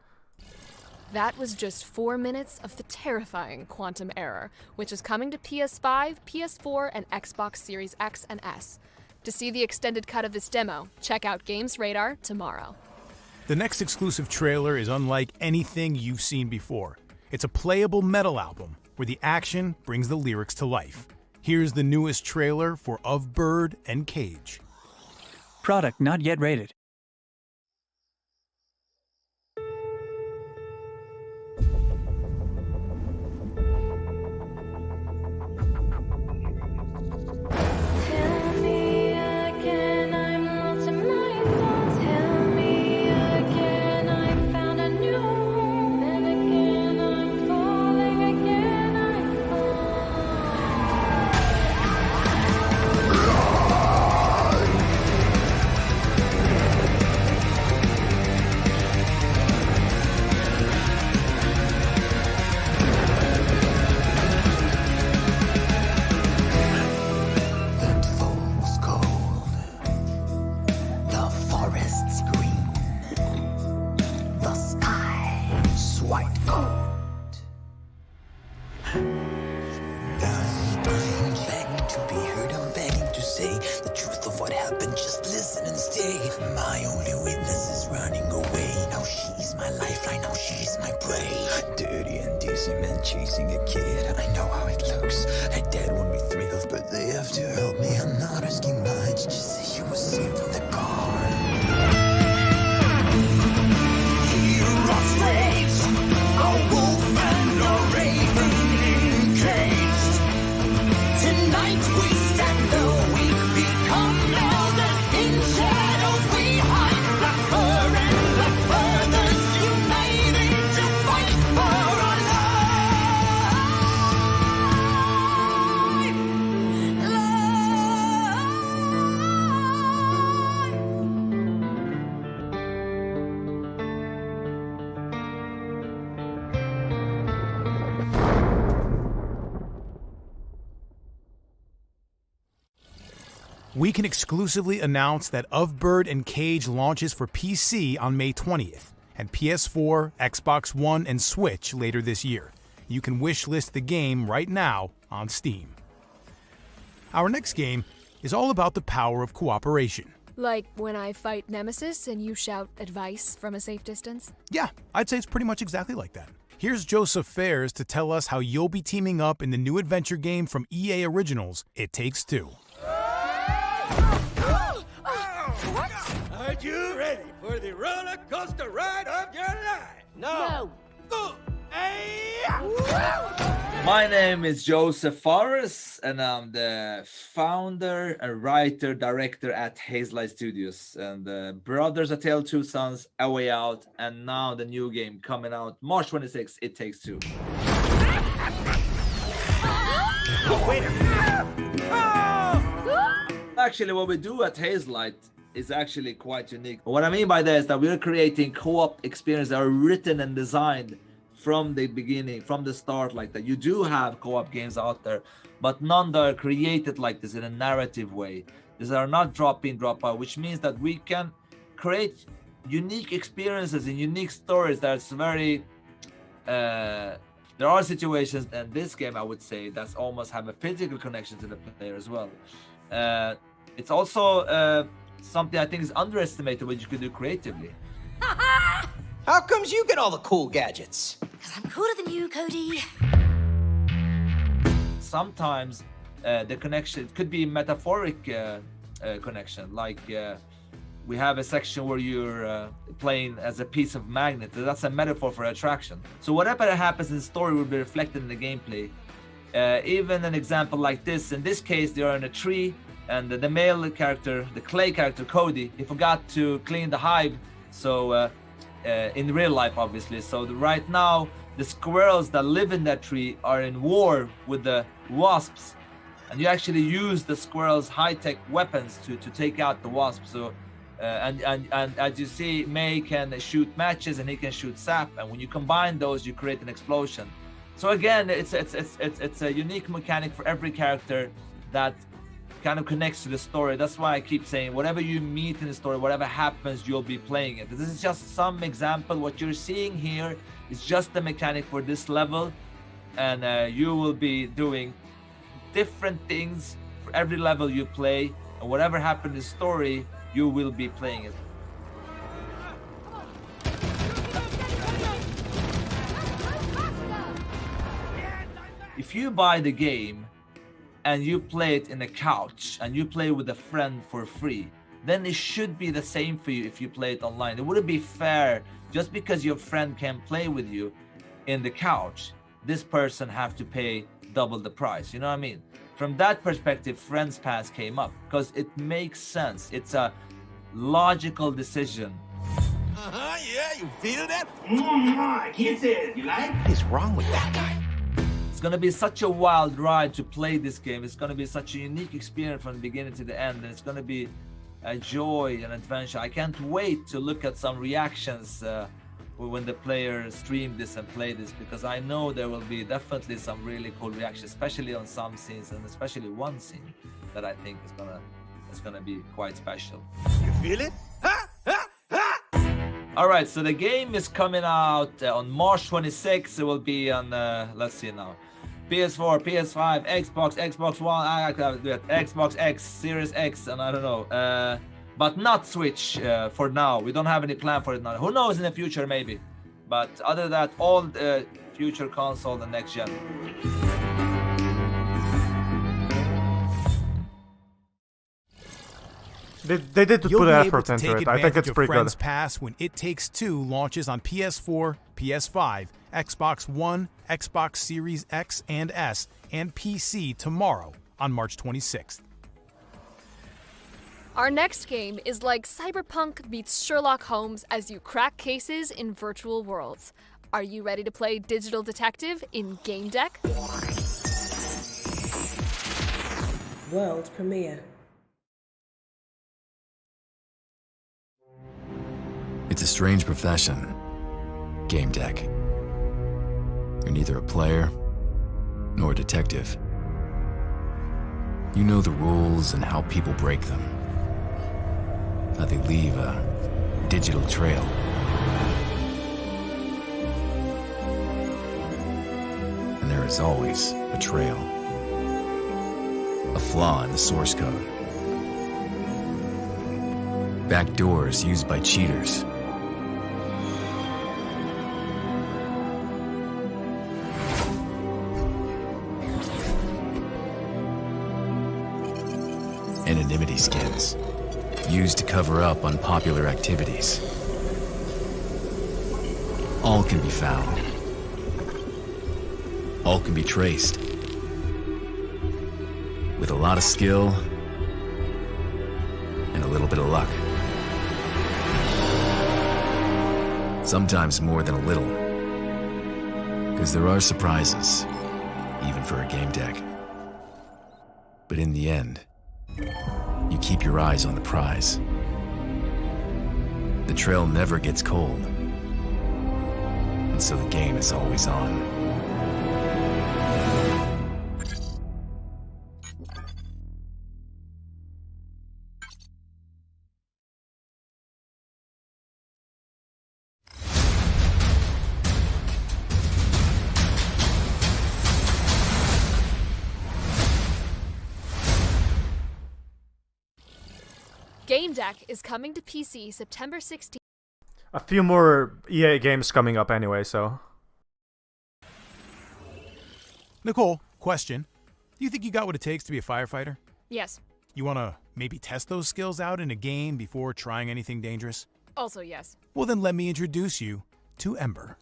That was just 4 minutes of the terrifying Quantum Error, which is coming to PS5, PS4, and Xbox Series X and S. To see the extended cut of this demo, check out Games Radar tomorrow.
The next exclusive trailer is unlike anything you've seen before. It's a playable metal album where the action brings the lyrics to life. Here's the newest trailer for Of Bird and Cage.
Product not yet rated.
Chasing a kid, I know how it looks. Her dad won't be thrilled, but they have to help me. I'm not asking much, just say she was saved from the car. Heroes rage, a wolf and a raven encaged. Tonight we stand the weak, become elders in shadows. We hide the current, the furthest united to fight for our lives.
We can exclusively announce that Of Bird and Cage launches for PC on May 20th, and PS4, Xbox One, and Switch later this year. You can wishlist the game right now on Steam. Our next game is all about the power of cooperation.
Like when I fight Nemesis and you shout advice from a safe distance?
Yeah, I'd say it's pretty much exactly like that. Here's Joseph Fares to tell us how you'll be teaming up in the new adventure game from EA Originals, It Takes Two.
Are you ready for the roller coaster ride of your life?
No.
Hey!
My name is Joseph Fares, and I'm the founder and writer director at Hazelight Studios. And Brothers: A Tale of Two Sons, A Way Out, and now the new game coming out March 26th, It Takes Two. Actually, what we do at Hazelight is actually quite unique. What I mean by that is that we're creating co-op experiences that are written and designed from the beginning, from the start, like that. You do have co-op games out there, but none that are created like this in a narrative way. These are not drop in, drop out, which means that we can create unique experiences and unique stories that's very there are situations in this game, I would say, that's almost have a physical connection to the player as well. It's also something I think is underestimated what you can do creatively.
How comes you get all the cool gadgets?
Because I'm cooler than you, Cody.
Sometimes the connection could be metaphoric connection, like we have a section where you're playing as a piece of magnet. That's a metaphor for attraction. So whatever happens in the story will be reflected in the gameplay. Even an example like this, in this case, they are in a tree, and the male character, the clay character, Cody, he forgot to clean the hive. So in real life, obviously. So right now, the squirrels that live in that tree are in war with the wasps. And you actually use the squirrels' high-tech weapons to take out the wasps. So, and as you see, May can shoot matches and he can shoot sap. And when you combine those, you create an explosion. So again, it's a unique mechanic for every character that kind of connects to the story. That's why I keep saying, whatever you meet in the story, whatever happens, you'll be playing it. This is just some example. What you're seeing here is just the mechanic for this level, and you will be doing different things for every level you play, and whatever happens in the story, you will be playing it. If you buy the game and you play it in a couch and you play with a friend for free, then it should be the same for you if you play it online. It wouldn't be fair just because your friend can play with you in the couch, this person have to pay double the price. You know what I mean? From that perspective, Friends Pass came up because it makes sense. It's a logical decision.
Yeah, you feel that? Kisses, you like?
What is wrong with that guy? It's gonna be such a wild ride to play this game. It's gonna be such a unique experience from the beginning to the end, and it's gonna be a joy and adventure. I can't wait to look at some reactions when the players stream this and play this, because I know there will be definitely some really cool reactions, especially on some scenes, and especially one scene that I think is gonna be quite special.
You feel it?
All right, so the game is coming out on March 26th. It will be on, let's see now, PS4, PS5, Xbox, Xbox One, Xbox X, Series X, and I don't know. But not Switch for now. We don't have any plan for it now. Who knows in the future, maybe. But other than that, all future console and next gen.
They did put effort into it. I think it's pretty
Friends
good.
Pass when It Takes Two launches on PS4, PS5, Xbox One, Xbox Series X and S, and PC tomorrow on March 26th.
Our next game is like Cyberpunk meets Sherlock Holmes as you crack cases in virtual worlds. Are you ready to play Digital Detective in Game Deck?
World premiere.
It's a strange profession, game deck. You're neither a player nor a detective. You know the rules and how people break them, how they leave a digital trail. And there is always a trail, a flaw in the source code, backdoors used by cheaters. Anonymity skins, used to cover up unpopular activities. All can be found all can be traced. With a lot of skill and a little bit of luck. Sometimes more than a little. Because there are surprises, even for a game deck. But in the end, you keep your eyes on the prize. The trail never gets cold, and so the game is always on.
Game Deck is coming to PC September 16th.
A few more EA games coming up anyway, so.
Nicole, question. Do you think you got what it takes to be a firefighter?
Yes.
You want to maybe test those skills out in a game before trying anything dangerous?
Also, yes.
Well, then let me introduce you to Ember.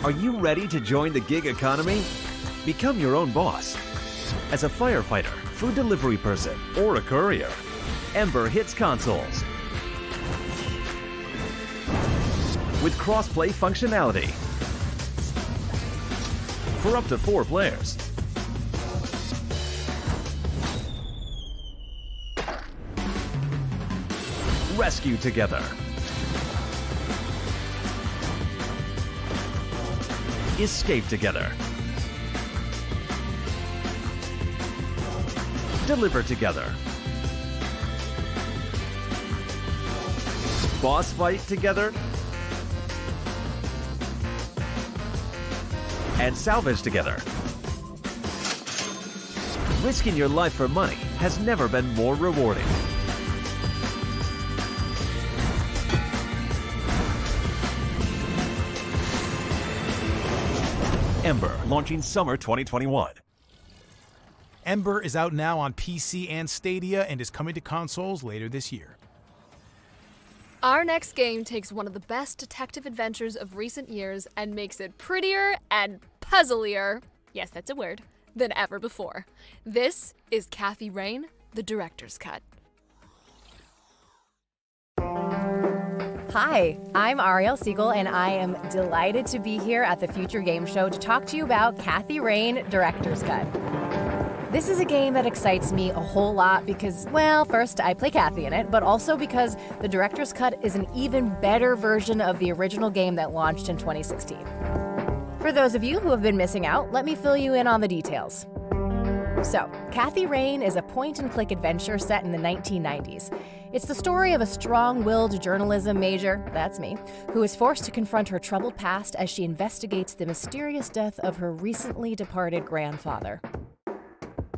Are you ready to join the gig economy? Become your own boss. As a firefighter, food delivery person, or a courier, Ember hits consoles with cross-play functionality for up to 4 players. Rescue together. Escape together. Deliver together. Boss fight together. And salvage together. Risking your life for money has never been more rewarding. Ember, launching summer 2021.
Ember is out now on PC and Stadia and is coming to consoles later this year.
Our next game takes one of the best detective adventures of recent years and makes it prettier and puzzlier, yes, that's a word, than ever before. This is Kathy Rain, the director's cut.
Hi, I'm Ariel Siegel, and I am delighted to be here at the Future Game Show to talk to you about Kathy Rain, Director's Cut. This is a game that excites me a whole lot because, well, first, I play Kathy in it, but also because the Director's Cut is an even better version of the original game that launched in 2016. For those of you who have been missing out, let me fill you in on the details. So, Kathy Rain is a point-and-click adventure set in the 1990s. It's the story of a strong-willed journalism major, that's me, who is forced to confront her troubled past as she investigates the mysterious death of her recently departed grandfather.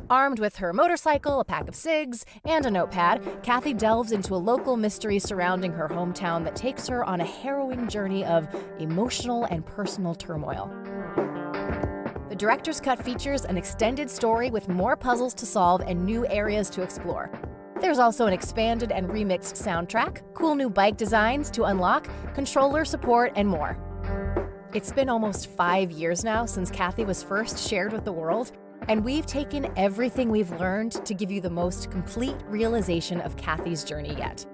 Armed with her motorcycle, a pack of cigs, and a notepad, Kathy delves into a local mystery surrounding her hometown that takes her on a harrowing journey of emotional and personal turmoil. The Director's Cut features an extended story with more puzzles to solve and new areas to explore. There's also an expanded and remixed soundtrack, cool new bike designs to unlock, controller support, and more. It's been almost 5 years now since Kathy was first shared with the world, and we've taken everything we've learned to give you the most complete realization of Kathy's journey yet.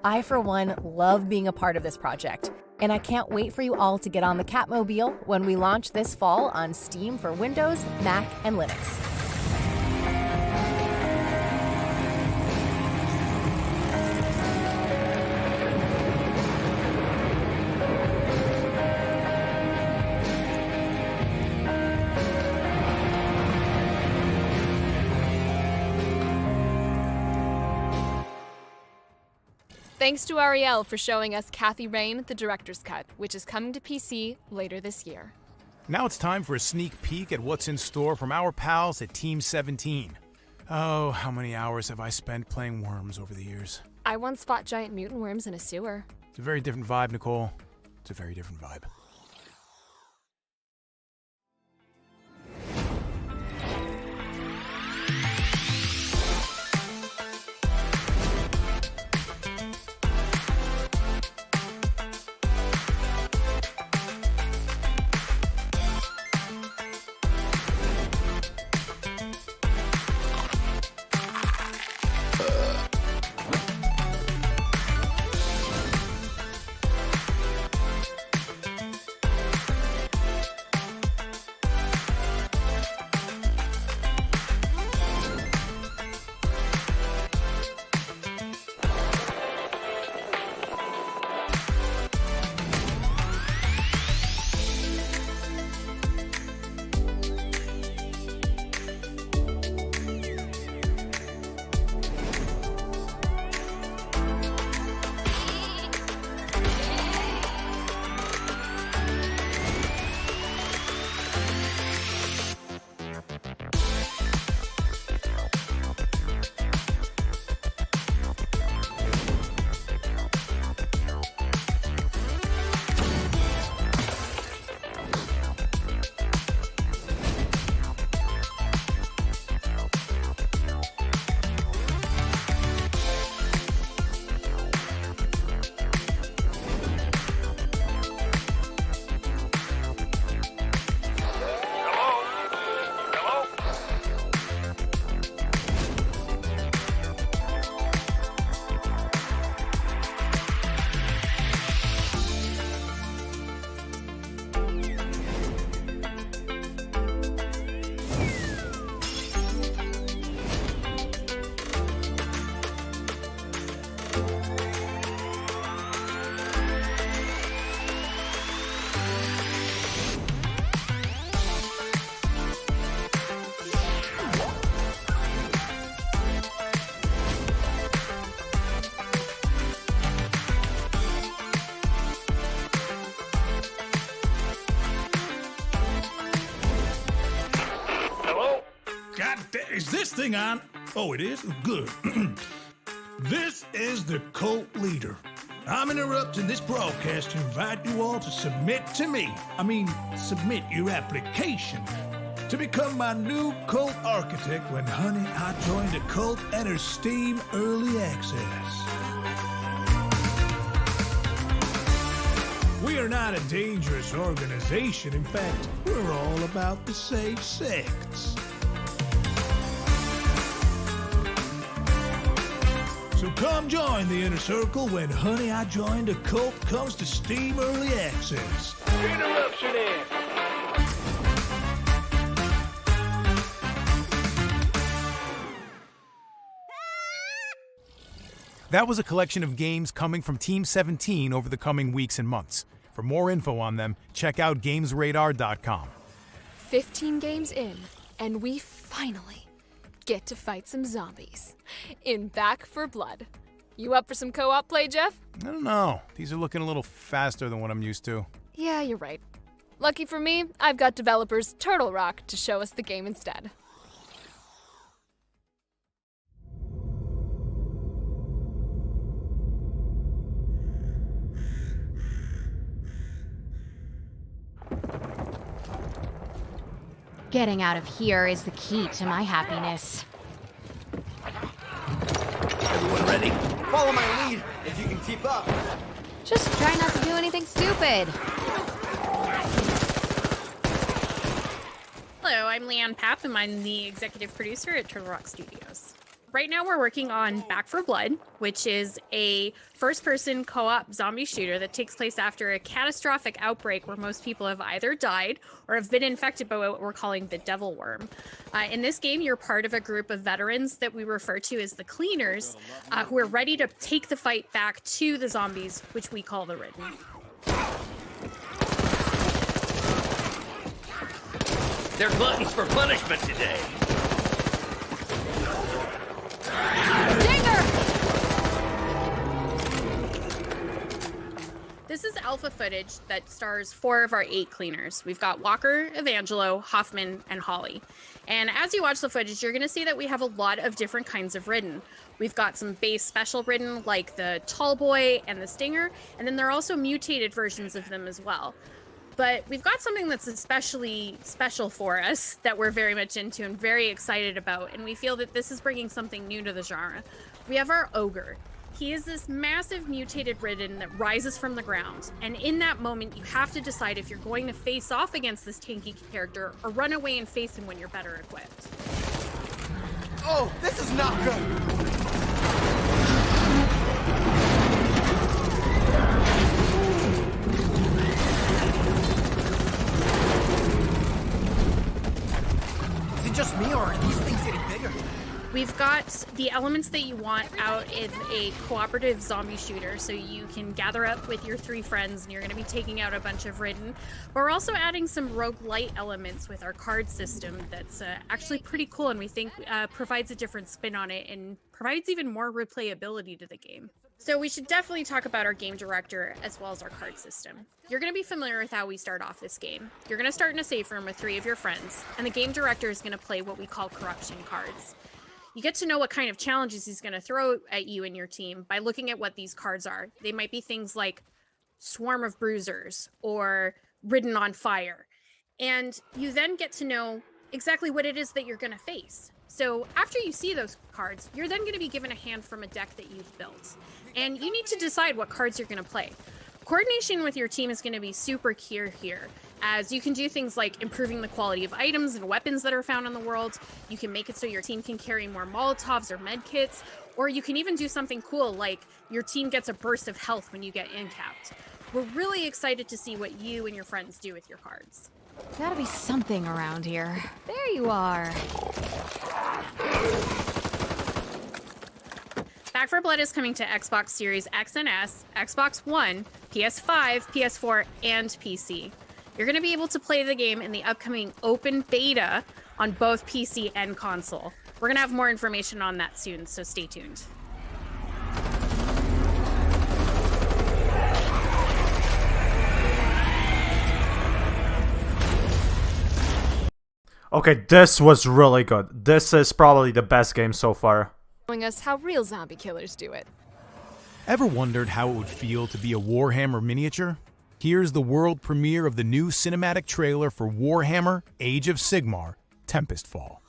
I, for one, love being a part of this project, and I can't wait for you all to get on the Catmobile when we launch this fall on Steam for Windows, Mac, and Linux.
Thanks to Ariel for showing us Kathy Rain, the Director's Cut, which is coming to PC later this year.
Now it's time for a sneak peek at what's in store from our pals at Team 17. Oh, how many hours have I spent playing Worms over the years?
I once fought giant mutant worms in a sewer.
It's a very different vibe, Nicole. It's a very different vibe.
God damn, is this thing on? Oh, it is? Good. This is the cult leader. I'm interrupting this broadcast to invite you all to submit your application to become my new cult architect when, honey, I joined a cult enters Steam Early Access. We are not a dangerous organization. In fact, we're all about the safe sex. So come join the inner circle when Honey, I Joined a Cult comes to Steam Early Access. Interruption in.
That was a collection of games coming from Team 17 over the coming weeks and months. For more info on them, check out GamesRadar.com.
15 games in, and we finally get to fight some zombies in Back 4 Blood. You up for some co-op play, Jeff?
I don't know. These are looking a little faster than what I'm used to.
Yeah, you're right. Lucky for me, I've got developers Turtle Rock to show us the game instead.
Getting out of here is the key to my happiness.
Everyone ready? Follow my lead, if you can keep up.
Just try not to do anything stupid.
Hello, I'm Leanne Papp, and I'm the executive producer at Turtle Rock Studios. Right now we're working on Back 4 Blood, which is a first-person co-op zombie shooter that takes place after a catastrophic outbreak where most people have either died or have been infected by what we're calling the devil worm. In this game, you're part of a group of veterans that we refer to as the Cleaners, who are ready to take the fight back to the zombies, which we call the Ridden.
They're gluttons for punishment today.
This is alpha footage that stars 4 of our 8 cleaners. We've got Walker, Evangelo, Hoffman, and Holly. And as you watch the footage, you're going to see that we have a lot of different kinds of Ridden. We've got some base special Ridden like the Tall Boy and the Stinger, and then there are also mutated versions of them as well. But we've got something that's especially special for us that we're very much into and very excited about, and we feel that this is bringing something new to the genre. We have our Ogre. He is this massive mutated Ridden that rises from the ground, and in that moment you have to decide if you're going to face off against this tanky character or run away and face him when you're better equipped.
Oh, this is not good! Is it just me, or are these things getting bigger?
We've got the elements that you want out in a cooperative zombie shooter, so you can gather up with your 3 friends and you're going to be taking out a bunch of Ridden. But we're also adding some roguelite elements with our card system that's actually pretty cool, and we think provides a different spin on it and provides even more replayability to the game. So we should definitely talk about our game director as well as our card system. You're going to be familiar with how we start off this game. You're going to start in a safe room with 3 of your friends, and the game director is going to play what we call corruption cards. You get to know what kind of challenges he's going to throw at you and your team by looking at what these cards are. They might be things like Swarm of Bruisers or Ridden on Fire. And you then get to know exactly what it is that you're going to face. So after you see those cards, you're then going to be given a hand from a deck that you've built. And you need to decide what cards you're going to play. Coordination with your team is going to be super key here, as you can do things like improving the quality of items and weapons that are found in the world. You can make it so your team can carry more Molotovs or med kits, or you can even do something cool like your team gets a burst of health when you get incapped. We're really excited to see what you and your friends do with your cards.
Gotta be something around here. There you are.
Back 4 Blood is coming to Xbox Series X and S, Xbox One, PS5, PS4, and PC. You're going to be able to play the game in the upcoming open beta on both PC and console. We're going to have more information on that soon, so stay tuned.
Okay, this was really good. This is probably the best game so far.
Showing us how real zombie killers do it.
Ever wondered how it would feel to be a Warhammer miniature? Here's the world premiere of the new cinematic trailer for Warhammer Age of Sigmar Tempestfall.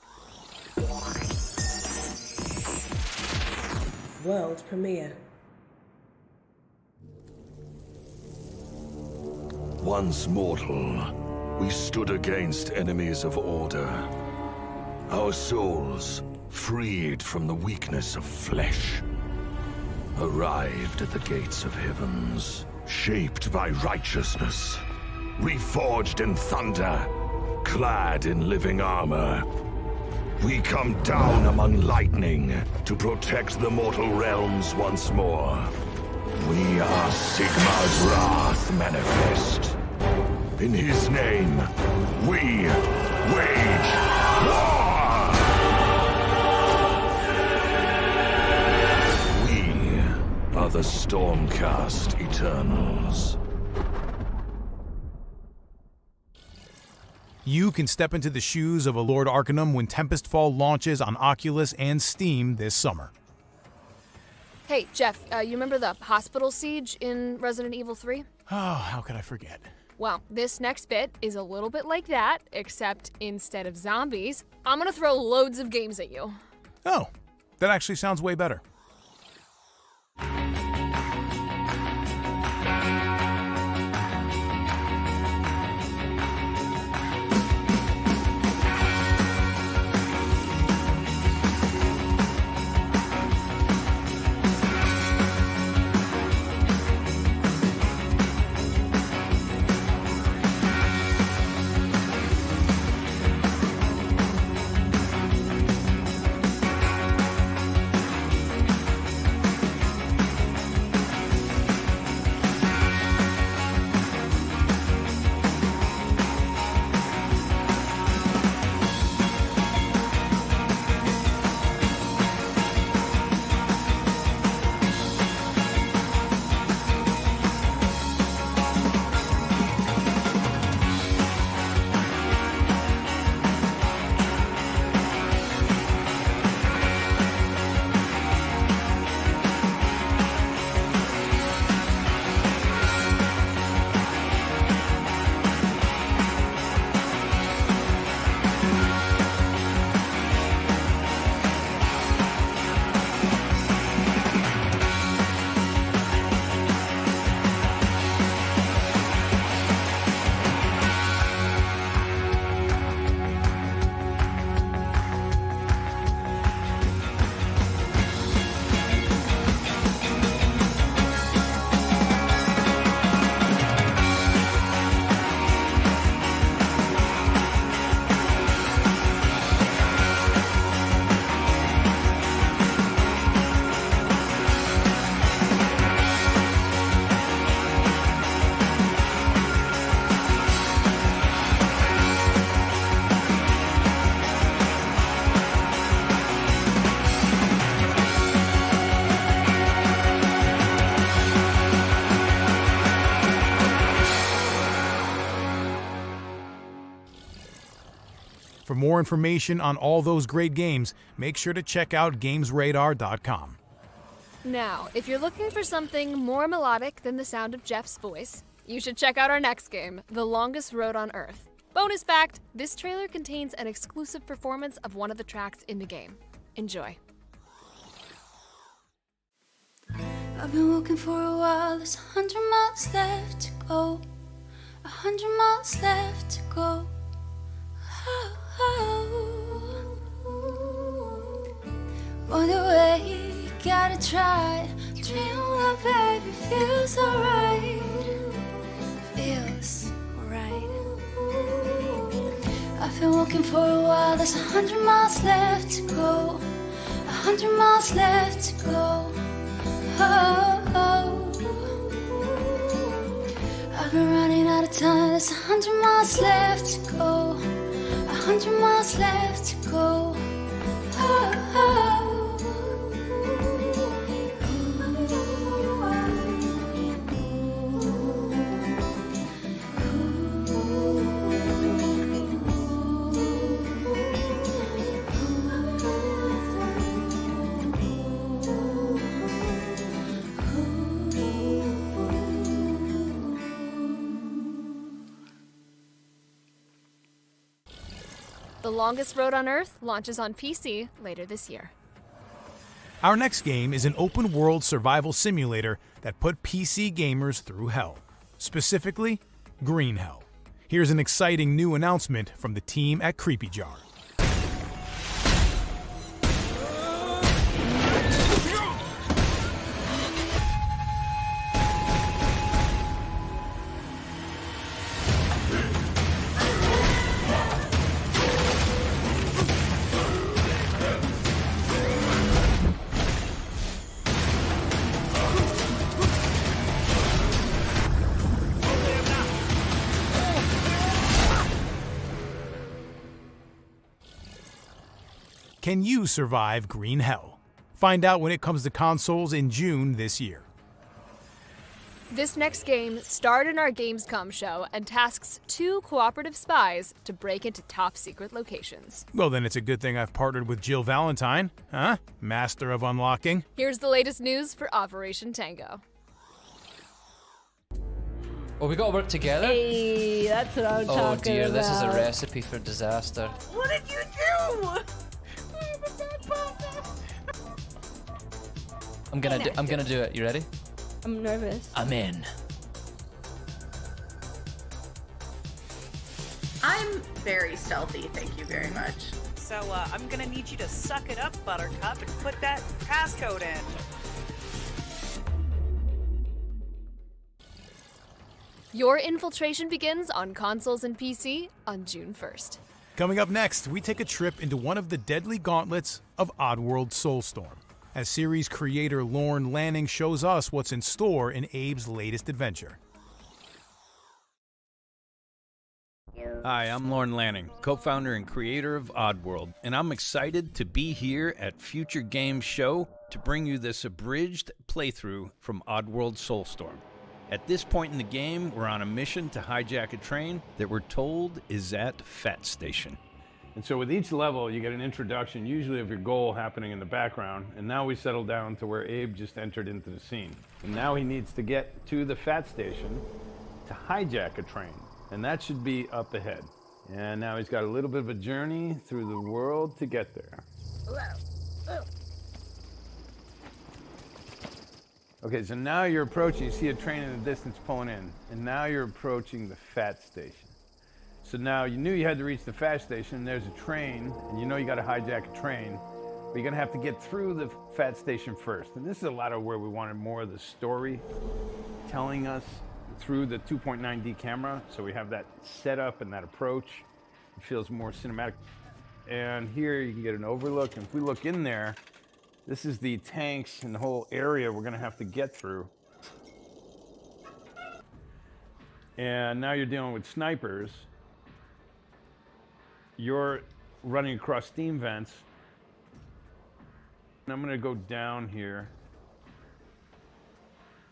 World premiere.
Once mortal, we stood against enemies of order. Our souls, freed from the weakness of flesh, arrived at the gates of heavens, shaped by righteousness, reforged in thunder, clad in living armor. We come down among lightning to protect the mortal realms once more. We are Sigmar's wrath manifest. In his name, we wage war! We are the Stormcast Eternals.
You can step into the shoes of a Lord Arcanum when Tempestfall launches on Oculus and Steam this summer.
Hey, Jeff, you remember the hospital siege in Resident Evil 3?
Oh, how could I forget?
Well, this next bit is a little bit like that, except instead of zombies, I'm gonna throw loads of games at you.
Oh, that actually sounds way better. For more information on all those great games, make sure to check out GamesRadar.com.
Now, if you're looking for something more melodic than the sound of Jeff's voice, you should check out our next game, The Longest Road on Earth. Bonus fact, this trailer contains an exclusive performance of one of the tracks in the game. Enjoy.
I've been walking for a while, there's 100 miles left to go. 100 miles left to go. Oh, oh. On the way, gotta try. Dream of baby feels alright. Feels alright. I've been walking for a while, there's 100 miles left to go. 100 miles left to go. Oh, oh. I've been running out of time, there's 100 miles left to go. 100 miles left to go. Oh, oh.
The Longest Road on Earth launches on PC later this year.
Our next game is an open-world survival simulator that put PC gamers through hell. Specifically, Green Hell. Here's an exciting new announcement from the team at Creepy Jar. Can you survive Green Hell? Find out when it comes to consoles in June this year.
This next game starred in our Gamescom show and tasks 2 cooperative spies to break into top secret locations.
Well, then it's a good thing I've partnered with Jill Valentine, huh? Master of unlocking.
Here's the latest news for Operation Tango.
Oh, we gotta work together?
Hey, that's what I'm talking about.
Oh dear, this is a recipe for disaster.
What did you do?
I'm gonna do it. You ready?
I'm nervous.
I'm in.
I'm very stealthy, thank you very much.
So I'm gonna need you to suck it up, Buttercup, and put that passcode in.
Your infiltration begins on consoles and PC on June 1st.
Coming up next, we take a trip into one of the deadly gauntlets of Oddworld Soulstorm, as series creator Lorne Lanning shows us what's in store in Abe's latest adventure.
Hi, I'm Lorne Lanning, co-founder and creator of Oddworld, and I'm excited to be here at Future Games Show to bring you this abridged playthrough from Oddworld Soulstorm. At this point in the game, we're on a mission to hijack a train that we're told is at Fat Station.
And so with each level, you get an introduction, usually of your goal happening in the background. And now we settle down to where Abe just entered into the scene. And now he needs to get to the Fat Station to hijack a train. And that should be up ahead. And now he's got a little bit of a journey through the world to get there. Okay, so now you're approaching, you see a train in the distance pulling in. And now you're approaching the Fat Station. So now you knew you had to reach the Fat Station, there's a train, and you know you gotta hijack a train, but you're gonna have to get through the Fat Station first. And this is a lot of where we wanted more of the story telling us through the 2.9D camera. So we have that setup and that approach. It feels more cinematic. And here you can get an overlook. And if we look in there, this is the tanks and the whole area we're gonna have to get through. And now you're dealing with snipers. You're running across steam vents. And I'm gonna go down here.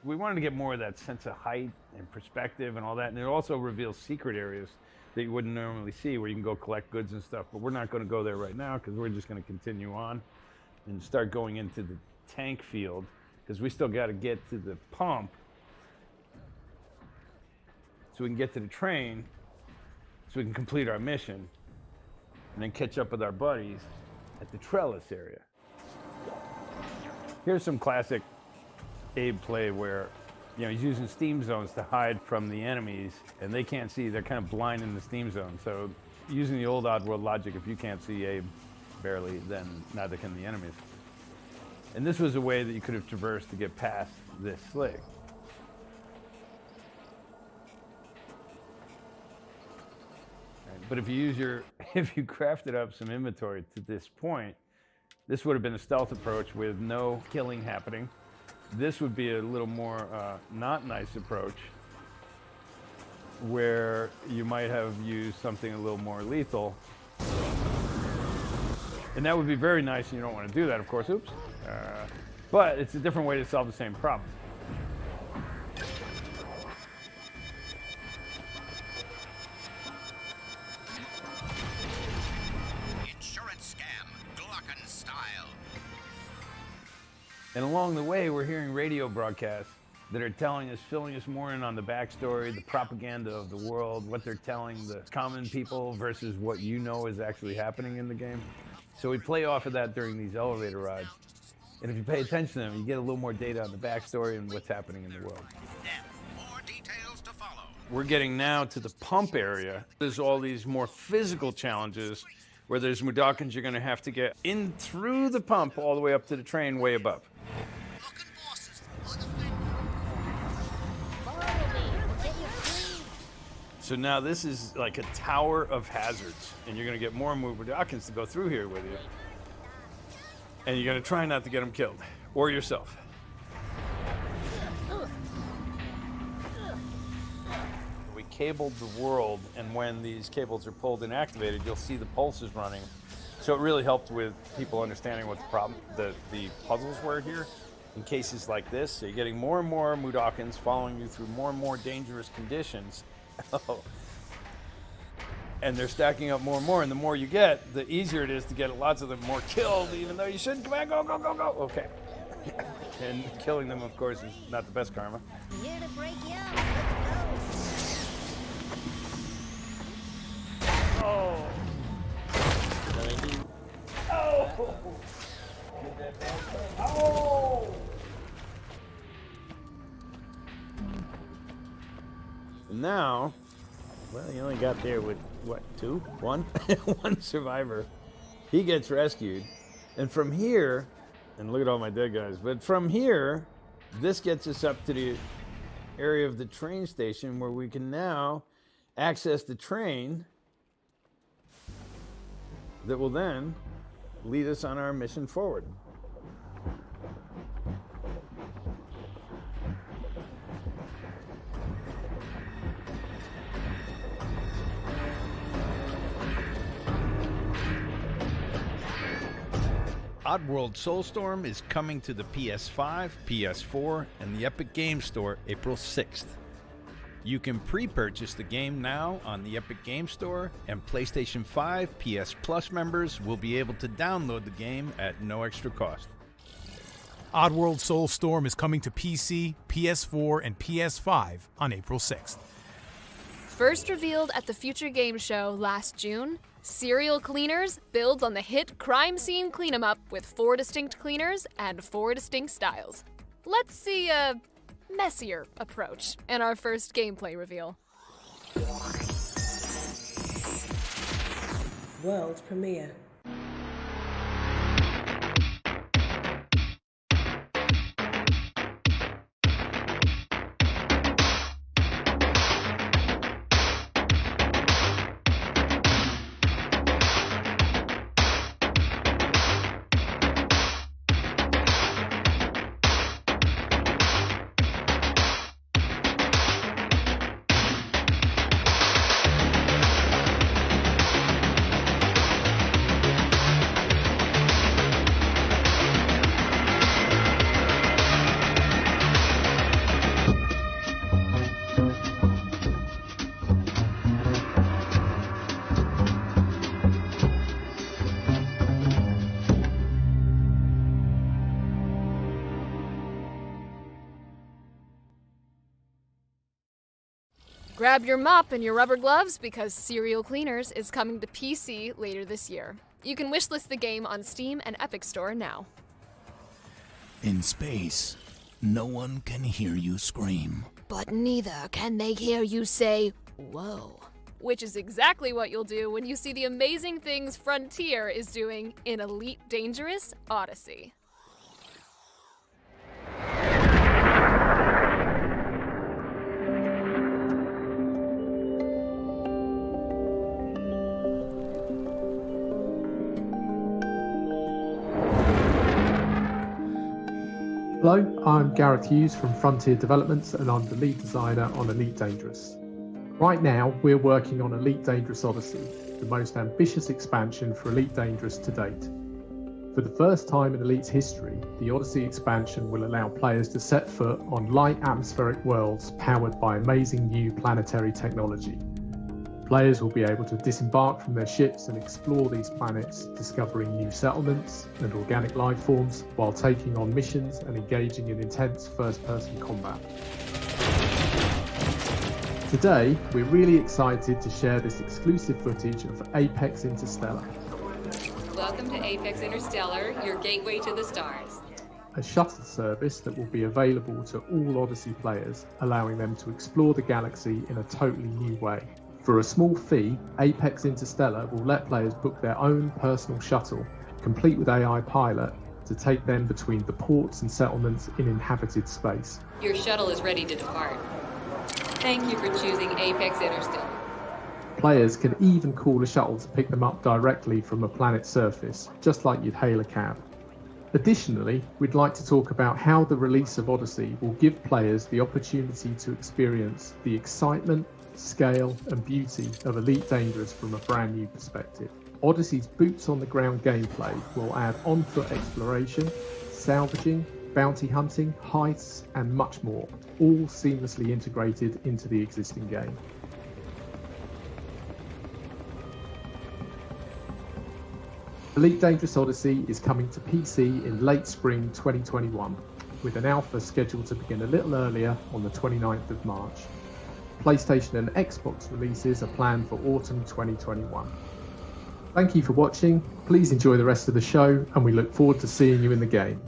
We wanted to get more of that sense of height and perspective and all that. And it also reveals secret areas that you wouldn't normally see where you can go collect goods and stuff. But we're not gonna go there right now because we're just gonna continue on and start going into the tank field because we still gotta get to the pump so we can get to the train so we can complete our mission and then catch up with our buddies at the trellis area. Here's some classic Abe play where, you know, he's using steam zones to hide from the enemies and they can't see, they're kind of blind in the steam zone. So using the old Oddworld logic, if you can't see Abe barely, then neither can the enemies. And this was a way that you could have traversed to get past this slig. But if you crafted up some inventory to this point, this would have been a stealth approach with no killing happening. This would be a little more not nice approach where you might have used something a little more lethal. And that would be very nice, and you don't want to do that, of course, oops. But it's a different way to solve the same problem. And along the way, we're hearing radio broadcasts that are telling us, filling us more in on the backstory, the propaganda of the world, what they're telling the common people versus what you know is actually happening in the game. So we play off of that during these elevator rides. And if you pay attention to them, you get a little more data on the backstory and what's happening in the world. We're getting now to the pump area. There's all these more physical challenges where there's Mudokons you're gonna have to get in through the pump all the way up to the train way above. So now this is like a tower of hazards, and you're gonna get more and more Mudokons to go through here with you. And you're gonna try not to get them killed, or yourself. We cabled the world, and when these cables are pulled and activated, you'll see the pulses running. So it really helped with people understanding what the problem, the puzzles were here in cases like this. So you're getting more and more Mudokons following you through more and more dangerous conditions. And they're stacking up more and more, and the more you get, the easier it is to get lots of them more killed, even though you shouldn't. Come on, go, go, go, go. Okay. And killing them, of course, is not the best karma.
Here to break you up. Let's go.
Oh. Oh. Oh. And now, well, you only got there with, what, one survivor. He gets rescued. And from here, and look at all my dead guys, but from here, this gets us up to the area of the train station where we can now access the train that will then lead us on our mission forward.
Oddworld Soulstorm is coming to the PS5, PS4, and the Epic Games Store April 6th. You can pre-purchase the game now on the Epic Games Store, and PlayStation 5 PS Plus members will be able to download the game at no extra cost.
Oddworld Soulstorm is coming to PC, PS4, and PS5 on April 6th.
First revealed at the Future Game Show last June, Serial Cleaners builds on the hit crime scene clean 'em up with 4 distinct cleaners and 4 distinct styles. Let's see a messier approach in our first gameplay reveal.
World premiere.
Grab your mop and your rubber gloves because Serial Cleaners is coming to PC later this year. You can wishlist the game on Steam and Epic Store now.
In space, no one can hear you scream.
But neither can they hear you say, whoa. Which is exactly what you'll do when you see the amazing things Frontier is doing in Elite Dangerous Odyssey.
Hello, I'm Gareth Hughes from Frontier Developments and I'm the lead designer on Elite Dangerous. Right now, we're working on Elite Dangerous Odyssey, the most ambitious expansion for Elite Dangerous to date. For the first time in Elite's history, the Odyssey expansion will allow players to set foot on light atmospheric worlds powered by amazing new planetary technology. Players will be able to disembark from their ships and explore these planets, discovering new settlements and organic life forms while taking on missions and engaging in intense first-person combat. Today, we're really excited to share this exclusive footage of Apex Interstellar,
Welcome to Apex Interstellar, your gateway to the stars.
a shuttle service that will be available to all Odyssey players, allowing them to explore the galaxy in a totally new way. For a small fee, Apex Interstellar will let players book their own personal shuttle, complete with AI pilot, to take them between the ports and settlements in inhabited space.
Your shuttle is ready to depart. Thank you for choosing Apex Interstellar.
Players can even call a shuttle to pick them up directly from a planet's surface, just like you'd hail a cab. Additionally, we'd like to talk about how the release of Odyssey will give players the opportunity to experience the excitement, scale and beauty of Elite Dangerous from a brand new perspective. Odyssey's boots on the ground gameplay will add on-foot exploration, salvaging, bounty hunting, heists and much more, all seamlessly integrated into the existing game. Elite Dangerous Odyssey is coming to PC in late spring 2021, with an alpha scheduled to begin a little earlier on the 29th of March. PlayStation and Xbox releases are planned for autumn 2021. Thank you for watching, please enjoy the rest of the show, and we look forward to seeing you in the game.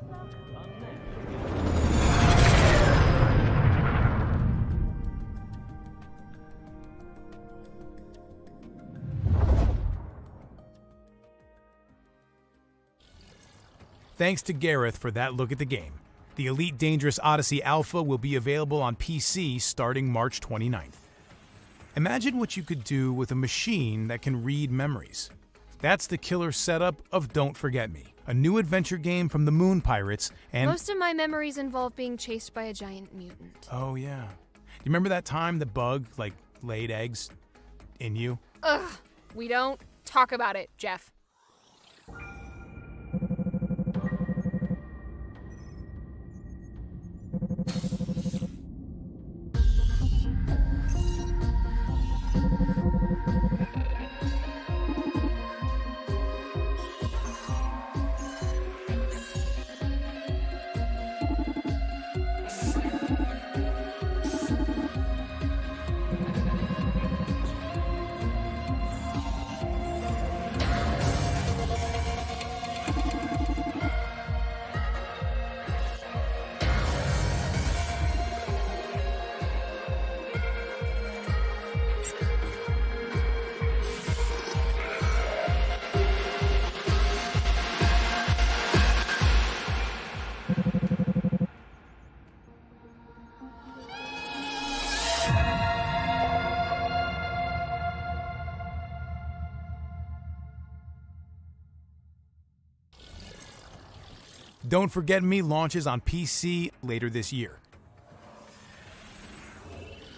Thanks to Gareth for that look at the game. The Elite Dangerous Odyssey Alpha will be available on PC starting March 29th. Imagine what you could do with a machine that can read memories. That's the killer setup of Don't Forget Me, a new adventure game from the Moon Pirates and...
Most of my memories involve being chased by a giant mutant.
Oh yeah. You remember that time the bug, laid eggs in you?
Ugh, we don't talk about it, Jeff.
Don't Forget Me launches on PC later this year.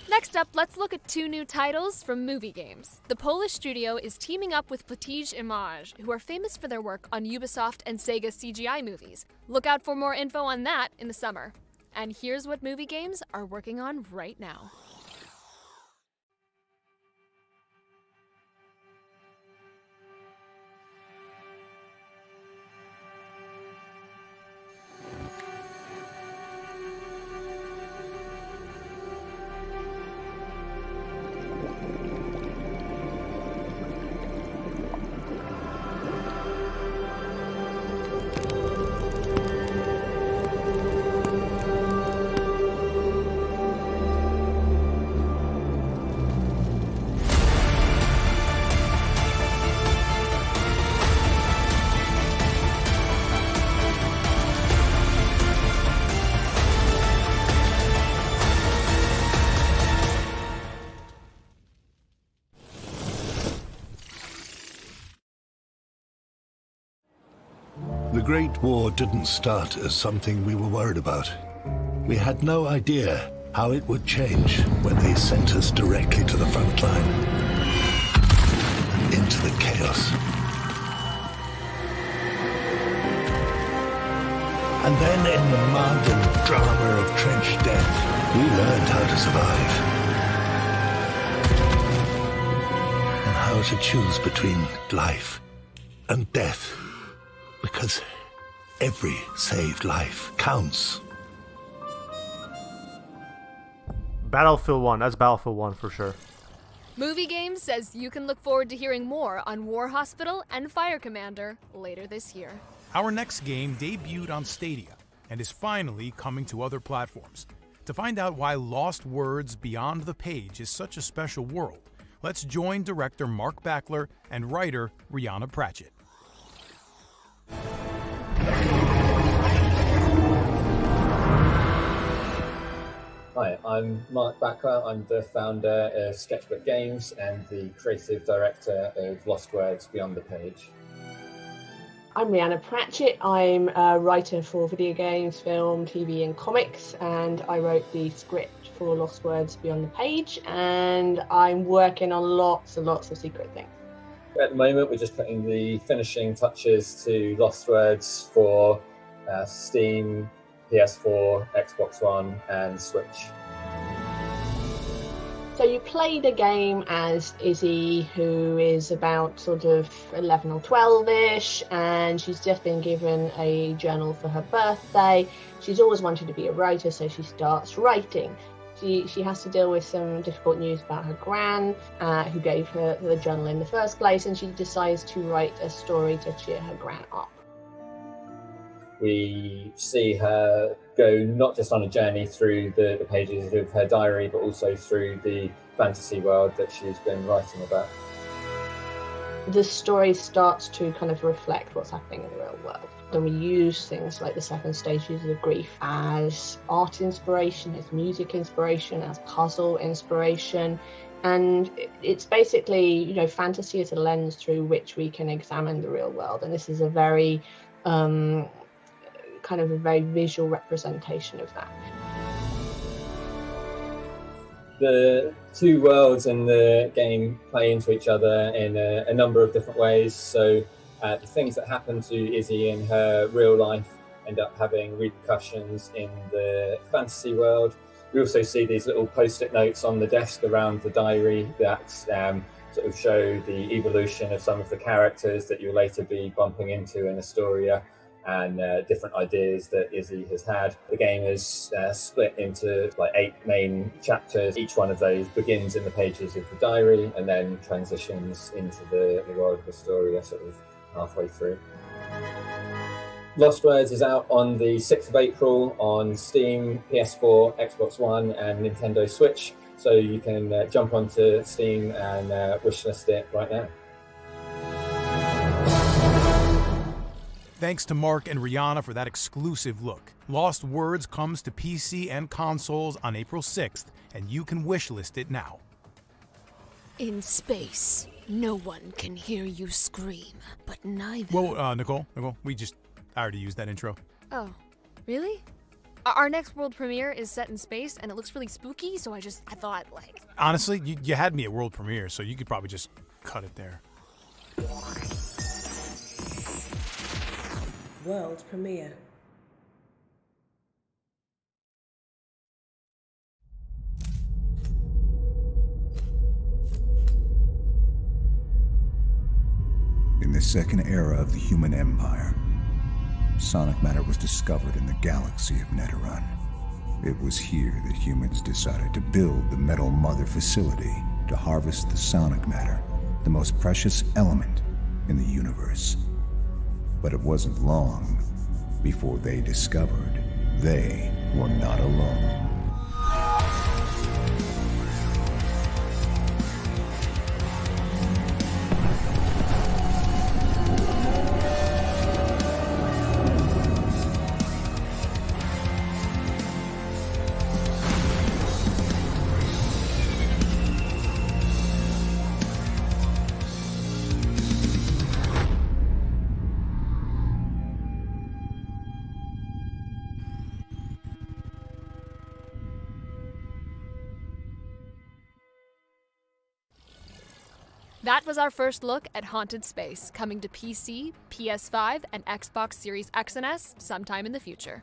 Next up, let's look at two new titles from movie games. The Polish studio is teaming up with Platij Image, who are famous for their work on Ubisoft and Sega CGI movies. Look out for more info on that in the summer. And here's what movie games are working on right now.
The Great War didn't start as something we were worried about. We had no idea how it would change when they sent us directly to the front line. Into the chaos. And then in the mud and drama of trench death, we learned how to survive. power to choose between life and death. Because every saved life counts.
Battlefield 1, that's Battlefield 1 for sure.
Movie Games says you can look forward to hearing more on War Hospital and Fire Commander later this year.
Our next game debuted on Stadia and is finally coming to other platforms. To find out why Lost Words Beyond the Page is such a special world, let's join director Mark Backler and writer Rihanna Pratchett.
Hi, I'm Mark Backler. I'm the founder of Sketchbook Games and the creative director of Lost Words Beyond the Page.
I'm Rihanna Pratchett. I'm a writer for video games, film, TV and comics, and I wrote the script for Lost Words Beyond the Page, and I'm working on lots and lots of secret things.
At the moment, we're just putting the finishing touches to Lost Words for Steam, PS4, Xbox One and Switch.
So you play the game as Izzy, who is about sort of 11 or 12-ish, and she's just been given a journal for her birthday. She's always wanted to be a writer, so she starts writing. She has to deal with some difficult news about her gran, who gave her the journal in the first place, and she decides to write a story to cheer her gran up.
We see her go not just on a journey through the pages of her diary, but also through the fantasy world that she's been writing about.
The story starts to kind of reflect what's happening in the real world. And we use things like the 7 stages of grief as art inspiration, as music inspiration, as puzzle inspiration. And it's basically, you know, fantasy is a lens through which we can examine the real world. And this is a very kind of a very visual representation of that.
The two worlds in the game play into each other in a number of different ways. So the things that happen to Izzy in her real life end up having repercussions in the fantasy world. We also see these little post-it notes on the desk around the diary that sort of show the evolution of some of the characters that you'll later be bumping into in Astoria, and different ideas that Izzy has had. The game is split into like 8 main chapters. Each one of those begins in the pages of the diary and then transitions into the world of Astoria sort of halfway through. Lost Words is out on the 6th of April on Steam, PS4, Xbox One and Nintendo Switch, so you can jump onto Steam and wishlist it right now.
Thanks to Mark and Rihanna for that exclusive look. Lost Words comes to PC and consoles on April 6th, and you can wishlist it now.
In space, no one can hear you scream, but neither...
Whoa, Nicole, I already used that intro.
Oh, really? Our next world premiere is set in space, and it looks really spooky, so I thought, like...
Honestly, you had me at world premiere, so you could probably just cut it there.
World premiere.
In the second era of the human empire, sonic matter was discovered in the galaxy of Neteron. It was here that humans decided to build the Metal Mother facility to harvest the sonic matter, the most precious element in the universe. But it wasn't long before they discovered they were not alone.
That was our first look at Haunted Space, coming to PC, PS5, and Xbox Series X and S sometime in the future.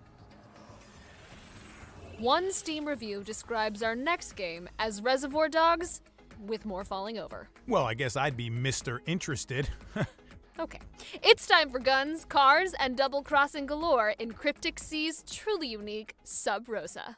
One Steam review describes our next game as Reservoir Dogs with more falling over.
Well, I guess I'd be Mr. Interested.
Okay, it's time for guns, cars, and double-crossing galore in Cryptic Sea's truly unique Sub Rosa.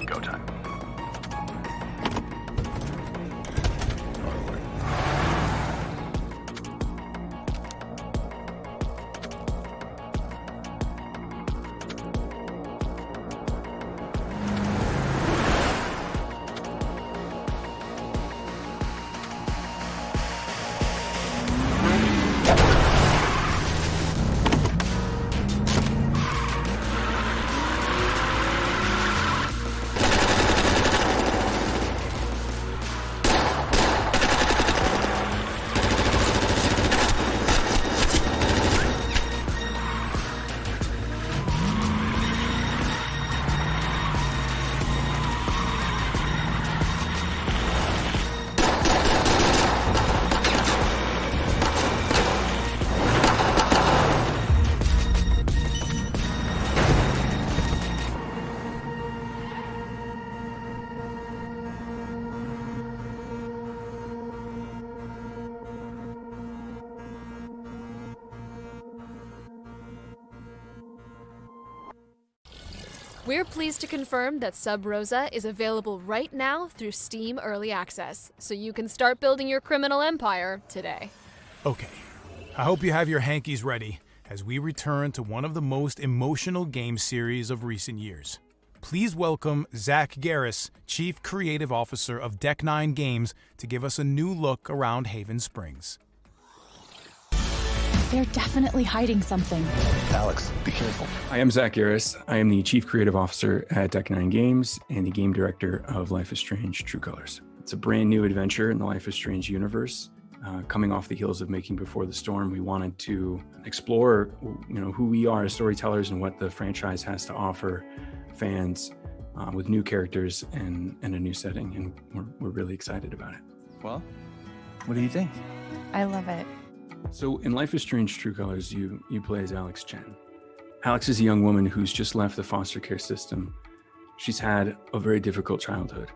Go time.
We're pleased to confirm that Sub Rosa is available right now through Steam Early Access, so you can start building your criminal empire today.
Okay, I hope you have your hankies ready as we return to one of the most emotional game series of recent years. Please welcome Zach Garris, Chief Creative Officer of Deck 9 Games, to give us a new look around Haven Springs.
They're definitely hiding something.
Alex, be careful.
I am Zach Garris. I am the Chief Creative Officer at Deck 9 Games and the Game Director of Life is Strange: True Colors. It's a brand new adventure in the Life is Strange universe. Coming off the heels of making Before the Storm, we wanted to explore, who we are as storytellers and what the franchise has to offer fans with new characters and a new setting, and we're really excited about it.
Well, what do you think?
I love it.
So in Life is Strange: True Colors, you play as Alex Chen. Alex is a young woman who's just left the foster care system. She's had a very difficult childhood,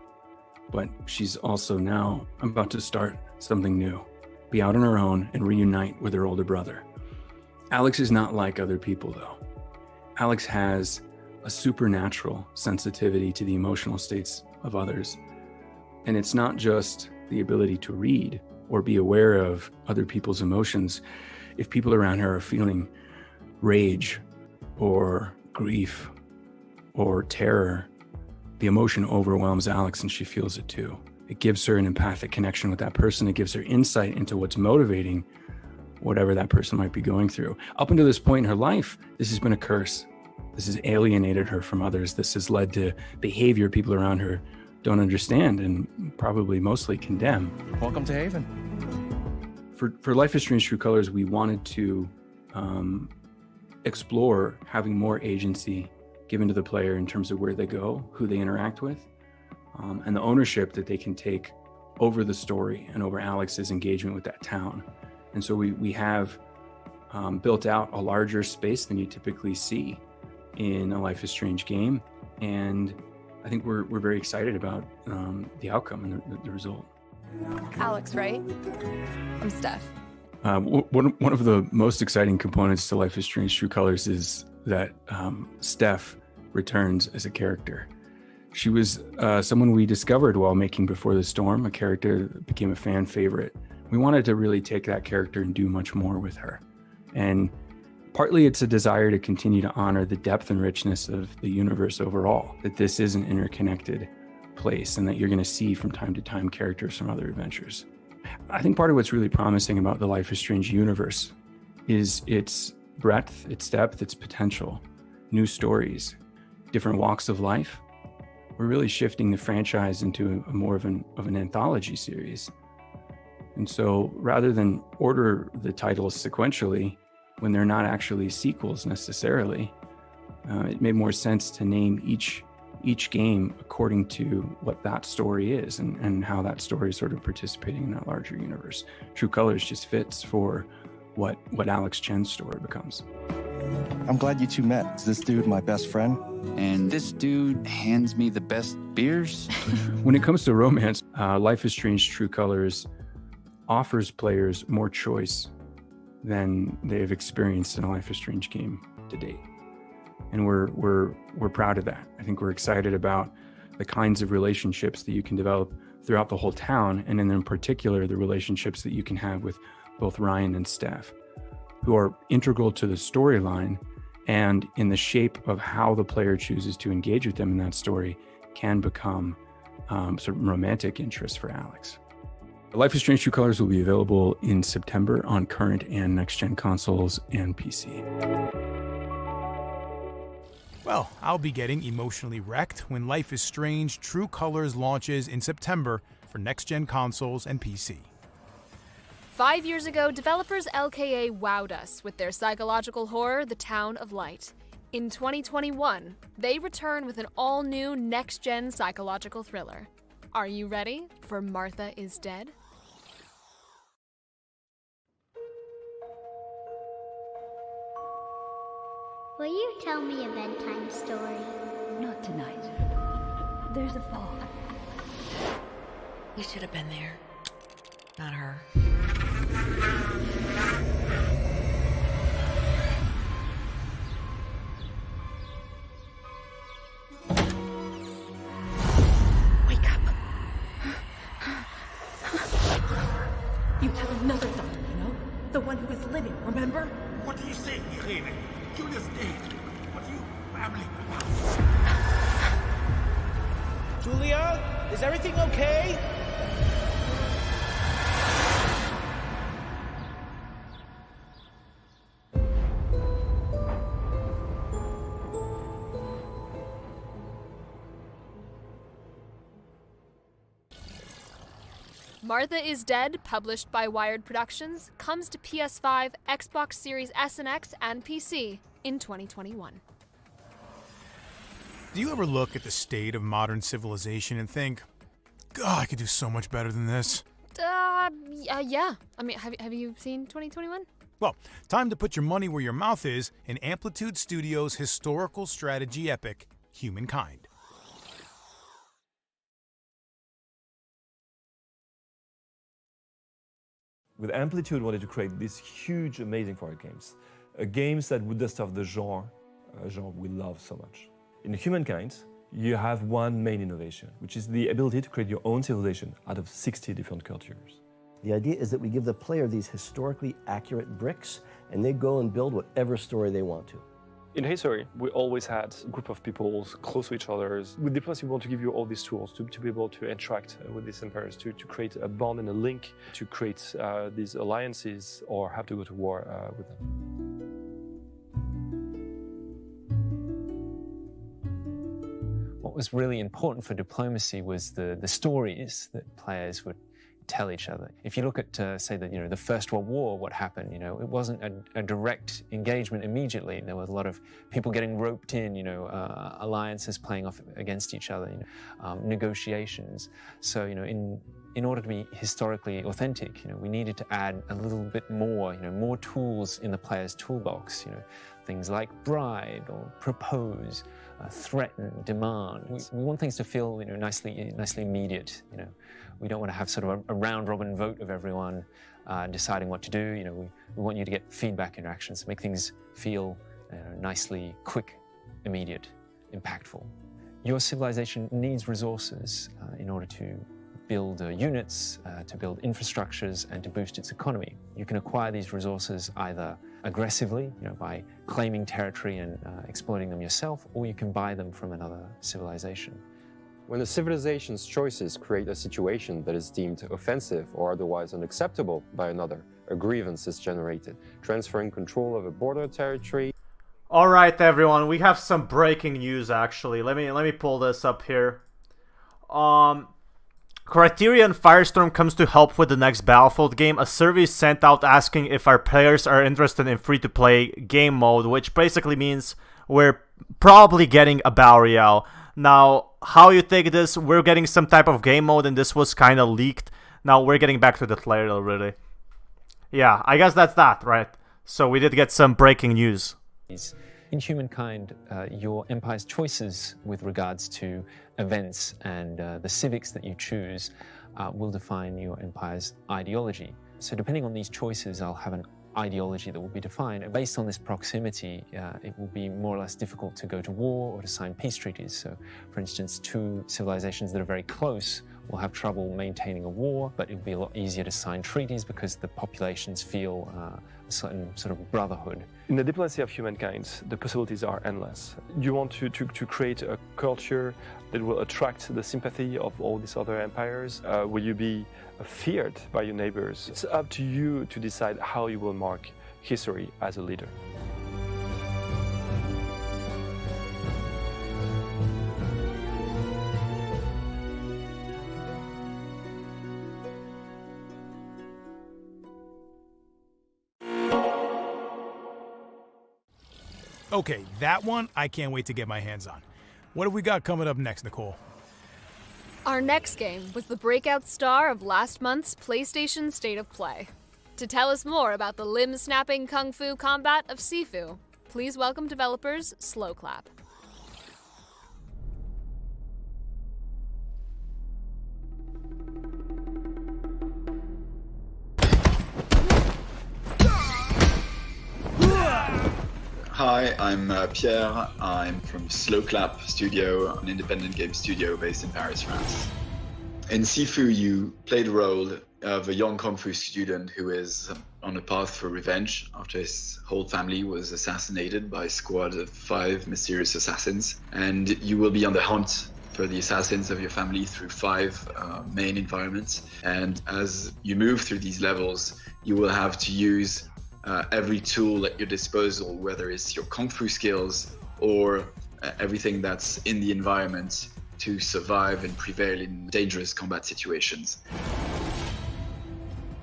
but she's also now about to start something new, be out on her own and reunite with her older brother. Alex is not like other people, though. Alex has a supernatural sensitivity to the emotional states of others. And it's not just the ability to read or be aware of other people's emotions. If people around her are feeling rage or grief or terror, the emotion overwhelms Alex and she feels it too. It gives her an empathic connection with that person. It gives her insight into what's motivating whatever that person might be going through. Up until this point in her life, this has been a curse. This has alienated her from others. This has led to behavior people around her don't understand and probably mostly condemn.
Welcome to Haven.
For Life is Strange: True Colors, we wanted to explore having more agency given to the player in terms of where they go, who they interact with, and the ownership that they can take over the story and over Alex's engagement with that town. And so we have built out a larger space than you typically see in a Life is Strange game. And I think we're very excited about the outcome and the result.
Alex, right? I'm Steph.
One of the most exciting components to Life is Strange: True Colors is that Steph returns as a character. She was someone we discovered while making Before the Storm, a character that became a fan favorite. We wanted to really take that character and do much more with her. And partly it's a desire to continue to honor the depth and richness of the universe overall, that this is an interconnected place and that you're going to see from time to time characters from other adventures. I think part of what's really promising about the Life is Strange universe is its breadth, its depth, its potential, new stories. different walks of life, we're really shifting the franchise into a more of an anthology series. And so rather than order the titles sequentially when they're not actually sequels necessarily, it made more sense to name each game according to what that story is and how that story is sort of participating in that larger universe. True Colors just fits for what Alex Chen's story becomes.
I'm glad you two met. Is this dude my best friend?
And this dude hands me the best beers?
When it comes to romance, Life is Strange True Colors offers players more choice than they've experienced in a Life is Strange game to date. And we're proud of that. I think we're excited about the kinds of relationships that you can develop throughout the whole town, and in particular, the relationships that you can have with both Ryan and Steph, who are integral to the storyline, and in the shape of how the player chooses to engage with them in that story can become sort of romantic interest for Alex. Life is Strange True Colors will be available in September on current and next-gen consoles and PC.
Well, I'll be getting emotionally wrecked when Life is Strange True Colors launches in September for next-gen consoles and PC.
5 years ago, developers LKA wowed us with their psychological horror, The Town of Light. In 2021, they return with an all-new next-gen psychological thriller. Are you ready for Martha is Dead?
Will you tell me a bedtime story?
Not tonight. There's a fog.
We should have been there. Not her.
Wake up. You have another daughter, you know? The one who is living, remember?
What do you say, Irene? Julia's dead. What do you family?
Julia, is everything okay?
Martha is Dead, published by Wired Productions, comes to PS5, Xbox Series S and X, and PC in 2021.
Do you ever look at the state of modern civilization and think, God, I could do so much better than this?
Yeah. I mean, have you seen 2021?
Well, time to put your money where your mouth is in Amplitude Studios' historical strategy epic, Humankind.
With Amplitude, we wanted to create these huge, amazing forest games. Games that would dust off the genre we love so much. In Humankind, you have one main innovation, which is the ability to create your own civilization out of 60 different cultures.
The idea is that we give the player these historically accurate bricks, and they go and build whatever story they want to.
In history, we always had a group of people close to each other. With Diplomacy, we want to give you all these tools to be able to interact with these empires, to create a bond and a link, to create these alliances or have to go to war with them.
What was really important for Diplomacy was the stories that players would tell each other. If you look at, say, the First World War, what happened, it wasn't a direct engagement immediately. There was a lot of people getting roped in, alliances playing off against each other, negotiations. So, in order to be historically authentic, we needed to add a little bit more, more tools in the player's toolbox, things like bribe or propose, threaten, demand. We want things to feel, nicely immediate. We don't want to have sort of a round-robin vote of everyone deciding what to do. We want you to get feedback interactions, make things feel nicely quick, immediate, impactful. Your civilization needs resources in order to build units, to build infrastructures, and to boost its economy. You can acquire these resources either aggressively, by claiming territory and exploiting them yourself, or you can buy them from another civilization.
When a civilization's choices create a situation that is deemed offensive or otherwise unacceptable by another, a grievance is generated, transferring control of a border territory.
All right, everyone, we have some breaking news. Actually, let me pull this up here. Criterion Firestorm comes to help with the next Battlefield game. A survey is sent out asking if our players are interested in free-to-play game mode, which basically means we're probably getting a Battle Royale. Now, how you take this? We're getting some type of game mode, and this was kind of leaked. Now, we're getting back to the trailer already. Yeah, I guess that's that, right? So we did get some breaking news.
In Humankind, your Empire's choices with regards to events and the civics that you choose will define your Empire's ideology. So depending on these choices, I'll have an ideology that will be defined. And based on this proximity, it will be more or less difficult to go to war or to sign peace treaties. So, for instance, two civilizations that are very close will have trouble maintaining a war, but it'll be a lot easier to sign treaties because the populations feel a certain sort of brotherhood.
In the diplomacy of humankind, the possibilities are endless. You want to create a culture that will attract the sympathy of all these other empires. Will you be feared by your neighbors? It's up to you to decide how you will mark history as a leader.
Okay, that one I can't wait to get my hands on. What have we got coming up next, Nicole?
Our next game was the breakout star of last month's PlayStation State of Play. To tell us more about the limb-snapping kung fu combat of Sifu, please welcome developers Slow Clap.
Hi, I'm Pierre. I'm from Slow Clap Studio, an independent game studio based in Paris, France. In Sifu, you play the role of a young Kung Fu student who is on a path for revenge after his whole family was assassinated by a squad of 5 mysterious assassins. And you will be on the hunt for the assassins of your family through 5 main environments. And as you move through these levels, you will have to use every tool at your disposal, whether it's your Kung Fu skills or everything that's in the environment to survive and prevail in dangerous combat situations.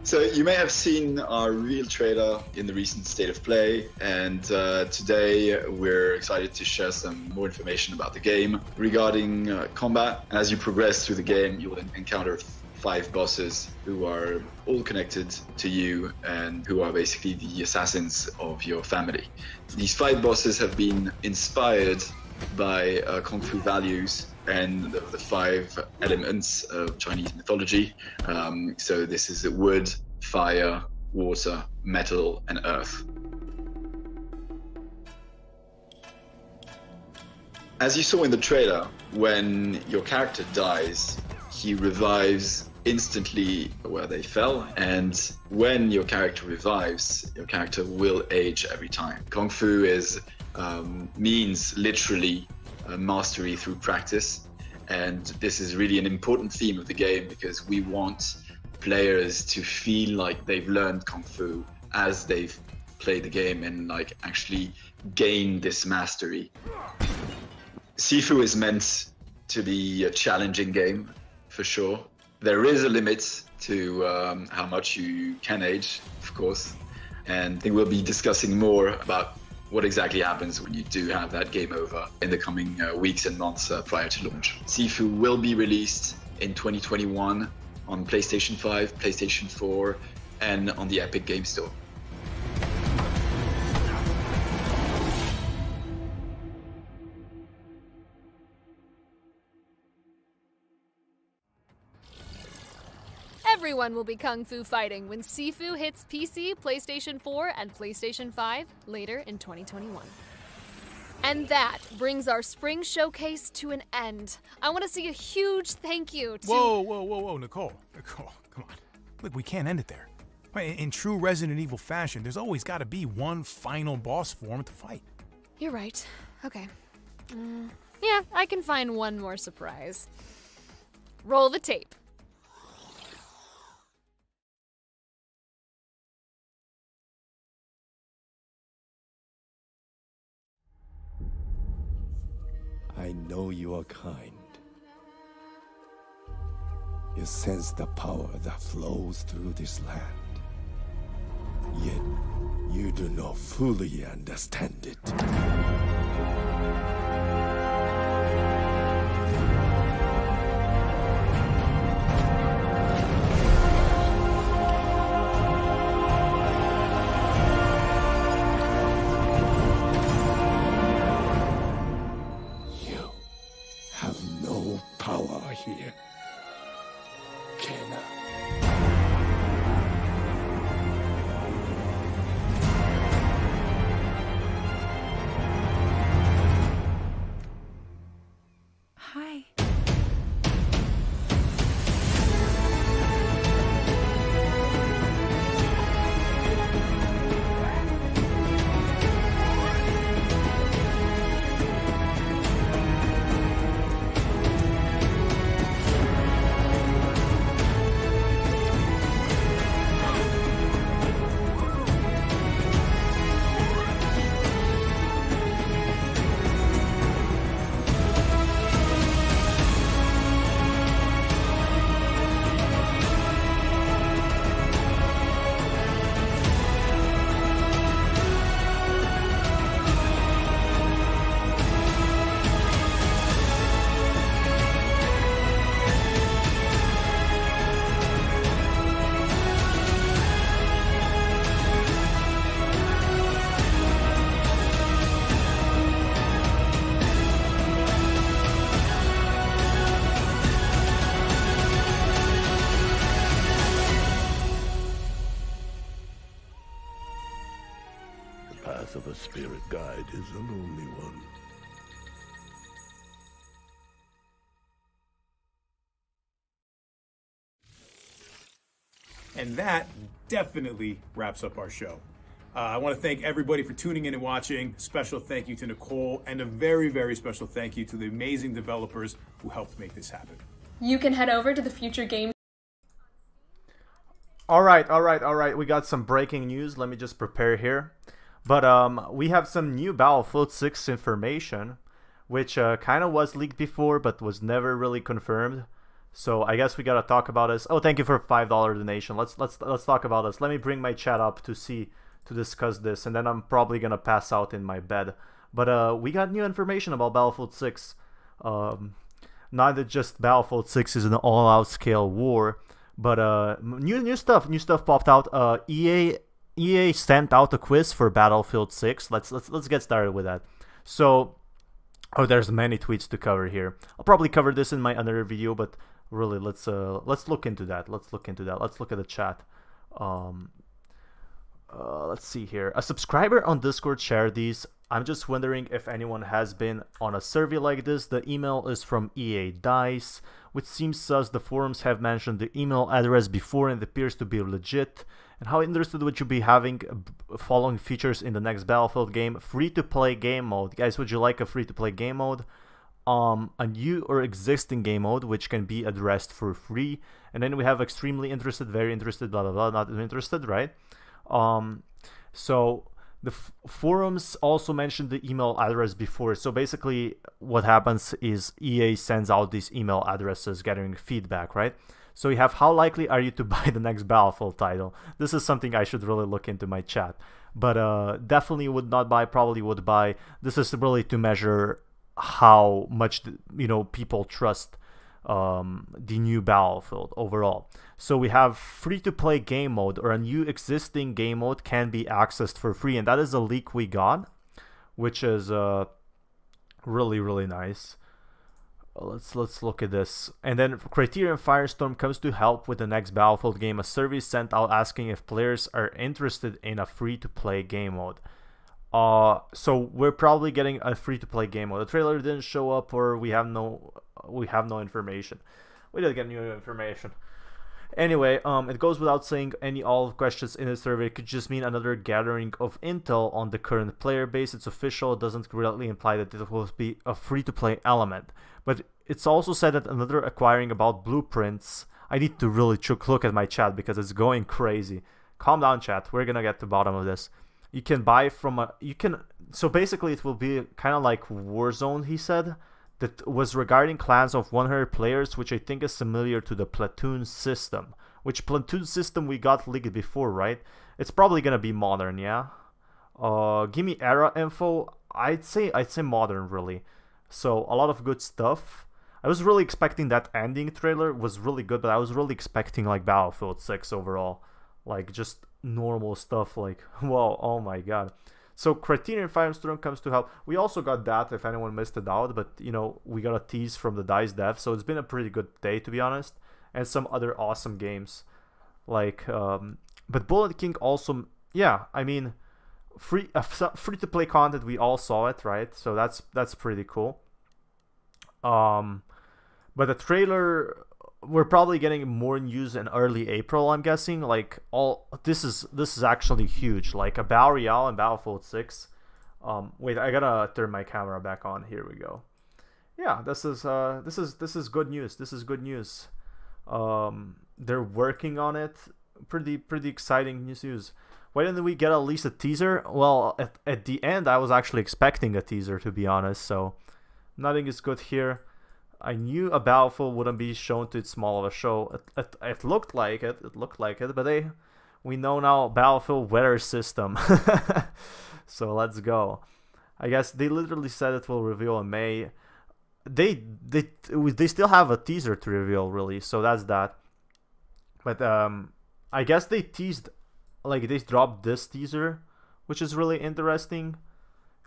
So you may have seen our real trailer in the recent State of Play, and today we're excited to share some more information about the game. Regarding combat, as you progress through the game, you will encounter 5 bosses who are all connected to you and who are basically the assassins of your family. These 5 bosses have been inspired by Kung Fu values and the 5 elements of Chinese mythology. So this is wood, fire, water, metal, and earth. As you saw in the trailer, when your character dies, he revives instantly where they fell, and when your character revives, your character will age every time. Kung Fu means literally mastery through practice, and this is really an important theme of the game because we want players to feel like they've learned Kung Fu as they've played the game and like actually gain this mastery. Sifu is meant to be a challenging game for sure. There is a limit to how much you can age, of course, and I think we'll be discussing more about what exactly happens when you do have that game over in the coming weeks and months prior to launch. Sifu will be released in 2021 on PlayStation 5, PlayStation 4, and on the Epic Game Store.
Everyone will be Kung Fu fighting when Sifu hits PC, PlayStation 4, and PlayStation 5 later in 2021. And that brings our spring showcase to an end. I want to say a huge thank you to...
Whoa, Nicole, come on. Look, we can't end it there. In true Resident Evil fashion, there's always got to be one final boss form to fight.
You're right. Okay. Yeah, I can find one more surprise. Roll the tape.
I know you are kind. You sense the power that flows through this land. Yet, you do not fully understand it. You have no power here. Kena.
Hi.
The path of a spirit guide is a lonely one.
And that definitely wraps up our show. I want to thank everybody for tuning in and watching. Special thank you to Nicole, and a very, very special thank you to the amazing developers who helped make this happen.
You can head over to the Future Games.
All right. We got some breaking news. Let me just prepare here. But we have some new Battlefield 6 information, which kind of was leaked before, but was never really confirmed. So I guess we gotta talk about this. Oh, thank you for a $5 donation. Let's talk about this. Let me bring my chat up to discuss this, and then I'm probably gonna pass out in my bed. But we got new information about Battlefield 6. Not that just Battlefield 6 is an all-out scale war, but new stuff popped out. EA sent out a quiz for Battlefield 6. Let's get started with that. So, there's many tweets to cover here. I'll probably cover this in my another video, but really, let's look into that. Let's look at the chat. Let's see here. A subscriber on Discord shared these. I'm just wondering if anyone has been on a survey like this. The email is from EA DICE, which seems sus. The forums have mentioned the email address before and it appears to be legit. And how interested would you be having following features in the next Battlefield game? Free-to-play game mode. Guys, would you like a free-to-play game mode? A new or existing game mode which can be addressed for free. And then we have extremely interested, very interested, blah blah blah, not interested, right? So the forums also mentioned the email address before. So basically what happens is EA sends out these email addresses getting feedback, right? So you have, how likely are you to buy the next Battlefield title? This is something I should really look into my chat. But definitely would not buy, probably would buy. This is really to measure how much people trust the new Battlefield overall. So we have free-to-play game mode, or a new existing game mode can be accessed for free, and that is a leak we got, which is really nice. Let's look at this. And then Criterion Firestorm comes to help with the next Battlefield game. A survey sent out asking if players are interested in a free-to-play game mode. So we're probably getting a free-to-play game mode. The trailer didn't show up, or we have no information. We did get new information. Anyway, it goes without saying, all questions in the survey could just mean another gathering of intel on the current player base. It's official. It doesn't really imply that it will be a free-to-play element. But it's also said that another acquiring about blueprints. I need to really look at my chat because it's going crazy. Calm down, chat. We're gonna get to the bottom of this. You can buy from so basically it will be kind of like Warzone, he said. that was regarding clans of 100 players, which I think is similar to the platoon system. Which platoon system we got leaked before, right? It's probably gonna be modern, yeah. Give me era info. I'd say modern, really. So a lot of good stuff. I was really expecting that ending trailer was really good, but I was really expecting like Battlefield 6 overall, like just normal stuff. Like, whoa, oh my god. So Criterion Firestorm comes to help. We also got that, if anyone missed it out, but you know, we got a tease from the DICE dev, so it's been a pretty good day, to be honest, and some other awesome games, like but Bullet King also, yeah, I mean, free to play content, we all saw it, right? So that's pretty cool. But the trailer, we're probably getting more news in early April, I'm guessing. Like, all this is actually huge. Like a Battle Royale and Battlefield 6. Wait, I gotta turn my camera back on. Here we go. Yeah, this is good news. This is good news. They're working on it. Pretty exciting news. Why didn't we get at least a teaser? Well, at the end, I was actually expecting a teaser, to be honest. So nothing is good here. I knew a Battlefield wouldn't be shown to its small of a show. It looked like it. It looked like it. But we know now Battlefield weather system. So let's go. I guess they literally said it will reveal in May. They still have a teaser to reveal, really. So that's that. But I guess they teased, like they dropped this teaser, which is really interesting.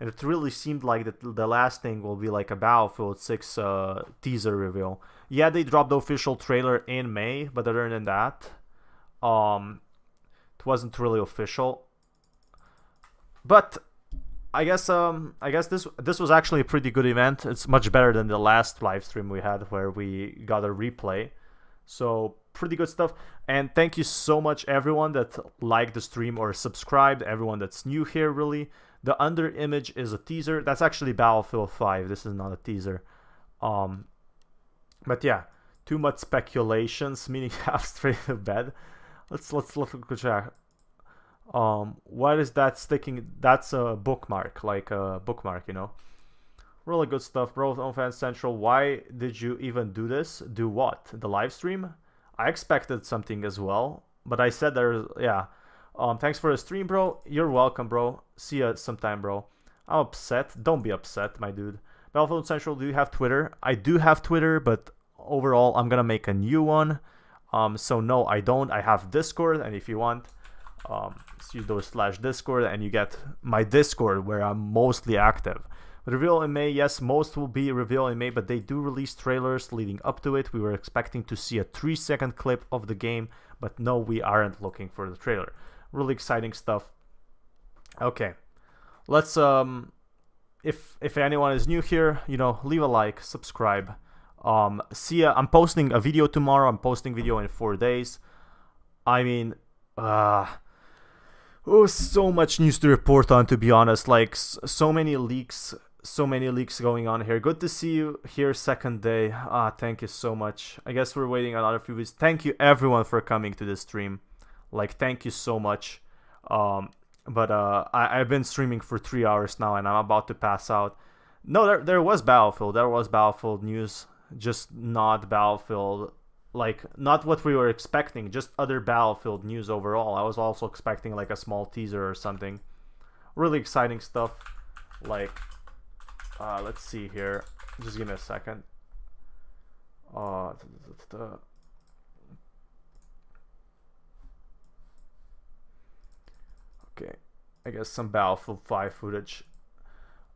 And it really seemed like the last thing will be like a Battlefield 6 teaser reveal. Yeah, they dropped the official trailer in May, but other than that, it wasn't really official. But I guess this was actually a pretty good event. It's much better than the last live stream we had where we got a replay. So pretty good stuff. And thank you so much everyone that liked the stream or subscribed, everyone that's new here, really. The under image is a teaser. That's actually Battlefield 5. This is not a teaser. But yeah, too much speculations, meaning half straight to bed. Let's look at check. What is that sticking? That's a bookmark, like a bookmark, you know. Really good stuff, bro. On Fan Central, why did you even do this? Do what? The live stream? I expected something as well, but I said there's, yeah. Thanks for the stream, bro. You're welcome, bro. See ya sometime, bro. I'm upset. Don't be upset, my dude. Battlefield Central, do you have Twitter? I do have Twitter, but overall, I'm gonna make a new one. So no, I don't. I have Discord, and if you want, use those /Discord, and you get my Discord where I'm mostly active. But reveal in May, yes, most will be revealed in May, but they do release trailers leading up to it. We were expecting to see a 3-second clip of the game, but no, we aren't looking for the trailer. Really exciting stuff. Okay, let's if anyone is new here, you know, leave a like, subscribe. See ya. I'm posting a video tomorrow. I'm posting video in 4 days. I mean, so much news to report on, to be honest. Like so many leaks going on here. Good to see you here, second day. Thank you so much. I guess we're waiting another few weeks. Thank you everyone for coming to this stream. Like, thank you so much. But I've been streaming for 3 hours now, and I'm about to pass out. No, there was Battlefield. There was Battlefield news, just not Battlefield. Like, not what we were expecting, just other Battlefield news overall. I was also expecting like a small teaser or something. Really exciting stuff. Like, let's see here. Just give me a second. Okay, I guess some Battlefield 5 footage.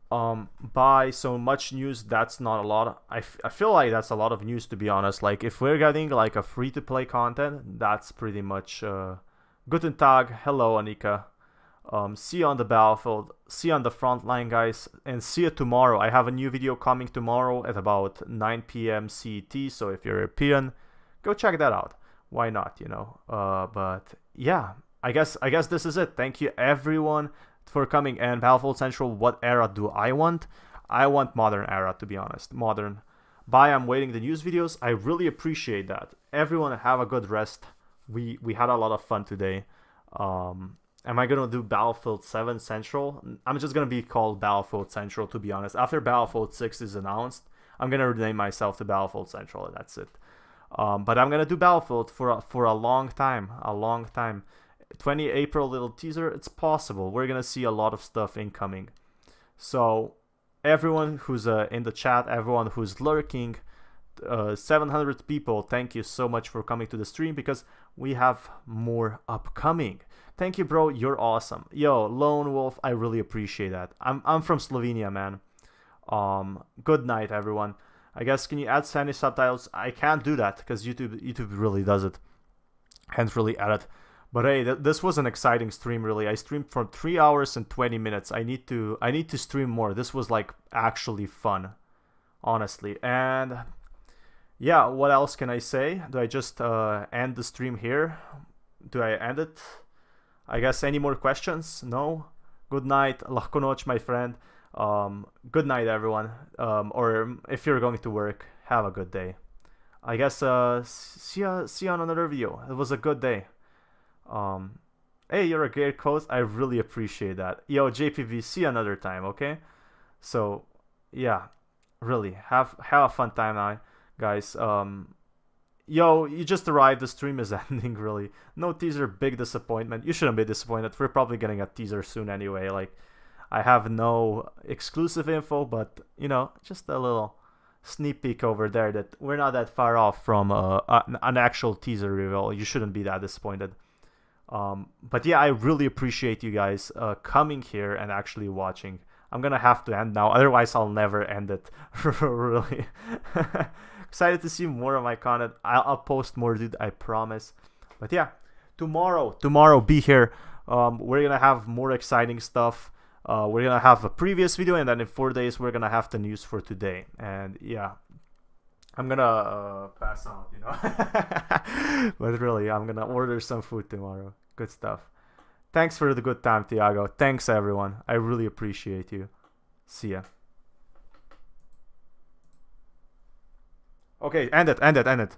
By so much news, that's not a lot. I feel like that's a lot of news, to be honest. Like, if we're getting like a free-to-play content, that's pretty much Guten Tag. Hello, Anika. See you on the battlefield. See you on the front line, guys. And see you tomorrow. I have a new video coming tomorrow at about 9 p.m. CET. So if you're European, go check that out. Why not, you know? But yeah, I guess this is it. Thank you everyone for coming. And Battlefield Central, what era do I want? I want modern era, to be honest. Modern. Bye, I'm waiting the news videos. I really appreciate that. Everyone have a good rest. We had a lot of fun today. Am I gonna do Battlefield 7 Central? I'm just gonna be called Battlefield Central, to be honest. After Battlefield 6 is announced, I'm gonna rename myself to Battlefield Central, and that's it. But I'm gonna do Battlefield for a long time, 20 April little teaser. It's possible. We're gonna see a lot of stuff incoming. So everyone who's in the chat, everyone who's lurking, 700 people, thank you so much for coming to the stream, because we have more upcoming. Thank you, bro. You're awesome. Yo, Lone Wolf, I really appreciate that. I'm from Slovenia, man. Good night, everyone. I guess, can you add Spanish subtitles? I can't do that because YouTube really does it. Can't really add it. But hey, this was an exciting stream, really. I streamed for 3 hours and 20 minutes. I need to stream more. This was like actually fun, honestly. And yeah, what else can I say? Do I just end the stream here? Do I end it? I guess, any more questions? No? Good night. Lahko noč, my friend. Good night, everyone. Or if you're going to work, have a good day. I guess see you on another video. It was a good day. Hey, you're a great host. I really appreciate that. Yo, JPV, see you another time, okay? So yeah, really have a fun time now, guys. Yo, you just arrived. The stream is ending, really. No teaser, big disappointment. You shouldn't be disappointed. We're probably getting a teaser soon anyway. Like, I have no exclusive info, but you know, just a little sneak peek over there that we're not that far off from an actual teaser reveal. You shouldn't be that disappointed. But yeah, I really appreciate you guys coming here and actually watching. I'm gonna have to end now, otherwise I'll never end it. Really. Excited to see more of my content. I'll post more, dude, I promise. But yeah, tomorrow be here. We're gonna have more exciting stuff. We're gonna have a previous video, and then in 4 days we're gonna have the news for today. And yeah, I'm gonna pass out, you know. But really, I'm gonna order some food tomorrow. Good stuff. Thanks for the good time, Thiago. Thanks, everyone. I really appreciate you. See ya. Okay, end it.